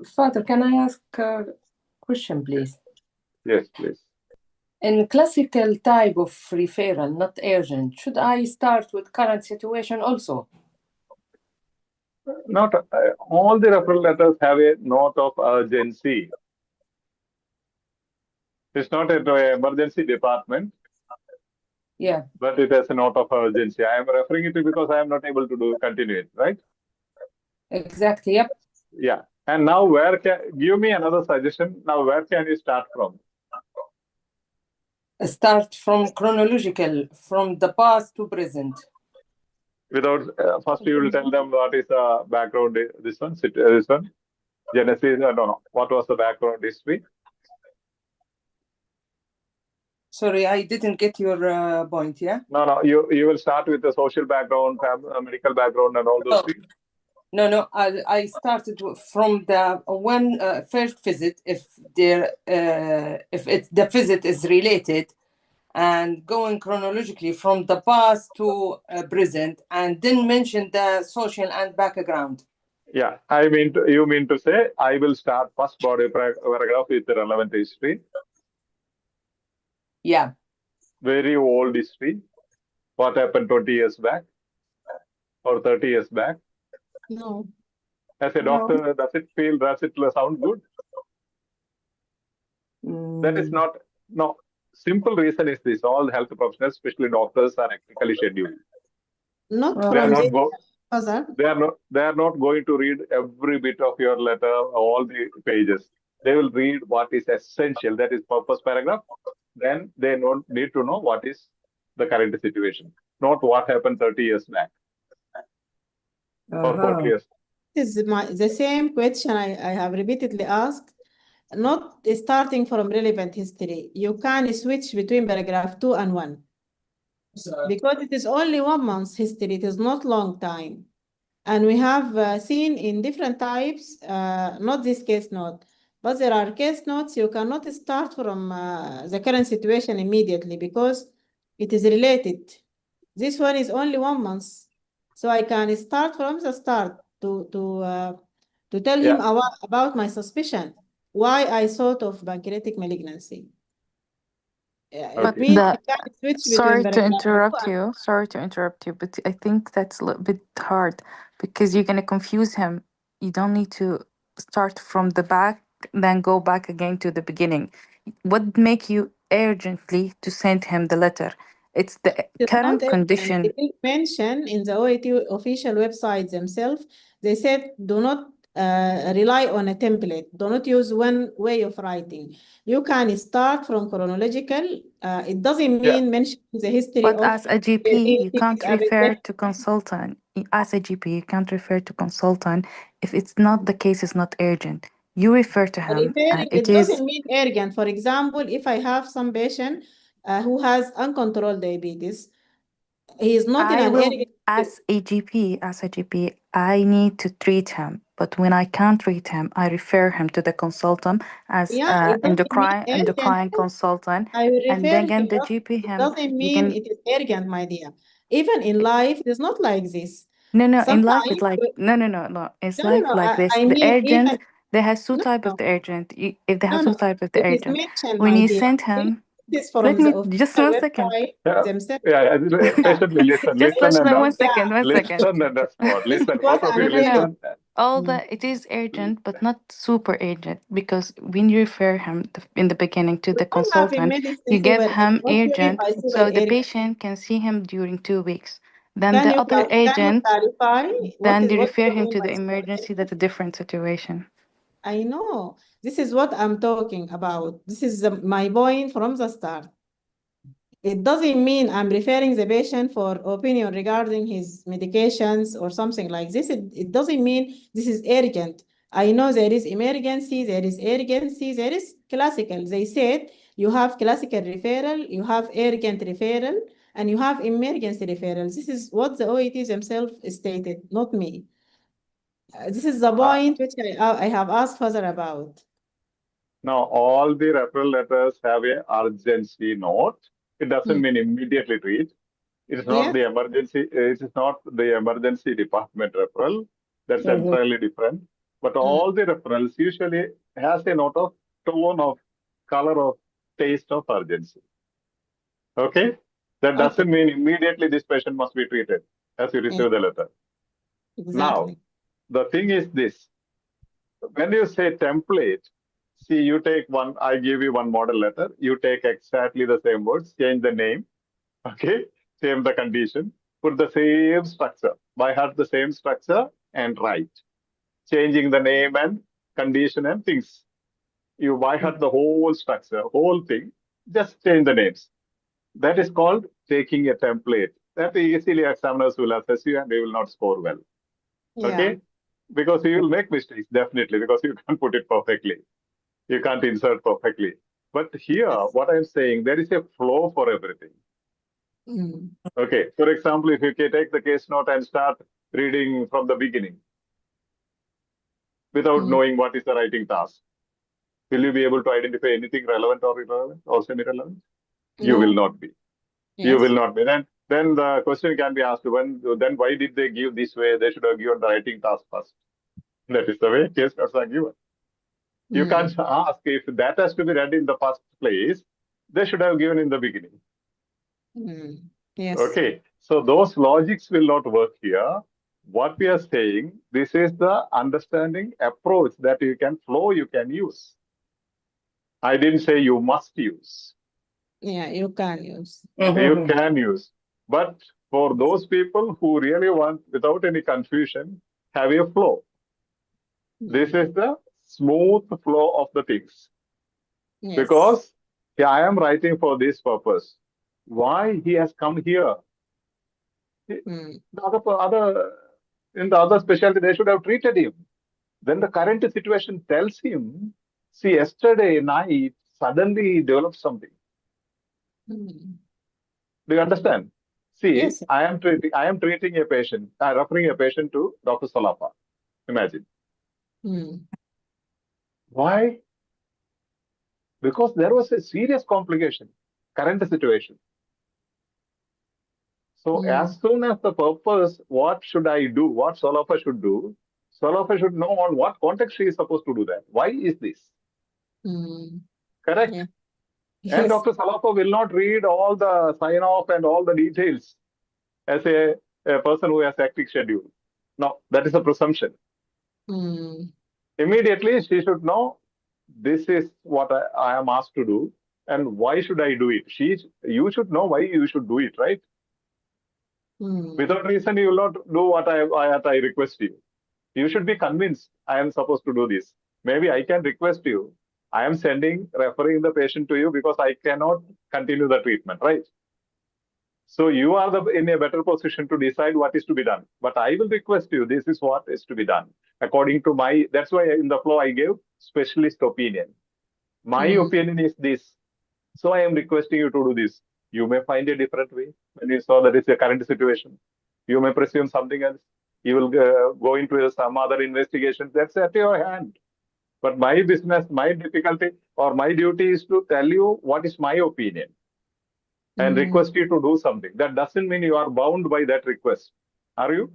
Father, can I ask a question, please? Yes, please. In classical type of referral, not urgent, should I start with current situation also? Not all the referral letters have a note of urgency. It's not an emergency department. Yeah. But it has a note of urgency. I am referring it to because I am not able to continue it, right? Exactly. Yep. Yeah. And now give me another suggestion. Now where can you start from? Start from chronological, from the past to present. Without first you will tell them what is the background, this one, Genesis, no. What was the background history? Sorry, I didn't get your point, yeah? No, you will start with the social background, medical background and all those things. No, I started from the first visit, if the visit is related, and going chronologically from the past to present, and then mention the social and background. Yeah, you mean to say I will start first body paragraph with the relevant history. Yeah. Very old history. What happened 20 years back or 30 years back? No. As a doctor, does it sound good? That is not, no. Simple reason is this: all health professionals, especially doctors, are technically scheduled. They are not going to read every bit of your letter, all the pages. They will read what is essential, that is purpose paragraph. Then they need to know what is the current situation, not what happened 30 years back or 40 years. This is the same question I have repeatedly asked. not starting from relevant history. You can switch between paragraph 2 and 1. Because it is only 1 month's history, it is not long time. And we have seen in different types, not this case note, but there are case notes you cannot start from the current situation immediately because it is related. This one is only 1 month. So I can start from the start to tell him about my suspicion, why I thought of pancreatic malignancy. It means you can switch between Sorry to paragraph 2 interrupt and you. Sorry to interrupt you, but I think that's a little bit hard because you're gonna confuse him. You don't need to start from the back, then go back again to the beginning. What make you urgently to send him the letter? It's the It's not current urgent. condition. It is mentioned in the OET official website themselves. They said do not rely on a template. Do not use one way of writing. You can start from chronological. It doesn't mean mention the history But of as a GP, you can't refer to consultant. As a GP, you can't refer to consultant if it's not the case is not urgent. You refer to him. Referring, It it is. doesn't mean urgent. For example, if I have some patient who has uncontrolled diabetes, he is not in I an will, urgent. as a GP, I need to treat him. But when I can't treat him, I refer him to the consultant as Yeah, it doesn't mean urgent. endocrine consultant, I will and refer then him, again the but GP it him. doesn't You mean can it is urgent, my dear. Even in life, it is not like this. no. In Sometimes, life, it's like no. It's no, life like this. I The mean, urgent. even, They have two no, type of no, the urgent. If they have no, two type of the it is urgent, mentioned, when my you dear. send him, This is from let the me official just 1 second. website themselves. Patiently listen, Just listen let and me Yeah, 1 second. 1 second. listen and respond. this is Listen, what both of I'm you saying. listen. All that it is urgent, but not super urgent, because when you refer him in the beginning to We the don't have in consultant, medicine you give super urgent. him What do you mean urgent, by super so the urgent? patient can see him during 2 weeks. Then Can the you other agent, clarify what then you do refer you him mean to by the super emergency. urgent? That's a different situation. I know. This is what I'm talking about. This is my point from the start. It doesn't mean I'm referring the patient for opinion regarding his medications or something like this. It doesn't mean this is urgent. I know there is emergency, there is urgency, there is classical. They said you have classical referral, you have urgent referral, and you have emergency referral. This is what the OETs themselves stated, not me. This is the point which I have asked further about. Now, all the referral letters have a urgency note. It doesn't mean immediately treat. It is not the emergency. It is not the emergency department referral. That's entirely different. But all the referrals usually has a note of tone of color of taste of urgency. Okay, that doesn't mean immediately this patient must be treated as you receive the letter. Exactly. Now, the thing is this: when you say template, see, you take one. I give you one model letter. You take exactly the same words, change the name. Okay, same the condition, put the same structure, by heart the same structure, and write. Changing the name and condition and things. You by heart the whole structure, whole thing, just change the names. That is called taking a template. That easily examiners will assess you and they will not score well. Okay? Because you will make mistakes, definitely, because you can't put it perfectly. You can't insert perfectly. But here, what I'm saying, there is a flow for everything. Okay, for example, if you take the case note and start reading from the beginning without knowing what is the writing task, will you be able to identify anything relevant or irrelevant or semi-relevant? You will not be. You will not be. Then the question can be asked, then why did they give this way? They should have given the writing task first. That is the way case notes are given. You can't ask if that has to be read in the first place, they should have given in the beginning. Yes. Okay, so those logics will not work here. What we are saying, this is the understanding approach that you can flow, you can use. I didn't say you must use. Yeah, you can use. You can use. But for those people who really want, without any confusion, have a flow. This is the smooth flow of the things. Yes. Because I am writing for this purpose. Why he has come here? In the other specialty, they should have treated him. Then the current situation tells him See, yesterday night, suddenly he developed something. Do you understand? See, Yes. I am treating a patient, referring a patient to Dr. Salapa. Imagine. Why? Because there was a serious complication, current situation. So as soon as the purpose, what should I do? What Salapa should do? Salapa should know on what context she is supposed to do that. Why is this? Correct? Yeah. And Yes. Dr. Salapa will not read all the sign-off and all the details as a person who has hectic schedule. No, that is a presumption. Immediately, she should know this is what I am asked to do and why should I do it. You should know why you should do it, right? Without reason, you will not do what I request you. You should be convinced I am supposed to do this. Maybe I can request you. I am referring the patient to you because I cannot continue the treatment, right? So you are in a better position to decide what is to be done. But I will request you, this is what is to be done. According to that's why in the flow I gave specialist opinion. My opinion is this. So I am requesting you to do this. You may find a different way when you saw that is a current situation. You may presume something else. You will go into some other investigation. That's at your hand. But my business, my difficulty or my duty is to tell you what is my opinion and request you to do something. That doesn't mean you are bound by that request. Are you?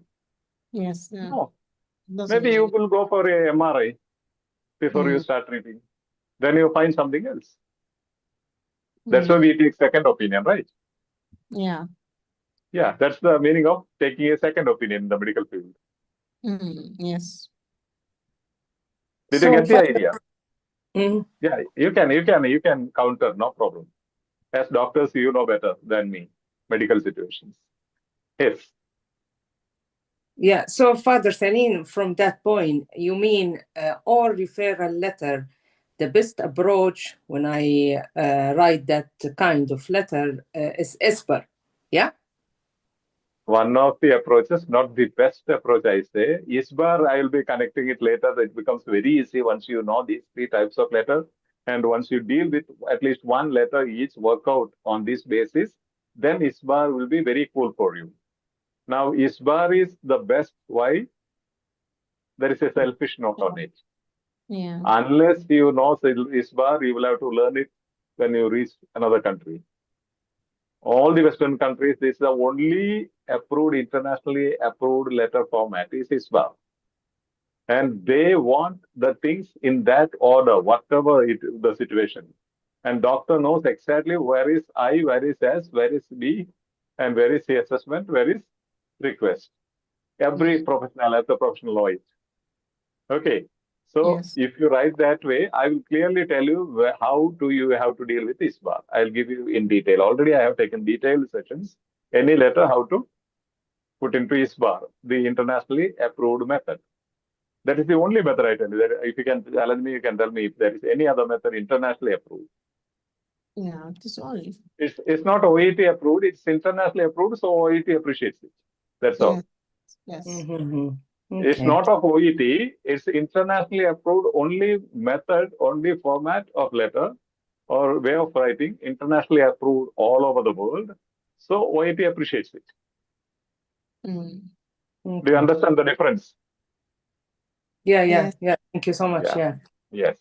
Yes. No. Doesn't Maybe you mean. will go for a MRI before you start treating. Then you find something else. That's why we take second opinion, right? Yeah. Yeah, that's the meaning of taking a second opinion in the medical field. Yes. Did you So get the idea? Mhm. Yeah, you can counter, no problem. As doctors, you know better than me, medical situations. Yes. Yeah, so Father Saleen, from that point, you mean all referral letter, the best approach when I write that kind of letter is ESPER, yeah? One of the approaches, not the best approach, I say. ISBAR, I will be connecting it later. It becomes very easy once you know these three types of letters. And once you deal with at least one letter each, work out on this basis, then ISBAR will be very cool for you. Now, ISBAR is the best. Why? There is a selfish note on it. Yeah. Unless you know ISBAR, you will have to learn it when you reach another country. All the Western countries, this is the only approved, internationally approved letter format is ISBAR. And they want the things in that order, whatever the situation. And doctor knows exactly where is I, where is S, where is B, and where is the assessment, where is request. Every professional has a professional law. Okay. So Yes. if you write that way, I will clearly tell you how do you have to deal with ISBAR. I'll give you in detail. Already I have taken detailed sessions. Any letter, how to put into ISBAR, the internationally approved method. That is the only method I tell you. That if you can challenge me, you can tell me if there is any other method internationally approved. Yeah, it is only. It's not OET approved, it's internationally approved, so OET appreciates it. That's all. Yes. Mm-hmm. It's Okay. not of OET, it's internationally approved only method, only format of letter or way of writing, internationally approved all over the world. So OET appreciates it. Mm. Do you understand the difference? Yeah. Yes. Thank you so much. Yeah. Yes.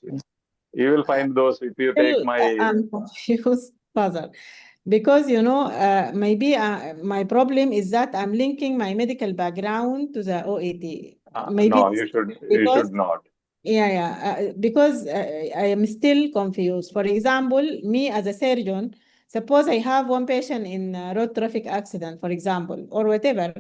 You will find those if you take my. I'm confused, Father, because maybe my problem is that I'm linking my medical background to the OET. Maybe No, it's you should because not. Because I am still confused. For example, me as a surgeon, suppose I have one patient in a road traffic accident, for example, or whatever.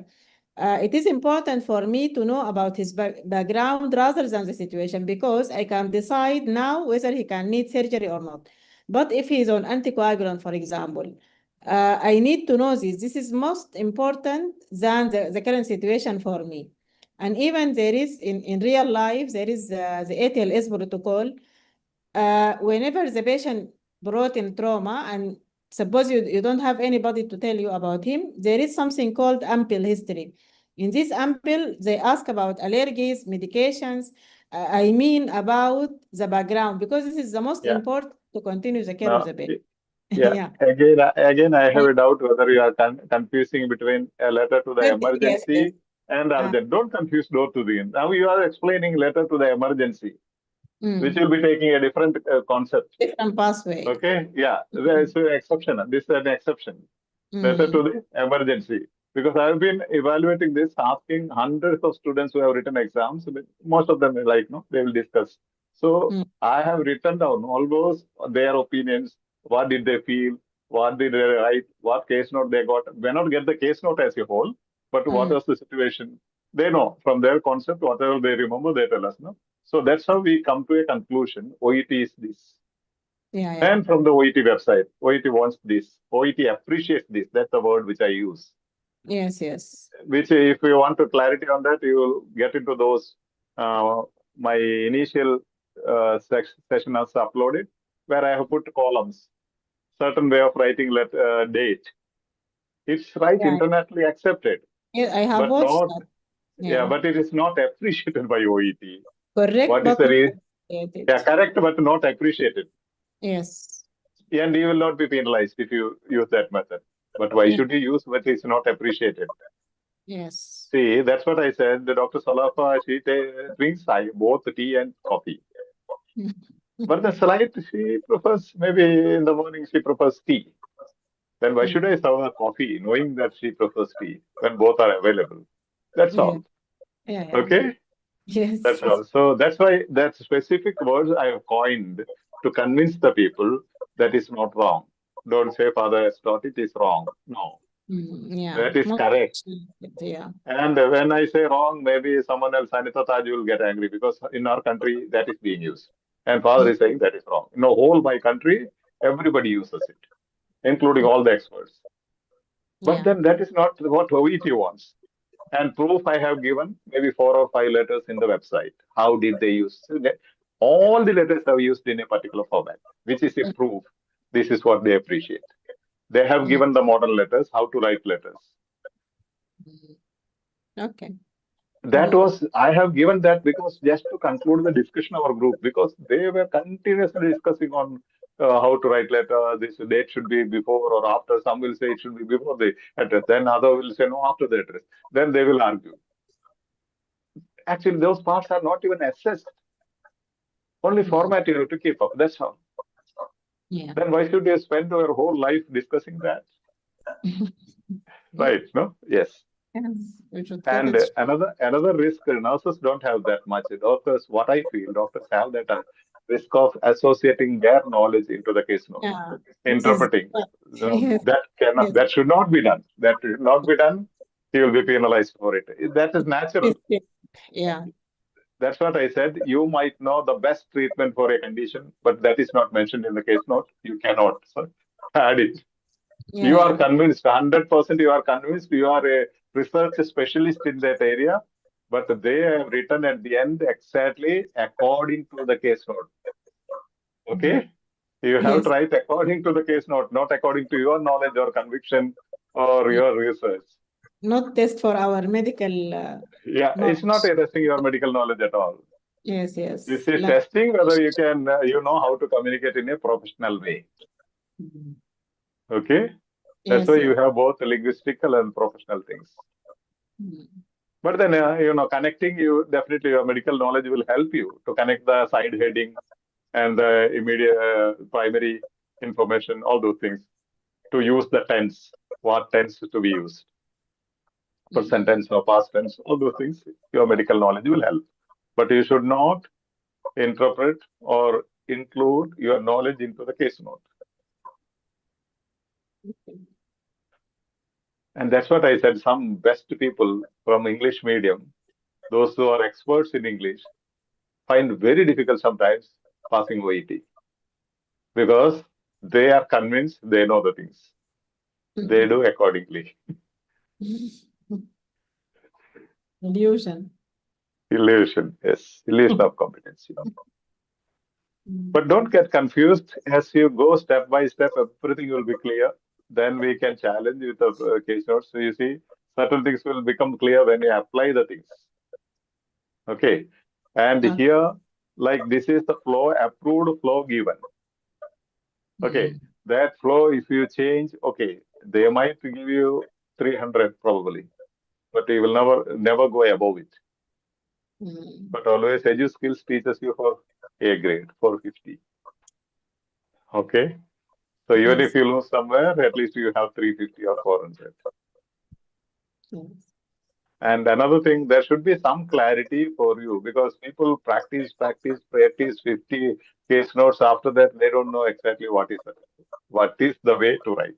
It is important for me to know about his background rather than the situation, because I can decide now whether he can need surgery or not. But if he is on anticoagulant, for example, I need to know this. This is most important than the current situation for me. And even there is, in real life, there is the ATLS protocol. Whenever the patient brought in trauma, and suppose you don't have anybody to tell you about him, there is something called ample history. In this ample, they ask about allergies, medications, I mean about the background, because this is the most Yeah. important to continue the care Now, of the patient. yeah. Yeah. Again, I have a doubt whether you are confusing between a letter to the Yes, emergency and urgent. Don't confuse both to the end. Now you are explaining letter to the emergency, which will be taking a different concept. different pathway. Okay, yeah, there is an exception. This is an exception. Letter to the emergency. Because I've been evaluating this, asking hundreds of students who have written exams. But most of them, like, no, they will discuss. So I have written down almost their opinions. What did they feel? What did they write? What case note they got? May not get the case note as a whole, but what was the situation? They know from their concept, whatever they remember, they tell us. No? So that's how we come to a conclusion. OET is this. Yeah, yeah. And from the OET website, OET wants this. OET appreciates this. That's the word which I use. Yes, yes. Which, if you want to clarity on that, you will get into those. My initial session has uploaded, where I have put columns, certain way of writing date. It's right, internationally accepted. Yeah, I have but watched not, that. Yeah, but it is not appreciated by OET. Correct, What is but the not reason? appreciated. Yeah, correct, but not appreciated. Yes. And you will not be penalized if you use that method. But why should you use what is not appreciated? Yes. See, that's what I said. The Dr. Salafa, she drinks both tea and coffee. But the slide, she prefers, maybe in the morning, she prefers tea. Then why should I serve her coffee, knowing that she prefers tea, when both are available? That's all. Yeah, yeah. Okay? Yes. That's all. So that's why that specific words I have coined to convince the people that is not wrong. Don't say Father has taught it is wrong. No. Yeah. That is Not correct. Yeah. And when I say wrong, maybe someone else, Anita Taj, will get angry, because in our country that is being used. And Father is saying that is wrong. In the whole my country, everybody uses it, including all the experts. But then that is not what OET wants. And proof I have given, maybe 4 or 5 letters in the website. How did they use? All the letters are used in a particular format, which is a proof. This is what they appreciate. They have given the model letters, how to write letters. Okay. That was, I have given that because just to conclude the discussion of our group, because they were continuously discussing on how to write letter. This date should be before or after. Some will say it should be before the address. Then other will say no, after the address. Then they will argue. Actually, those parts are not even assessed. Only format you have to keep up. That's all. Yeah. Then why should you spend your whole life discussing that? Right? No? Yes. Yes. We should keep And it. another risk, nurses don't have that much. Doctors, what I feel, doctors have that risk of associating their knowledge into the case note, Yeah. interpreting. Yes. That cannot, Yes. that should not be done. That should not be done. He will be penalized for it. That is natural. Yeah. That's what I said. You might know the best treatment for a condition, but that is not mentioned in the case note. You cannot add it. Yeah, You are convinced, 100% you are convinced, you are a research specialist in that area, but they have written at the end exactly according to the case note. Okay? You have to write according to the case note, not according to your knowledge or conviction or your research. Not test for our medical Yeah, it's not knowledge. testing your medical knowledge at all. Yes, yes. This is testing whether you can, you know how to communicate in a professional way. Okay? That's why you have both linguistical and professional things. But then, connecting definitely your medical knowledge will help you to connect the side heading and the immediate primary information, all those things, to use the tense, what tense to be used. Present tense or past tense, all those things, your medical knowledge will help. But you should not interpret or include your knowledge into the case note. And that's what I said, some best people from English medium, those who are experts in English, find very difficult sometimes passing OET because they are convinced they know the things. They do accordingly. Illusion. Illusion, yes. Illusion of competency. But don't get confused. As you go step by step, everything will be clear. Then we can challenge with the case notes. So you see, certain things will become clear when you apply the things. Okay. And here, like this is the flow, approved flow given. Okay, that flow, if you change, okay, they might give you 300 probably, but you will never go above it. But always Edu Skills teaches you for A grade, 450. Okay, so even if you lose somewhere, at least you have 350 or 400. And another thing, there should be some clarity for you, because people practice 50 case notes. After that, they don't know exactly what is the way to write.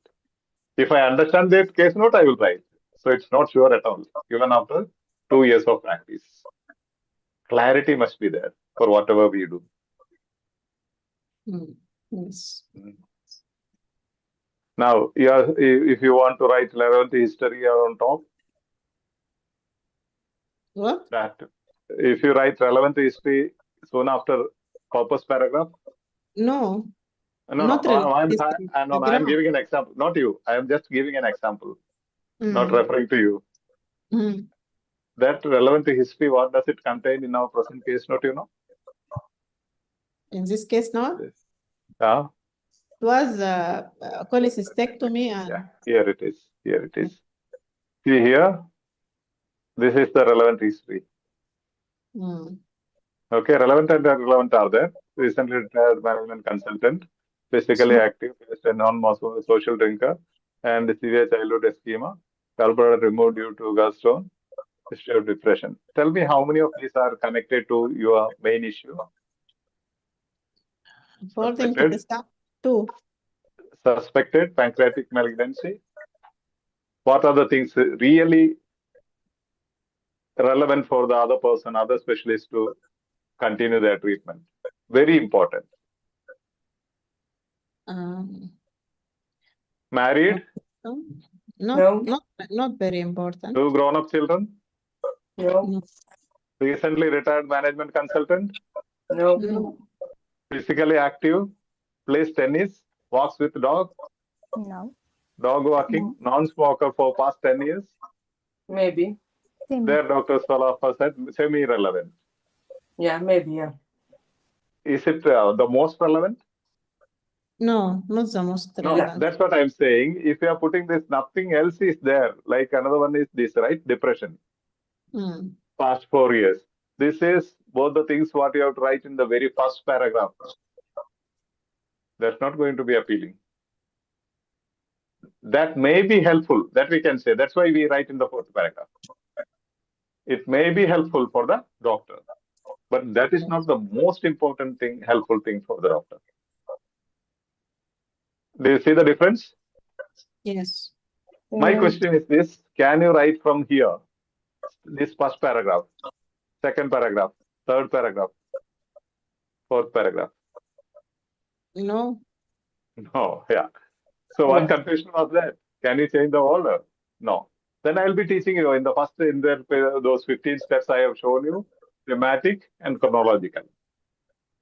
If I understand that case note, I will write. So it's not sure at all, even after 2 years of practice. Clarity must be there for whatever we do. Yes. Now, if you want to write 11th history on top, what? That if you write relevant history soon after purpose paragraph. No. No, not I'm giving an example. Not you. I am just giving an example. Not referring to you. That relevant history, what does it contain in our present case note, you know? In this case note? Yeah. It was cholecystectomy and... Yeah, here it is. Here it is. See here, this is the relevant history. Okay, relevant and irrelevant are there. Recently retired management consultant, physically active, a non-social drinker, and severe childhood schema, carburetor removed due to gallstone, history of depression. Tell me how many of these are connected to your main issue? According to the staff, 2. Suspected pancreatic malignancy. What are the things really relevant for the other person, other specialist to continue their treatment? Very important. Married? No. Not very important. 2 grown-up children? No. Recently retired management consultant? No. Physically active? Plays tennis? Walks with dog? No. Dog walking? Non-smoker for past 10 years? Maybe. Their doctors all of us said semi-relevant. Yeah, maybe, yeah. Is it the most relevant? No, not the most relevant. That's what I'm saying. If you are putting this, nothing else is there. Like another one is this, right? Depression. Past 4 years. This is both the things what you have to write in the very first paragraph. That's not going to be appealing. That may be helpful. That we can say. That's why we write in the 4th paragraph. It may be helpful for the doctor, but that is not the most important thing, helpful thing for the doctor. Do you see the difference? Yes. My question is this: can you write from here, this first paragraph, 2nd paragraph, 3rd paragraph, 4th paragraph? No. No, yeah. So what confusion was that? Can you change the order? No. Then I'll be teaching you in the first, those 15 steps I have shown you, thematic and chronological.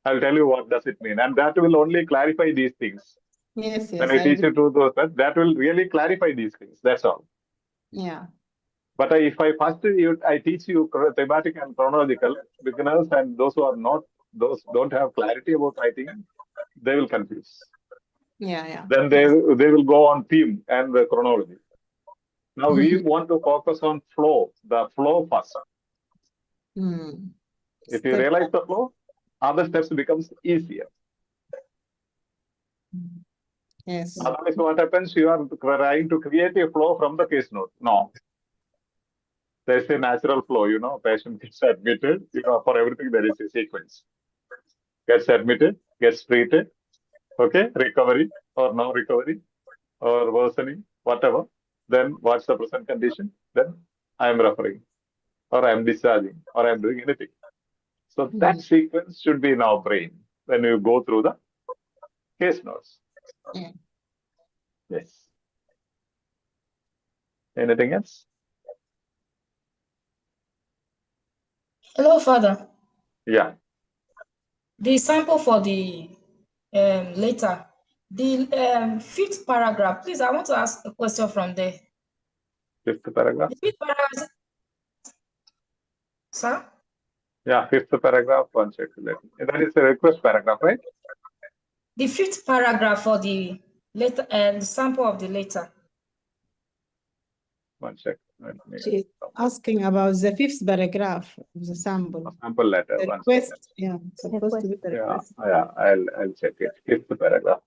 I'll tell you what does it mean, and that will only clarify these things. Yes. When I teach you to those, that will really clarify these things. That's all. Yeah. But if I teach you thematic and chronological, beginners and those who are not, those don't have clarity about writing, they will confuse. Yeah. Then they will go on theme and the chronology. Now we want to focus on flow, the flow first. If you realize the flow, other steps becomes easier. Yes. Otherwise, what happens? You are trying to create a flow from the case note. No. There's a natural flow, patient gets admitted, for everything there is a sequence. Gets admitted, gets treated, okay, recovery or no recovery or worsening, whatever. Then what's the present condition? Then I am referring or I am discharging or I am doing anything. So that sequence should be in our brain when you go through the case notes. Yes. Anything else? Hello, Father. Yeah. The sample for the letter, the 5th paragraph. Please, I want to ask a question from there. 5th paragraph. The 5th paragraph, sir? Yeah, fifth paragraph, one second. That is a request paragraph, right? The fifth paragraph for the letter and the sample of the letter. One second. She's asking about the fifth paragraph of the sample. Sample letter. The One request, second. yeah, supposed to be the request. Yeah, I'll check it. Fifth paragraph.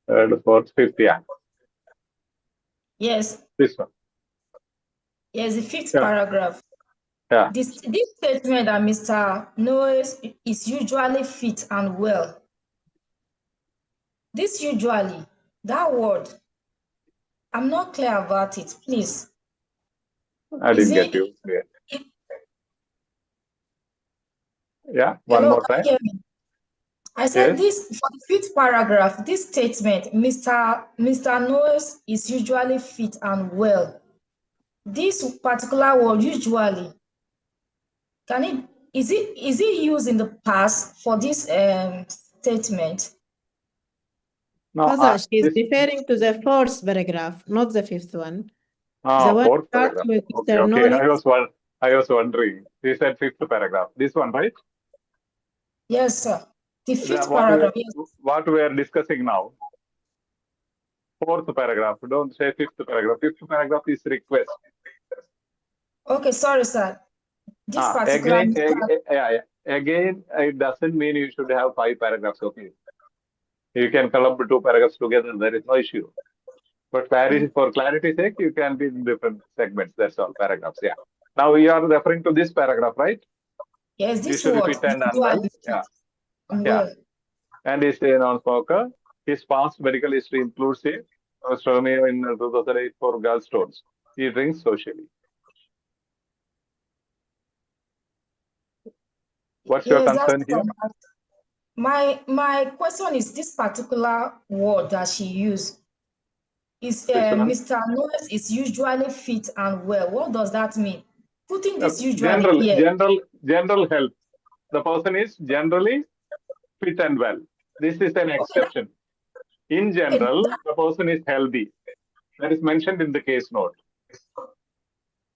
Third, fourth, fifth, yeah. Yes. This one. Yes, the fifth Yeah. paragraph. Yeah. This statement that Mr. Knowles is usually fit and well. This usually, that word, I'm not clear about it, please. I didn't get you. Yeah, one Hello, more can time. you hear me? I said Yes. this for the fifth paragraph, this statement, Mr. Knowles is usually fit and well. This particular word, usually, is it used in the past for this statement? No, she's referring to the fourth paragraph, not the fifth one. The one Fourth starts paragraph. with Okay. I was wondering. He said fifth paragraph. This one, right? Yes, sir. The fifth paragraph. What we are discussing now. Fourth paragraph. Don't say fifth paragraph. Fifth paragraph is request. Okay, sorry, sir. This particular again, it doesn't mean you should have 5 paragraphs. Okay. You can club 2 paragraphs together. There is no issue. But for clarity's sake, you can be in different segments. That's all. Paragraphs. Yeah. Now we are referring to this paragraph, right? Yes, this usually word. fit and unwell. Yeah. Well. And is a non-smoker. His past medical history includes a stomach in 2008 for gallstones. He drinks socially. What's your concern here? My question is this particular word that she used is Mr. Knowles is usually fit and well. What does that mean? Putting this usually general health. The person is generally fit and well. This is an exception. In general, the person is healthy. That is mentioned in the case note.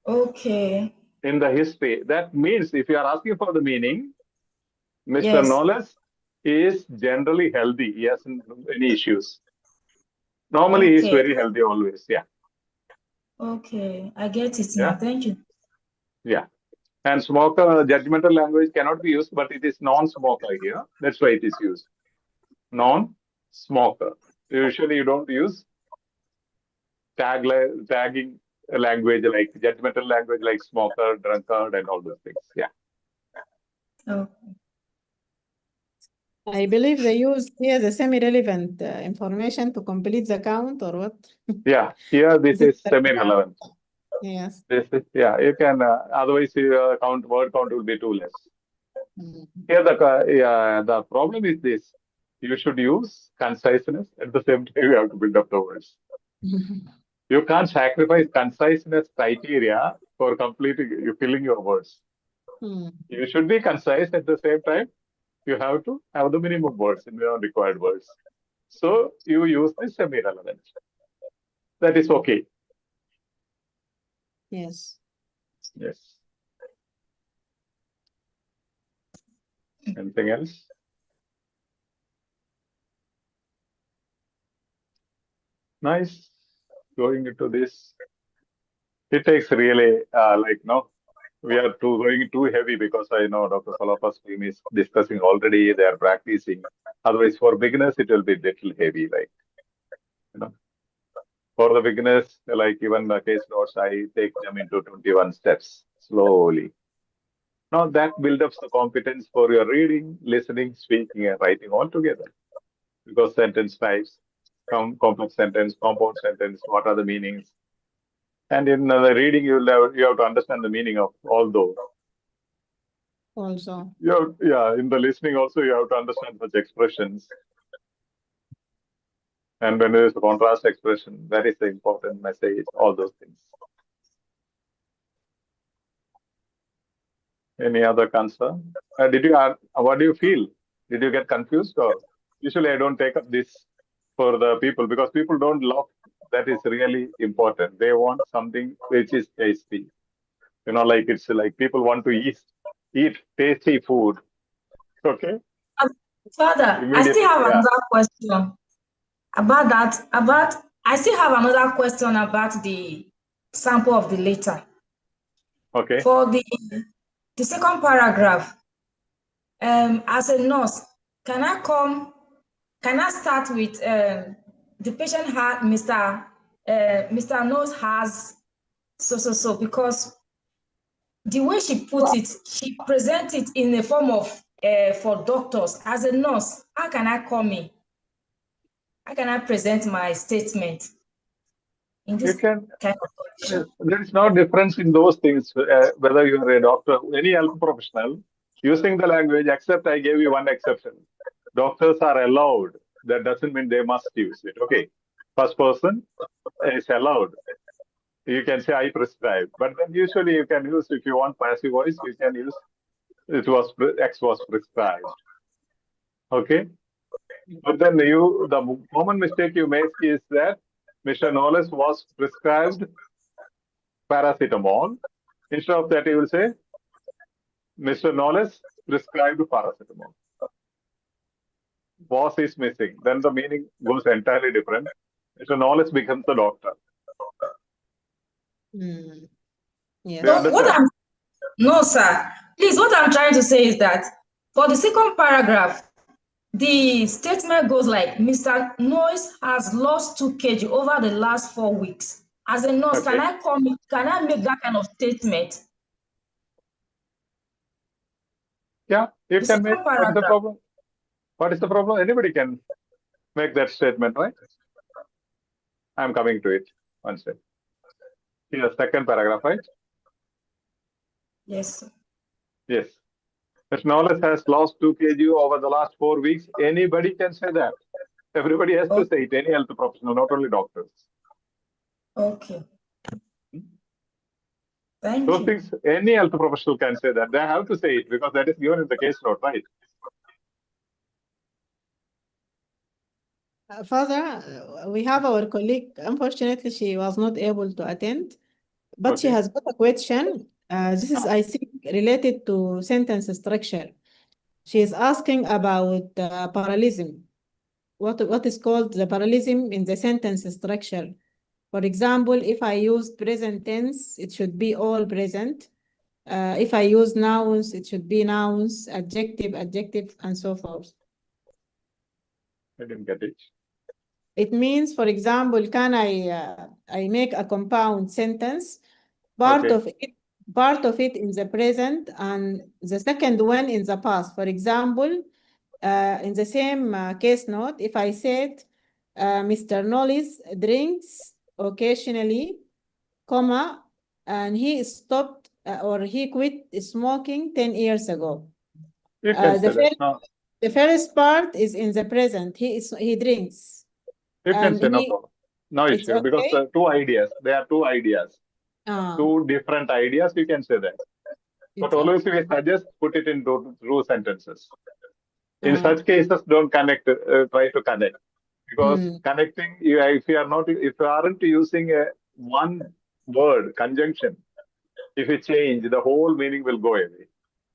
Okay. In the history. That means if you are asking for the meaning, Mr. Knowles is generally healthy. He hasn't any issues. Normally, he is very healthy always. Yeah. Okay. I get it now. Thank you. Yeah. And smoker, judgmental language cannot be used, but it is non-smoker here. That's why it is used. Non-smoker. Usually, you don't use tagging language like judgmental language like smoker, drunkard, and all those things. Yeah. Okay. I believe they used here the semi-relevant information to complete the count or what? Yeah, here this is semi-relevant. Yes. This is, yeah, you can, otherwise your word count will be too less. Here the problem is this. You should use conciseness. At the same time, you have to build up the words. You can't sacrifice conciseness criteria for filling your words. You should be concise at the same time. You have to have the minimum words in your required words. So you use the semi-relevant. That is okay. Yes. Yes. Anything else? Nice. Going into this. It takes really we are going too heavy because I know Dr. Salapa's team is discussing already. They are practicing. Otherwise, for beginners, it will be little heavy. For the beginners, like even the case notes, I take them into 21 steps slowly. Now that builds up the competence for your reading, listening, speaking, and writing all together. Because sentence types, complex sentence, compound sentence, what are the meanings? And in the reading, you have to understand the meaning of all those. Also. In the listening also, you have to understand such expressions. And when there is a contrast expression, that is the important message, all those things. Any other concern? What do you feel? Did you get confused? Or usually I don't take up this for the people because people don't love. That is really important. They want something which is tasty. Like it's like people want to eat eat tasty food. Okay. Father, I still have another question about that. I still have another question about the sample of the letter. Okay. For the second paragraph, as a nurse, can I start with the patient had Mr. Knowles has so because the way she put it, she presents it in the form of for doctors. As a nurse, how can I come in? How can I present my statement in this kind of condition? There is no difference in those things, whether you are a doctor, any health professional, using the language, except I gave you one exception. Doctors are allowed. That doesn't mean they must use it. Okay. First person is allowed. You can say I prescribe, but then usually you can use, if you want passive voice, you can use X was prescribed. Okay. But then the common mistake you make is that Mr. Knowles was prescribed paracetamol. Instead of that, you will say Mr. Knowles prescribed paracetamol. Was is missing. Then the meaning goes entirely different. Mr. Knowles becomes the doctor. Yeah. So no, sir. Please, what I'm trying to say is that for the second paragraph, the statement goes like, Mr. Knowles has lost 2 kg over the last 4 weeks. As a nurse, Okay. can I make that kind of statement? Yeah, you can make. What is the problem? What is the problem? Anybody can make that statement, right? I'm coming to it. One second. Here, second paragraph, right? Yes. Yes. Mr. Knowles has lost 2 kg over the last 4 weeks. Anybody can say that. Everybody has to say it. Any health professional, not only doctors. Okay. Thank Those you. things, any health professional can say that. They have to say it because that is given in the case note, right? Father, we have our colleague. Unfortunately, she was not able to attend, but she Okay. has got a question. This is, I think, related to sentence structure. She is asking about parallelism. What is called the parallelism in the sentence structure? For example, if I use present tense, it should be all present. If I use nouns, it should be nouns, adjective, and so forth. I didn't get it. It means, for example, can I make a compound sentence, part of it in the present and the second one in the past. For example, in the same case note, if I said, Mr. Knowles drinks occasionally, comma, and he stopped or he quit smoking 10 years ago. You can say that. No. The first part is in the present. He drinks. You can say no problem. No It's issue because okay? two ideas. There are 2 ideas. Ah, 2 different ideas. You can say that. But it's always okay. we suggest put it into true sentences. In such cases, don't connect. Try to connect because connecting. If you aren't using a one word conjunction, if you change, the whole meaning will go away.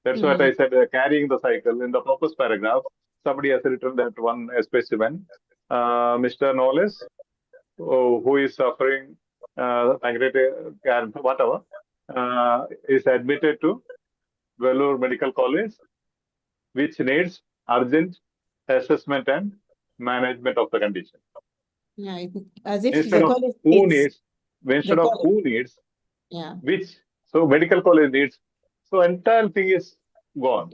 That's what I said. Carrying the cycle in the purpose paragraph. Somebody has written that one specimen. Mr. Knowles, who is suffering pancreatic cancer, whatever, is admitted to Vellore Medical College, which needs urgent assessment and management of the condition. Yeah, as if Instead the of college who needs. needs, instead The of college. who needs, Yeah. which. So medical college needs. So entire thing is gone.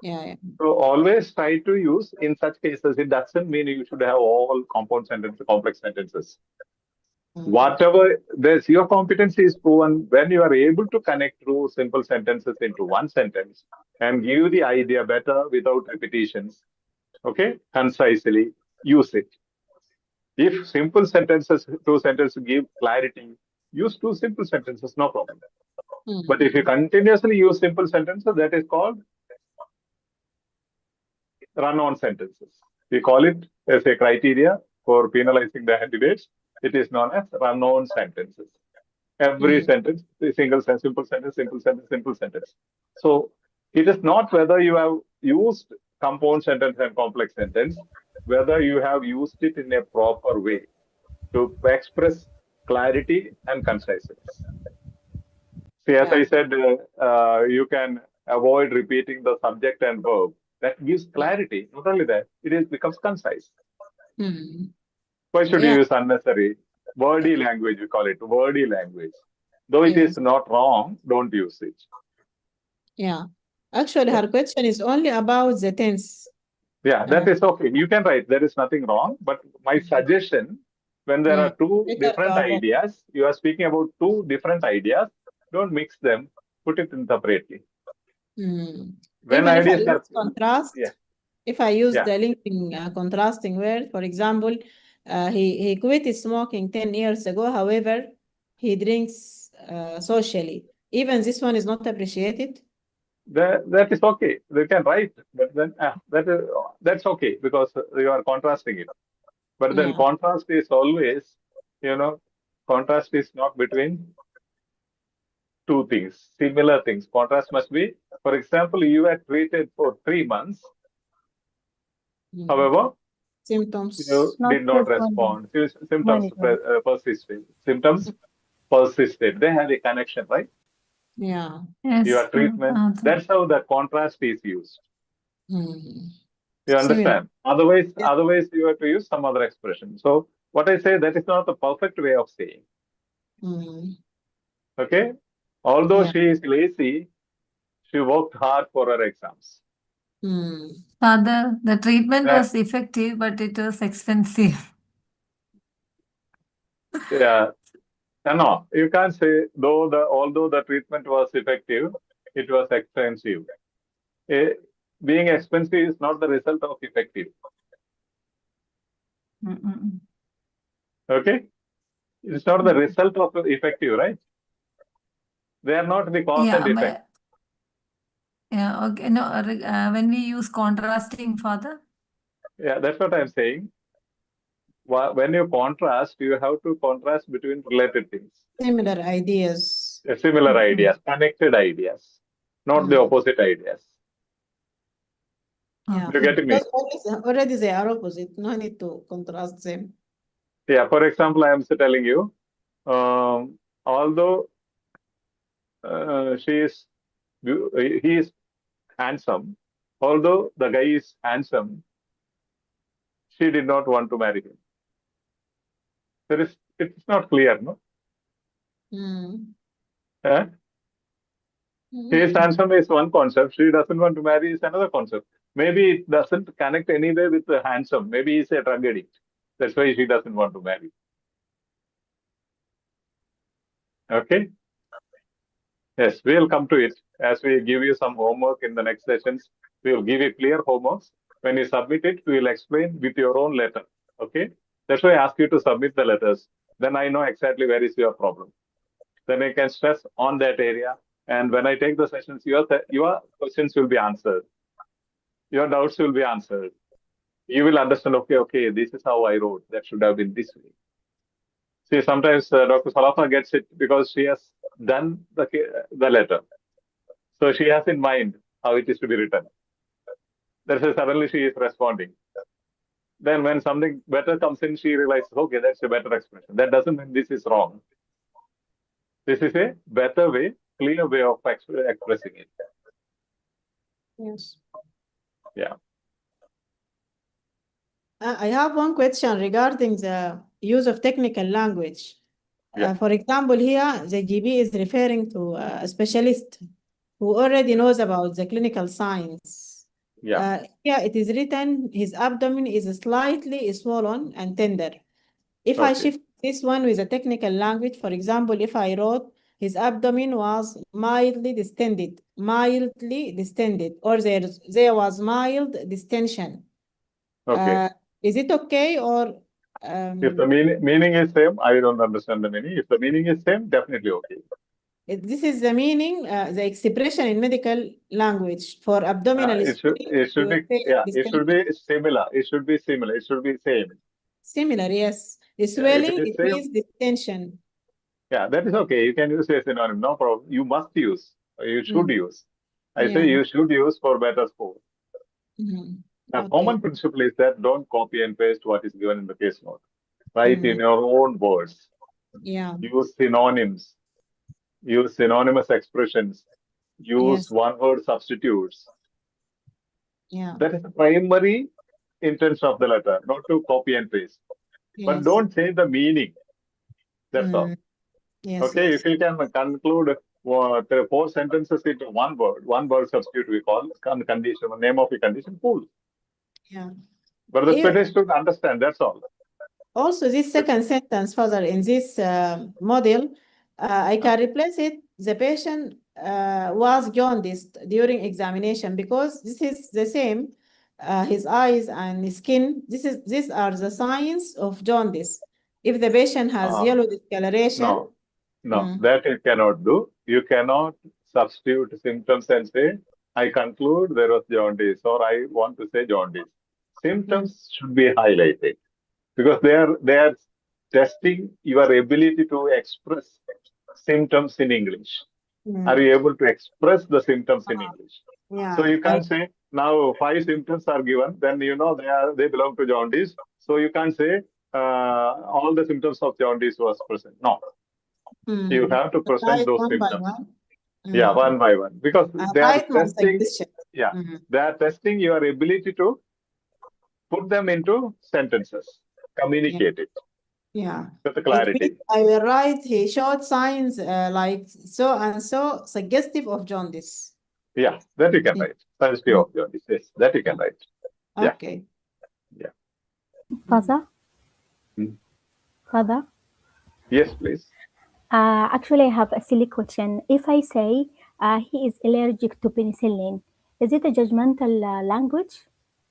Yeah. So always try to use in such cases. It doesn't mean you should have all compound sentences, complex sentences. Whatever your competency is proven when you are able to connect through simple sentences into one sentence and give the idea better without repetitions. Okay, concisely use it. If simple sentences, 2 sentences give clarity, use 2 simple sentences, no problem. But if you continuously use simple sentences, that is called run-on sentences. We call it as a criteria for penalizing the candidates. It is known as run-on sentences. Every sentence, a single sentence, simple sentence, simple sentence, simple sentence. So It is not whether you have used compound sentence and complex sentence, whether you have used it in a proper way to express clarity and conciseness. See, as I said, you can avoid repeating the subject and verb. That gives clarity. Not only that, becomes concise. Why should you use unnecessary? Wordy language, we call it wordy language. Though it is not wrong, don't use it. Yeah. Actually, her question is only about the tense. Yeah, that is okay. You can write. There is nothing wrong. But my suggestion, when there are two different ideas, you are speaking about two different ideas, don't mix them. Put it in separately. When Even ideas if I use contrast, if I use the linking contrasting word, for example, he quit smoking 10 years ago. However, he drinks socially. Even this one is not appreciated. That is okay. They can write, but then that's okay because you are contrasting it. But then contrast is always, contrast is not between two things, similar things. Contrast must be, for example, you were treated for 3 months. However, symptoms you did not respond. Symptoms persisted. Symptoms persisted. They have a connection, right? Yeah. Yes. Your treatment. That's how the contrast is used. You understand? Otherwise, you have to use some other expression. So what I say, that is not the perfect way of saying. Okay? Although she is lazy, she worked hard for her exams. Father, the treatment was effective, but it was expensive. Yeah. No, you can't say although the treatment was effective, it was expensive. Being expensive is not the result of effective. Okay? It's not the result of effective, right? They are not the cause and effect. Yeah, okay. No, when we use contrasting, Father? Yeah, that's what I'm saying. When you contrast, you have to contrast between related things. Similar ideas. Similar ideas, connected ideas, not the opposite ideas. Yeah. You get me? Already they are opposite. No need to contrast them. Yeah, for example, I am telling you, although he is handsome, although the guy is handsome, she did not want to marry him. It's not clear, no? He is handsome is one concept. She doesn't want to marry is another concept. Maybe it doesn't connect anyway with the handsome. Maybe he's a drug addict. That's why she doesn't want to marry. Okay? Yes, we'll come to it. As we give you some homework in the next sessions, we will give you clear homeworks. When you submit it, we will explain with your own letter. Okay? That's why I ask you to submit the letters. Then I know exactly where is your problem. Then I can stress on that area. And when I take the sessions, your questions will be answered. Your doubts will be answered. You will understand, okay, this is how I wrote. That should have been this way. See, sometimes Dr. Salafa gets it because she has done the letter. So she has in mind how it is to be written. That's why suddenly she is responding. Then when something better comes in, she realizes, okay, that's a better expression. That doesn't mean this is wrong. This is a better way, clear way of expressing it. Yes. Yeah. I have one question regarding the use of technical language. For example, here the GB is referring to a specialist who already knows about the clinical science. Here it is written, his abdomen is slightly swollen and tender. If I shift this one with a technical language, for example, if I wrote, his abdomen was mildly distended, or there was mild distension. Okay. Is it okay or? If the meaning is same, I don't understand the meaning. If the meaning is same, definitely okay. This is the meaning, the expression in medical language for abdominal. It should be similar. It should be similar. It should be same. Similar, yes. The swelling, it means distension. Yeah, that is okay. You can use a synonym, no problem. You must use. You should use. I say Yeah. you should use for better score. Mhm. The Okay. common principle is that don't copy and paste what is given in the case note. Write in Mm. your own words. Yeah. Use synonyms. Use synonymous expressions. Use Yes. one-word substitutes. Yeah. That is the primary intention of the letter, not to copy and paste. But Yes. don't change the meaning. That's all. Yes. Okay, Yes. if you can conclude 4 sentences into one word substitute we call condition, name of a condition, cool. Yeah. But the Here, student should understand, that's all. also, this second sentence, further in this model, I can replace it. The patient was jaundiced during examination because this is the same. His eyes and skin. These are the signs of jaundice. If the patient has Ah, yellow discoloration, No, that you cannot do. You cannot substitute symptoms and say, I conclude there was jaundice, or I want to say jaundice. Symptoms should be highlighted because they are testing your ability to express symptoms in English. Are you able to express the symptoms in English? So yeah, you can't say now 5 symptoms are given, then they belong to jaundice. So you can't say all the symptoms of jaundice was present. No, you have to present write those one by symptoms. one. Yeah, one by one, because they are Write my testing. suggestion. Yeah, they are testing your ability to put them into sentences, communicate it Yeah. with It clarity. means I will write, he showed signs like so and so suggestive of jaundice. Yeah, that you can write. Suggestive of jaundice. Yes, that you can write. Yeah. Okay. Yeah. Father? Hmm. Father? Yes, please. Actually, I have a silly question. If I say he is allergic to penicillin, is it a judgmental language?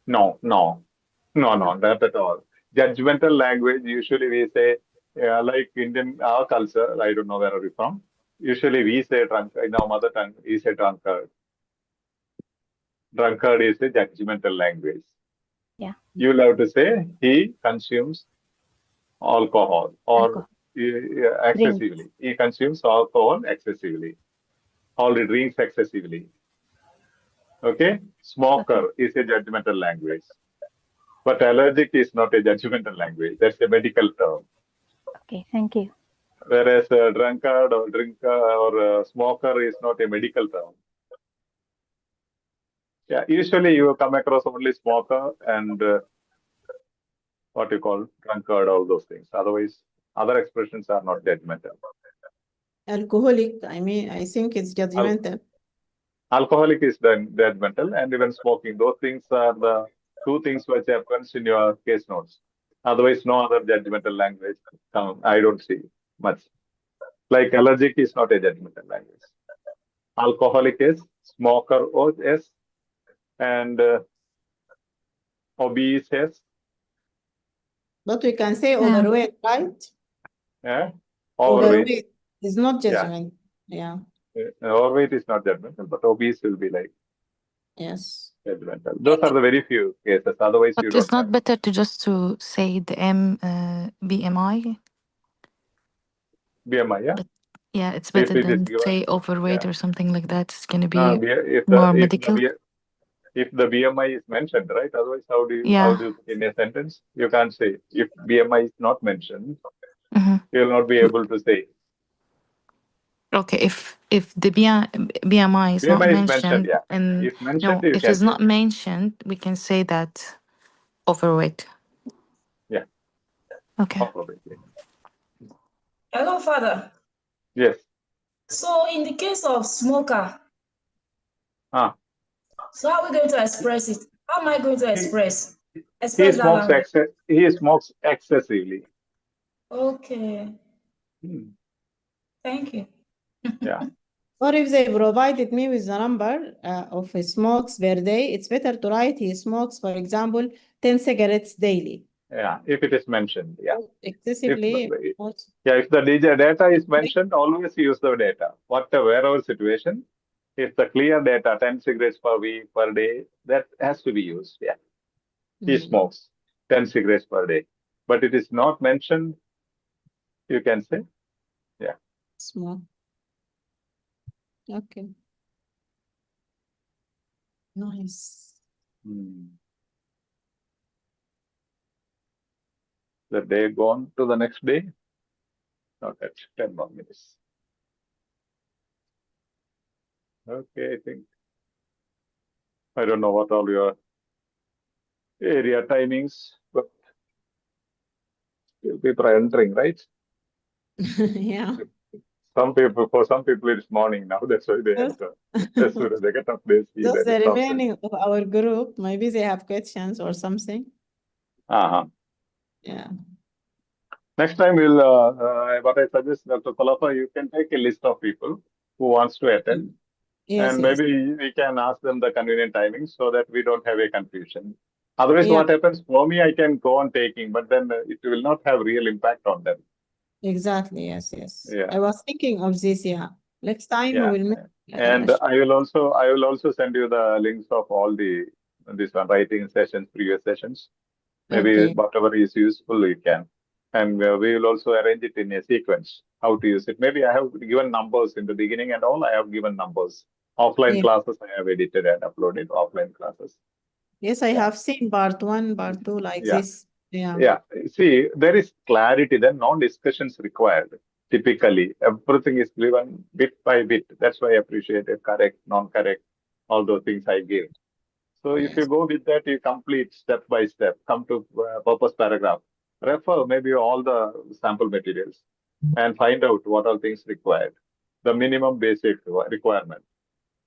No, not at all. Judgmental language, usually we say, like Indian, our culture, I don't know where are you from. Usually we say drunkard, in our mother tongue, we say drunkard. Drunkard is a judgmental language. Yeah. You'll have to say he consumes alcohol or excessively. He consumes alcohol excessively or he drinks excessively. Okay? Smoker is a judgmental language. But allergic is not a judgmental language. That's a medical term. Okay, thank you. Whereas a drunkard or drinker or a smoker is not a medical term. Yeah, usually you come across only smoker and what you call drunkard, all those things. Otherwise, other expressions are not judgmental. Alcoholic, I think it's judgmental. Alcoholic is judgmental, and even smoking. Those things are the 2 things which happens in your case notes. Otherwise, no other judgmental language. I don't see much. Like allergic is not a judgmental language. Alcoholic is, smoker is, and obese is. But we can say overweight, right? Yeah, overweight is not judgment. Yeah. Overweight is not judgmental, but obese will be like judgmental. Those are the very few cases. Otherwise, But you don't it's not have. better to just to say the BMI? BMI, yeah. Yeah, it's If better it is than given, say overweight or something like that. It's gonna be if more medical. the BMI is mentioned, right? Otherwise, how do you put in a sentence? You can't say. If BMI is not mentioned, you will not be able to say. Okay, if the BMI is not BMI is mentioned, mentioned, yeah. and If mentioned, you if can it's say. not mentioned, we can say that overweight. Yeah. Okay. Overweight. Hello, Father. Yes. So in the case of smoker, so how are we going to express it? How am I going to express He that language? smokes excessively. Okay. Thank you. Yeah. Or if they provided me with the number of smokes per day, it's better to write he smokes, for example, 10 cigarettes daily. Yeah, if it is mentioned, yeah. Excessively. If the data is mentioned, always use the data. Wherever situation, if the clear data, 10 cigarettes per week, per day, that has to be used. Yeah. He smokes 10 cigarettes per day. But it is not mentioned, you can say, yeah. Smoke. Okay. Nice. The day gone to the next day? Not at 10 more minutes. Okay, I think. I don't know what all your area timings, but people are entering, right? Yeah. For some people, it's morning now. That's why they enter. As soon as they get up, they see Those that the it's outside. remaining of our group, maybe they have questions or something. Yeah. Next time, we'll. What I suggest, Dr. Kalafa, you can take a list of people who wants to attend, Yes, and yes. maybe we can ask them the convenient timings so that we don't have a confusion. Otherwise, Yeah. what happens for me, I can go on taking, but then it will not have real impact on them. Exactly. Yes, yes. Yeah. I was thinking of this. Yeah. Next time Yeah. we will make. And I will also send you the links of all this one writing sessions, previous sessions. Maybe Okay. whatever is useful you can. And we will also arrange it in a sequence, how to use it. Maybe I have given numbers in the beginning and all, I have given numbers. Offline Yeah. classes, I have edited and uploaded offline classes. Yes, I have seen part 1, part 2 like Yeah. this. Yeah. Yeah. See, there is clarity, then no discussions required. Typically, everything is given bit by bit. That's why I appreciate it, correct, non-correct, all those things I give. So if you go with that, you complete step by step, come to purpose paragraph, refer maybe all the sample materials and find out what all things required, the minimum basic requirement.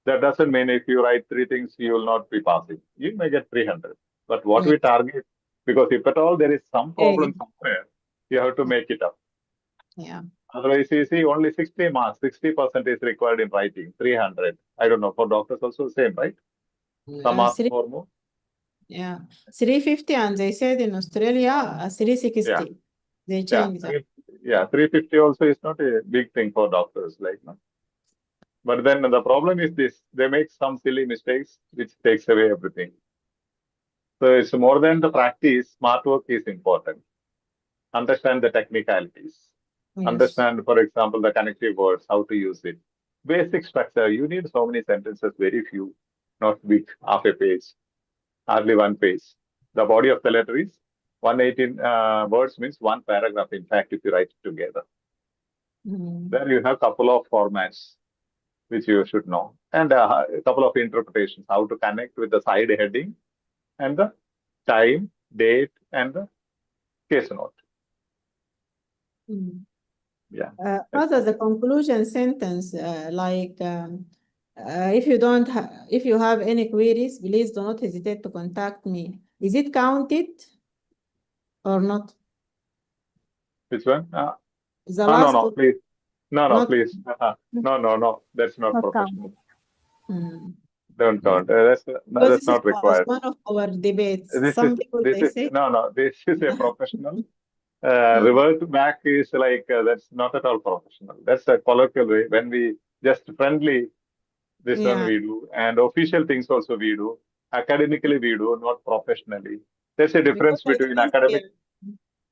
That doesn't mean if you write 3 things, you will not be passing. You may get 300. But what we target, because if at all there is some problem somewhere, you have to make it up. Yeah. Otherwise, you see only 60 marks, 60% is required in writing, 300. I don't know, for doctors also same, right? Some ask for more. Yeah, 350, and they said in Australia 360. Yeah. They changed that. Yeah, 350 also is not a big thing for doctors, like no. But then the problem is this: they make some silly mistakes, which takes away everything. So it's more than the practice. Smart work is important. Understand the technicalities. Yes. Understand, for example, the connective words, how to use it. Basic structure. You need so many sentences, very few, not big, half a page, hardly 1 page. The body of the letter is 118 words, means 1 paragraph. In fact, if you write it together. Then you have a couple of formats which you should know, and a couple of interpretations, how to connect with the side heading and the time, date, and the case note. Yeah. Other the conclusion sentence, if you have any queries, please do not hesitate to contact me. Is it counted or not? Which one? The no, last please. No, not- please. No. That's not professional. Don't count. Because That's not this was required. one of our debates. This Some is people this they is say no. This is a professional. Revert back is like that's not at all professional. That's a colloquial way. When we just friendly, this one we do, and official things also we do. Academically we do, not professionally. There's a difference because I between think academic.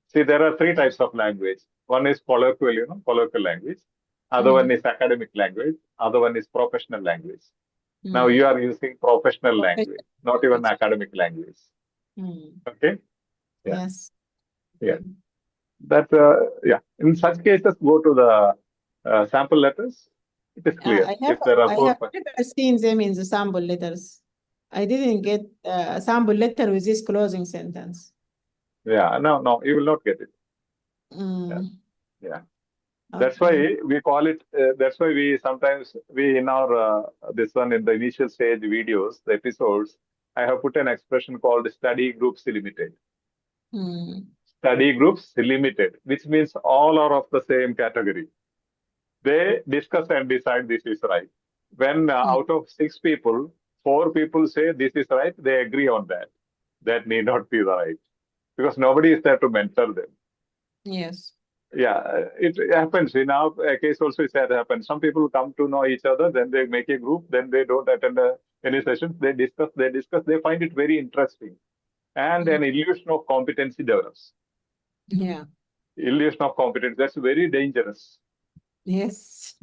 See, there are 3 types of language. One is colloquial, colloquial language. Other one is academic language. Other one is professional language. Now you are using professional language, not even academic language. Okay? Yeah. Yes. Yeah. That, in such cases, go to the sample letters. It is clear. I If there are have never seen them in the sample letters. I didn't get a sample letter with this closing sentence. Yeah, no, you will not get it. Yeah. That's why we call it, that's why we sometimes, in our, this one in the initial stage videos, the episodes, I have put an expression called study groups limited. Study groups limited, which means all are of the same category. They discuss and decide this is right. When out of 6 people, 4 people say this is right, they agree on that. That need not be right. Because nobody is there to mentor them. Yes. Yeah, it happens. In our case also it happens. Some people come to know each other, then they make a group, then they don't attend any sessions. They discuss, they find it very interesting. And an illusion of competency develops. Yeah. Illusion of competence, that's very dangerous. Yes.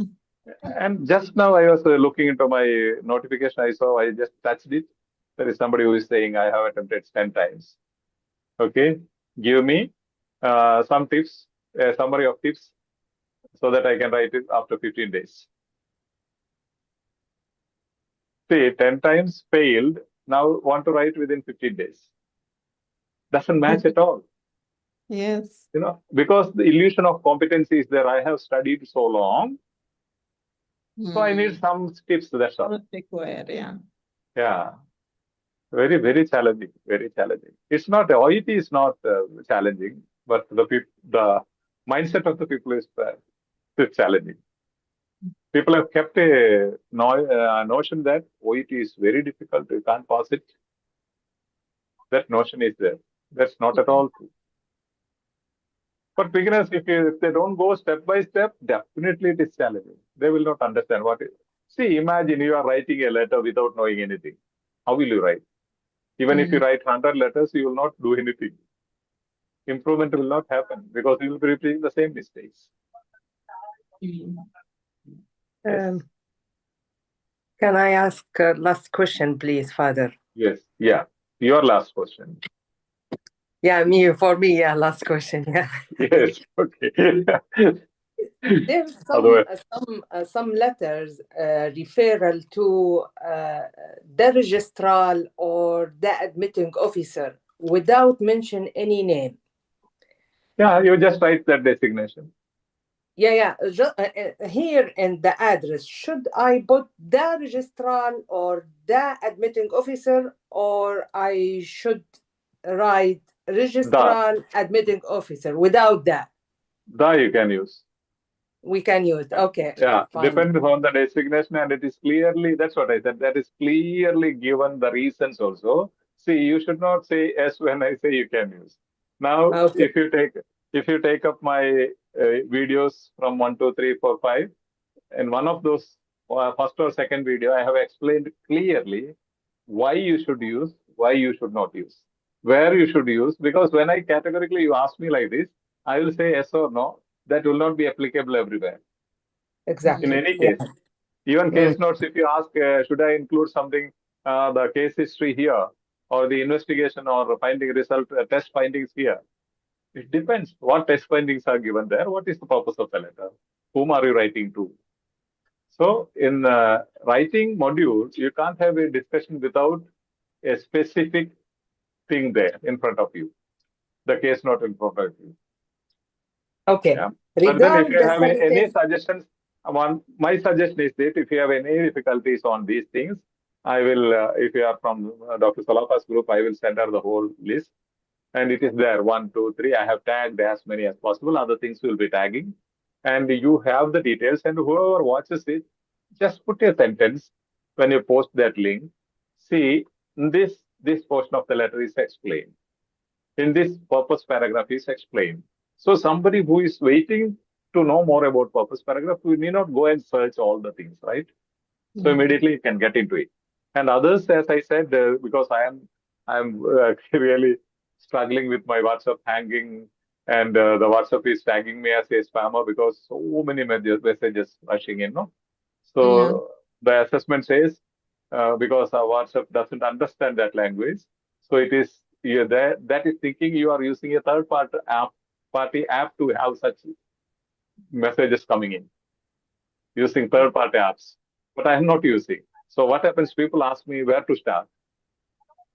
And just now I was looking into my notification, I just touched it. There is somebody who is saying, I have attempted 10 times. Okay, give me some tips, a summary of tips, so that I can write it after 15 days. See, 10 times failed, now want to write within 15 days. Doesn't match at all. Yes. You know, because the illusion of competency is there. I have studied so long, so I need some tips, that's all. Not required, yeah. Yeah. Very, very challenging. Very challenging. It's not, OET is not challenging, but the mindset of the people is challenging. People have kept a notion that OET is very difficult, you can't pass it. That notion is there. That's not at all true. For beginners, if they don't go step by step, definitely it is challenging. They will not understand what it is. See, imagine you are writing a letter without knowing anything. How will you write? Even if you write 100 letters, you will not do anything. Improvement will not happen because you will be repeating the same mistakes. Yes. Can I ask last question, please, Father? Yes. Yeah. Your last question. Yeah, for me, yeah, last question. Yeah. Yes. Okay. There's some letters referral to the registrar or the admitting officer without mention any name. Yeah, you just write that designation. Yeah. Here in the address, should I put the registrar or the admitting officer, or I should write registrar, admitting officer without that? You can use. We can use. Okay. Yeah, fine. depends on the designation, and it is clearly, that's what I said, that is clearly given the reasons also. See, you should not say yes when I say you can use. Now, if you take up my videos from 1, 2, 3, 4, 5, in one of those first or second video, I have explained clearly why you should use, why you should not use, where you should use, because when I categorically, you ask me like this, I will say yes or no. That will not be applicable everywhere. Exactly. In any case, even case notes, if you ask, should I include something, the case history here, or the investigation or finding result, test findings here, it depends what test findings are given there. What is the purpose of the letter? Whom are you writing to? So in writing module, you can't have a discussion without a specific thing there in front of you, the case note in front of you. Okay. Yeah. But then if you have any suggestions, my suggestion is that if you have any difficulties on these things, I will, if you are from Dr. Salafa's group, I will send her the whole list. And it is there, 1, 2, 3. I have tagged as many as possible. Other things will be tagging. And you have the details. And whoever watches it, just put a sentence when you post that link. See, this portion of the letter is explained. In this purpose paragraph is explained. So somebody who is waiting to know more about purpose paragraph, we need not go and search all the things, right? So immediately you can get into it. And others, as I said, because I am really struggling with my WhatsApp hanging, and the WhatsApp is tagging me as a spammer because so many messages rushing in. No, so the assessment says because our WhatsApp doesn't understand that language, so it is that is thinking you are using a third-party app to have such messages coming in, using third-party apps. But I am not using. So what happens? People ask me where to start.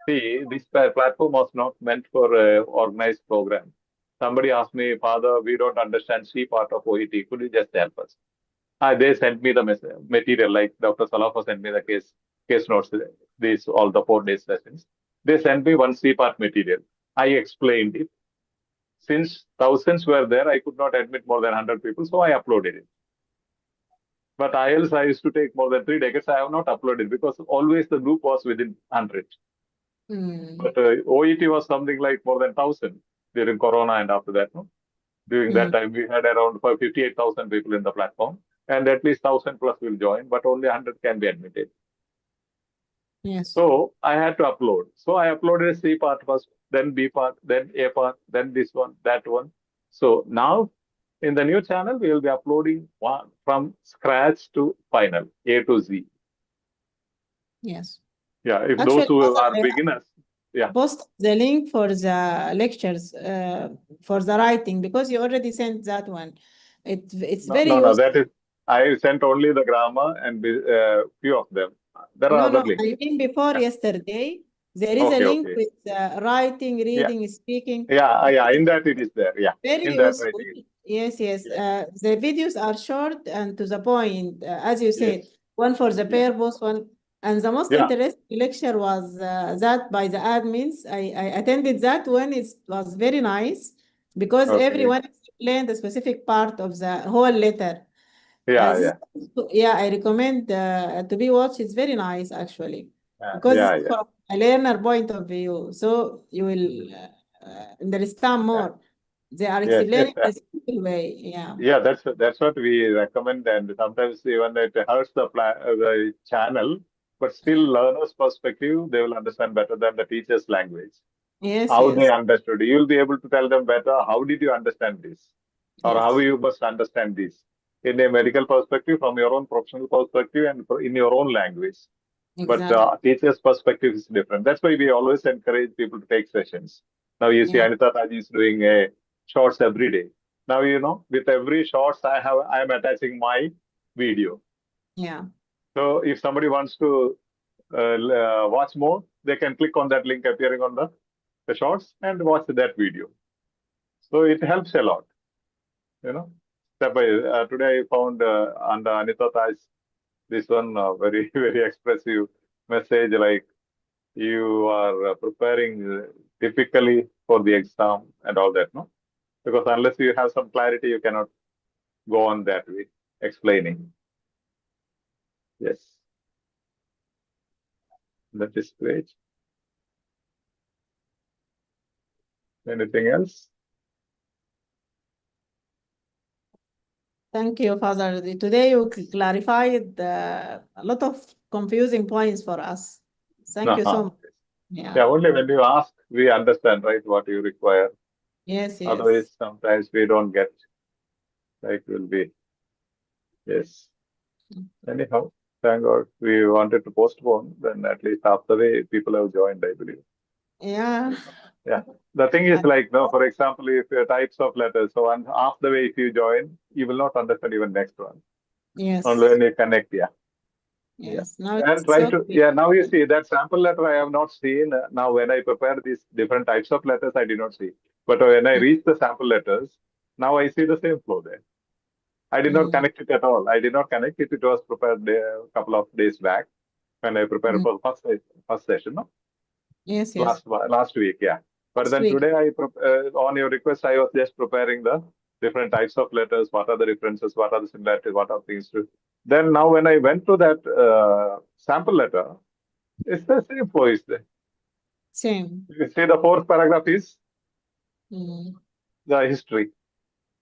See, this platform was not meant for an organized program. Somebody asked me, Father, we don't understand C part of OET. Could you just help us? They sent me the material, like Dr. Salafa sent me the case notes, all the 4 days sessions. They sent me one C part material. I explained it. Since thousands were there, I could not admit more than 100 people, so I uploaded it. But IELTS, I used to take more than 3 decades. I have not uploaded because always the group was within 100. But OET was something like more than 1,000 during Corona and after that. No? During that time, we had around 58,000 people in the platform, and at least 1,000 plus will join, but only 100 can be admitted. Yes. So I had to upload. So I uploaded C part first, then B part, then A part, then this one, that one. So now in the new channel, we will be uploading from scratch to final, A to Z. Yes. Yeah, if Actually, those who Father, are beginners, yeah. Post the link for the lectures for the writing, because you already sent that one. It's very No, useful. that is, I sent only the grammar and few of them. There are other links. I mean before yesterday, there is a Okay, link okay. with writing, reading, speaking. Yeah, in that it is there. Yeah, Very in that useful. writing. Yes. Yeah. The videos are short and to the point, as you said, Yes. one for the purpose, one. And the most Yeah. interesting lecture was that by the admins. I attended that one. It was very nice because Okay. everyone explained a specific part of the whole letter. Yeah. Yeah, I recommend to be watched. It's very nice, actually, because Yeah. from a learner point of view, so you will understand more. They are Yes. explaining the simple way. Yeah. Yeah, that's what we recommend, and sometimes even it hurts the channel, but still learner's perspective, they will understand better than the teacher's language. Yes. How they understood. You will be able to tell them better. How did you understand this, or how you must understand this in a medical perspective, from your own professional perspective, and in your own language. Exactly. But teacher's perspective is different. That's why we always encourage people to take sessions. Now you see Anita Taji is doing a shorts every day. Now, with every shorts I am attaching my video. Yeah. So if somebody wants to watch more, they can click on that link appearing on the shorts and watch that video. So it helps a lot. Step by today I found under Anita Taj this one very very expressive message, like you are preparing typically for the exam and all that, no? Because unless you have some clarity, you cannot go on that way explaining. Yes, that is great. Anything else? Thank you, Father. Today you clarified a lot of confusing points for us. Thank you so much. Yeah, only when you ask, we understand, right, what you require. Yes. Otherwise, sometimes we don't get, like, will be. Yes. Anyhow, thank God we wanted to postpone, then at least half the way people have joined, I believe. Yeah. Yeah. The thing is, like, no, for example, if types of letters, so half the way if you join, you will not understand even next one. Yes. Only when you connect, yeah. Yes. Now and try to, now you see that sample letter I have not seen. Now, when I prepare these different types of letters, I did not see. But when I reach the sample letters, now I see the same flow there. I did not connect it at all. I did not connect it. It was prepared a couple of days back when I prepared for the first session, no? Yes. Last week, yeah. But then today, on your request, I was just preparing the different types of letters. What are the differences? What are the similarities? What are things to? Then now, when I went to that sample letter, it's the same flow is there. Same. You see, the fourth paragraph is the history.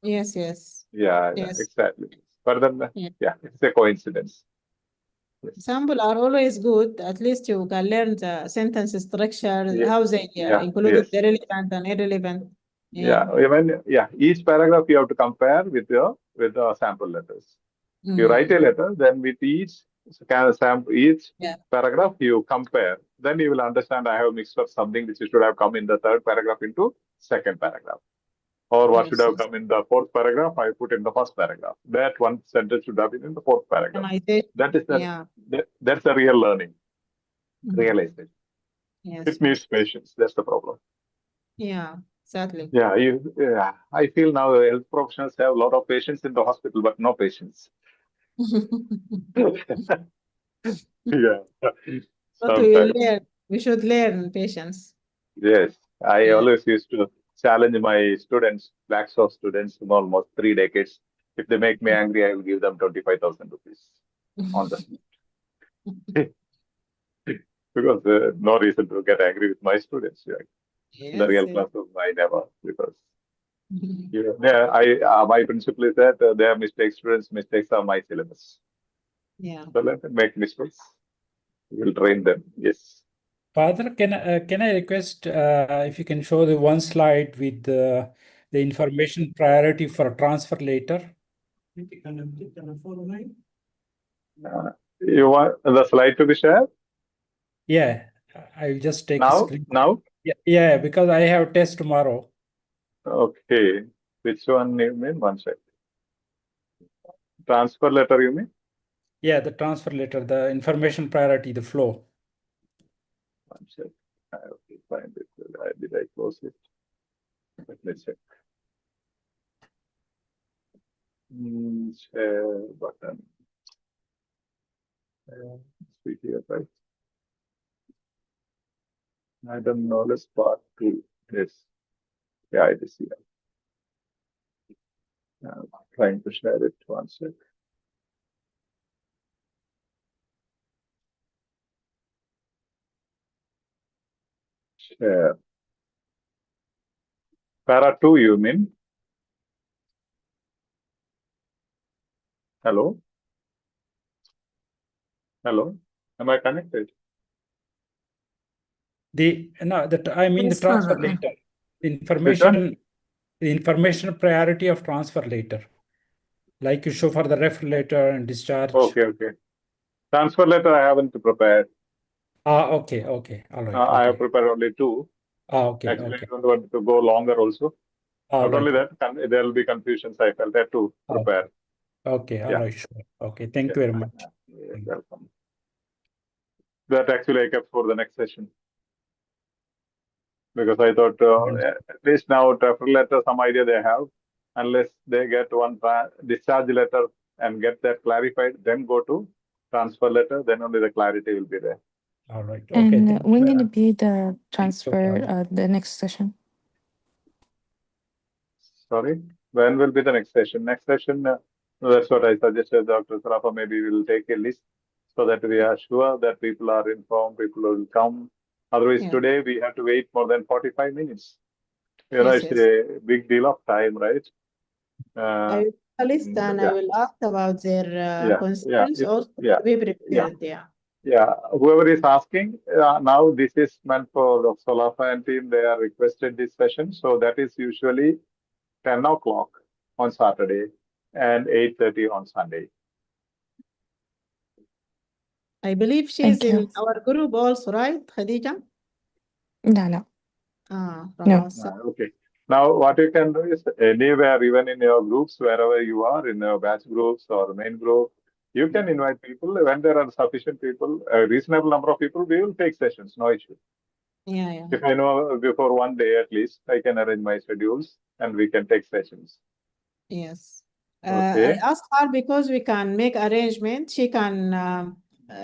Yes. Yeah, exactly. But then, it's a coincidence. Sample are always good. At least you can learn the sentence structure, how they included the relevant and irrelevant. Each paragraph you have to compare with the sample letters. You write a letter, then with each paragraph you compare. Then you will understand I have mixed up something which should have come in the third paragraph into second paragraph. Or what should have come in the fourth paragraph, I put in the first paragraph. That one sentence should have been in the fourth paragraph. That is that's the real learning, realization. It needs patience. That's the problem. Yeah, exactly. Yeah, I feel now health professionals have a lot of patience in the hospital, but no patience. Yeah. But we will learn. We should learn patience. Yes, I always used to challenge my students, Blackstone students, from almost 3 decades. If they make me angry, I will give them 25,000 rupees on the spot. Because no reason to get angry with my students. Right? The real classroom, I never, because my principle is that they are students' mistakes are my syllabus. Yeah. So let them make mistakes. We will train them. Yes. Father, can I request if you can show the one slide with the information priority for transfer later? You want the slide to be shared? Yeah, I'll just take a Now, screen. now? Yeah, because I have test tomorrow. Okay. Which one you mean? One second. Transfer letter, you mean? Yeah, the transfer letter, the information priority, the flow. One second. I have to find it. Did I close it? Let me check. Share button. See here, right? I don't know this part two. Yes. Yeah, it is here. I'm trying to share it. One sec. Share. Para 2, you mean? Hello? Hello? Am I connected? I mean the Yes, transfer Father. later. Which one? The information priority of transfer later. Like you show for the ref letter and discharge. Okay. Transfer letter I haven't prepared. Okay. All right. I have prepared only 2. Okay. Actually, I don't want to go longer also. Not only that, there will be confusions. I felt that to prepare. Okay. All right. Sure. Okay. Thank you very much. Welcome. That actually I kept for the next session. Because I thought at least now transfer letter, some idea they have. Unless they get one discharge letter and get that clarified, then go to transfer letter, then only the clarity will be there. All right. Okay. And when will it be the transfer, the next session? Sorry, when will be the next session? Next session, that's what I suggested, Dr. Sarafa. Maybe we will take a list so that we are sure that people are informed, people will come. Otherwise, today we have to wait more than 45 minutes. It's a big deal of time, right? I will list and I will ask about their concerns also to be prepared. Yeah, whoever is asking, now this is meant for the Solafa and team. They are requested this session. So that is usually 10 o'clock on Saturday and 8:30 on Sunday. I believe she's in our group also, right, Khadija? No. No. Okay. Now, what you can do is anywhere, even in your groups, wherever you are, in your batch groups or main group, you can invite people. When there are sufficient people, a reasonable number of people, we will take sessions, no issue. Yeah. If I know before one day at least, I can arrange my schedules and we can take sessions. Yes. Okay. I asked her because we can make arrangements. She can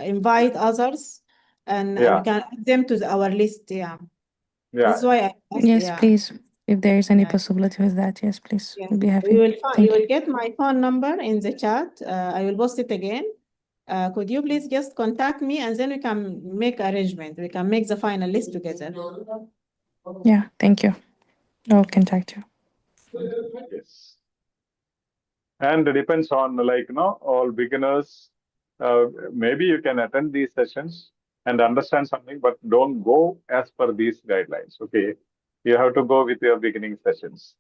invite others and we can add them to our list. Yeah. That's why I asked. Yes, please. If there is any possibility with that, yes, please. Yes. We'll be happy. You will get my phone number in the chat. I will post it again. Could you please just contact me and then we can make arrangement. We can make the final list together. Yeah, thank you. I'll contact you. Yes. And it depends on all beginners. Maybe you can attend these sessions and understand something, but don't go as per these guidelines. Okay. You have to go with your beginning sessions.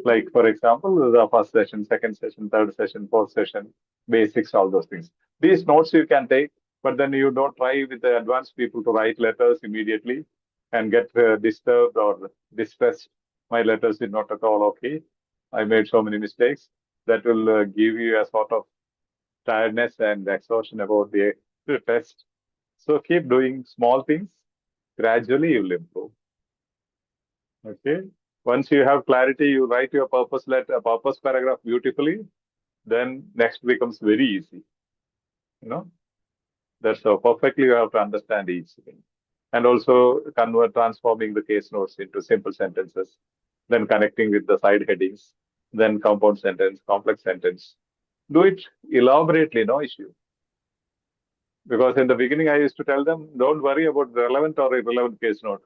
Like, for example, the first session, second session, third session, fourth session, basics, all those things. These notes you can take, but then you don't try with the advanced people to write letters immediately and get disturbed or distressed. My letters did not at all okay. I made so many mistakes. That will give you a sort of tiredness and exhaustion about the test. So keep doing small things. Gradually, you will improve. Okay. Once you have clarity, you write your purpose paragraph beautifully. Then next becomes very easy. That's how perfectly you have to understand each thing. And also transforming the case notes into simple sentences, then connecting with the side headings, then compound sentence, complex sentence. Do it elaborately, no issue. Because in the beginning, I used to tell them, don't worry about relevant or irrelevant case note.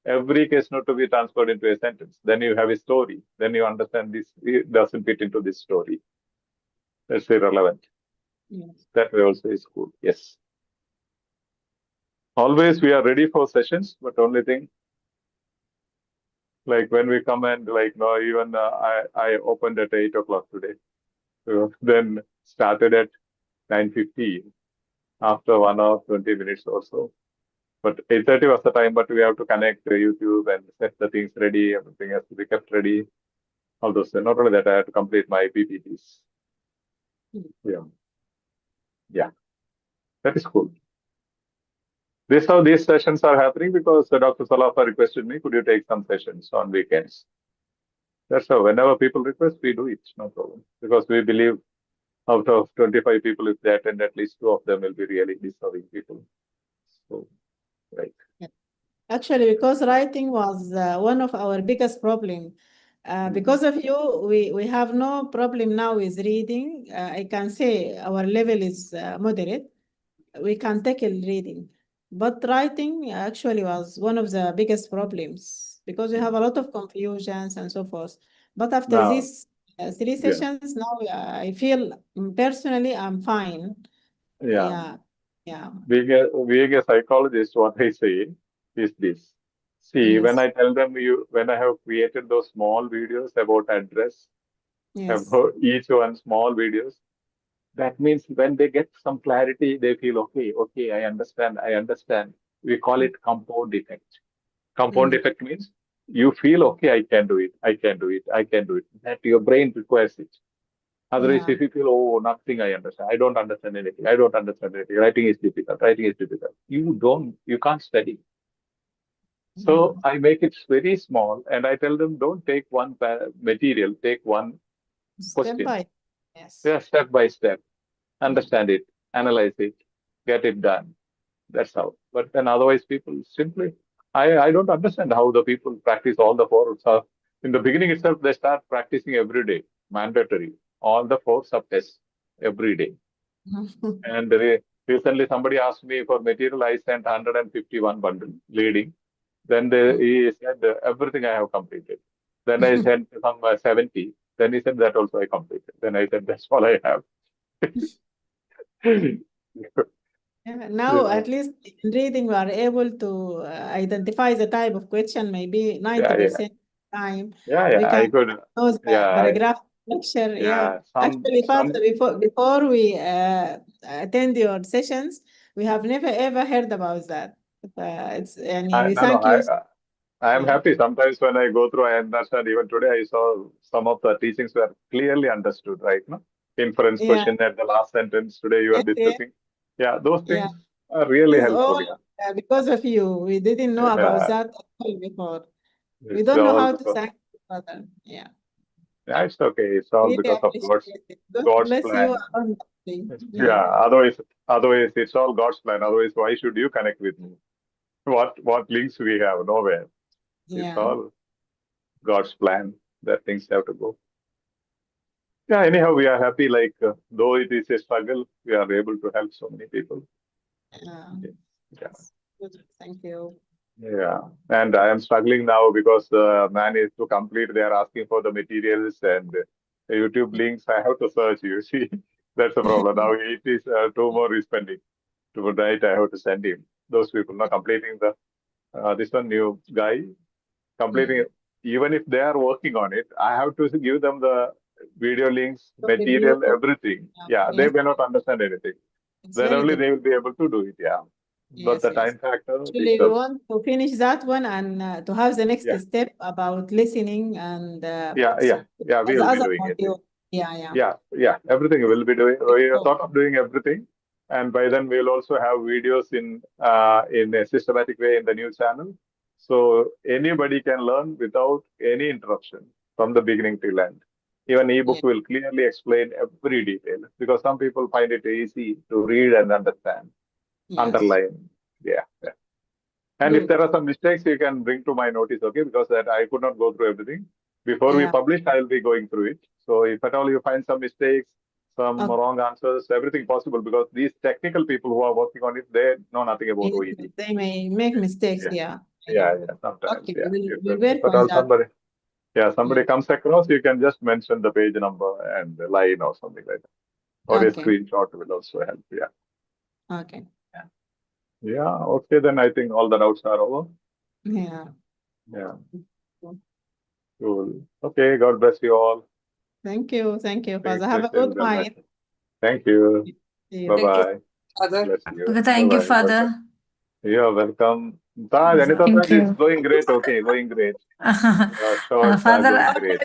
Every case note to be transferred into a sentence. Then you have a story. Then you understand this it doesn't fit into this story. That's irrelevant. Yes. That way also is good. Yes. Always we are ready for sessions, but only thing, like when we come and even I opened at 8 o'clock today. So then started at 9:15 after 1 hour, 20 minutes or so. But 8:30 was the time, but we have to connect YouTube and set the things ready. Everything has to be kept ready. All those things. Not only that, I have to complete my PPTs. Yeah, that is cool. This is how these sessions are happening because Dr. Salafa requested me, could you take some sessions on weekends? That's how whenever people request, we do it, no problem. Because we believe out of 25 people, if they attend, at least 2 of them will be really deserving people. So, right. Actually, because writing was one of our biggest problem. Because of you, we have no problem now with reading. I can say our level is moderate. We can tackle reading. But writing actually was one of the biggest problems because we have a lot of confusions and so forth. But after Now, these 3 sessions, now I feel personally I'm fine. yeah. Yeah. Being a psychologist, what I say is this. See, when Yes. I tell them when I have created those small videos about address, Yes. about each one small videos, that means when they get some clarity, they feel, okay, I understand. We call it compound effect. Compound effect means you feel, okay, I can do it. That your brain requires it. Otherwise, Yeah. if you feel, oh, nothing I understand, I don't understand anything. Writing is difficult. You can't study. So I make it very small and I tell them, don't take one material, take one question. Step by step. Understand it, analyze it, get it done. That's how. But then otherwise people simply, I don't understand how the people practice all the 4 in the beginning itself, they start practicing every day, mandatory, all the 4 subtests every day. And recently somebody asked me for material, I sent 151 bundle leading. Then he said, everything I have completed. Then I sent some 70. Then he said, that also I completed. Then I said, that's all I have. Now, at least in reading, we are able to identify the type of question, maybe 90% time. We I can could. know the paragraph lecture. Actually, Father, before we attend your sessions, we have never ever heard about that. We thank you. I am happy. Sometimes when I go through, I understand. Even today, I saw some of the teachings were clearly understood, right? No? Inference question at the last sentence. Today, you are discussing. Yeah, those things are really helpful. All because of you. We didn't know about that at all before. We don't know how to thank you, Father. Yeah, it's okay. It's all really because of God God's bless plan. you. Otherwise, it's all God's plan. Otherwise, why should you connect with me? What links we have? Nowhere. It's all God's plan that things have to go. Yeah, anyhow, we are happy. Like, though it is a struggle, we are able to help so many people. Thank you. Yeah, and I am struggling now because the man is to complete. They are asking for the materials and the YouTube links. I have to search. You see, that's the problem. Now it is 2 more is pending. Tonight I have to send him. Those people not completing the this one new guy completing it. Even if they are working on it, I have to give them the video links, material, everything. They may not understand anything. Then only they will be able to do it. But the time factor. Actually, we want to finish that one and to have the next step about listening and we will be doing it. Everything we will be doing. We are thought of doing everything, and by then we'll also have videos in a systematic way in the new channel, so anybody can learn without any interruption from the beginning till end. Even ebook will clearly explain every detail because some people find it easy to read and understand. Underline, and if there are some mistakes, you can bring to my notice, okay? Because that I could not go through everything. Before we publish, I will be going through it. So if at all you find some mistakes, some wrong answers, everything possible, because these technical people who are working on it, they know nothing about OET. They may make mistakes, sometimes. We'll work on that. Somebody comes across, you can just mention the page number and the line or something like that. Or a screenshot will also help, Okay. Okay, then I think all the doubts are over. Cool. Okay, God bless you all. Thank you, Father. Have a good night. Thank you. Bye-bye. Father. Bless you. Okay, thank you, Father. You're welcome. Taj, any thoughts? Thank It's you. going great. Okay, going great. Shorts are Father, going great.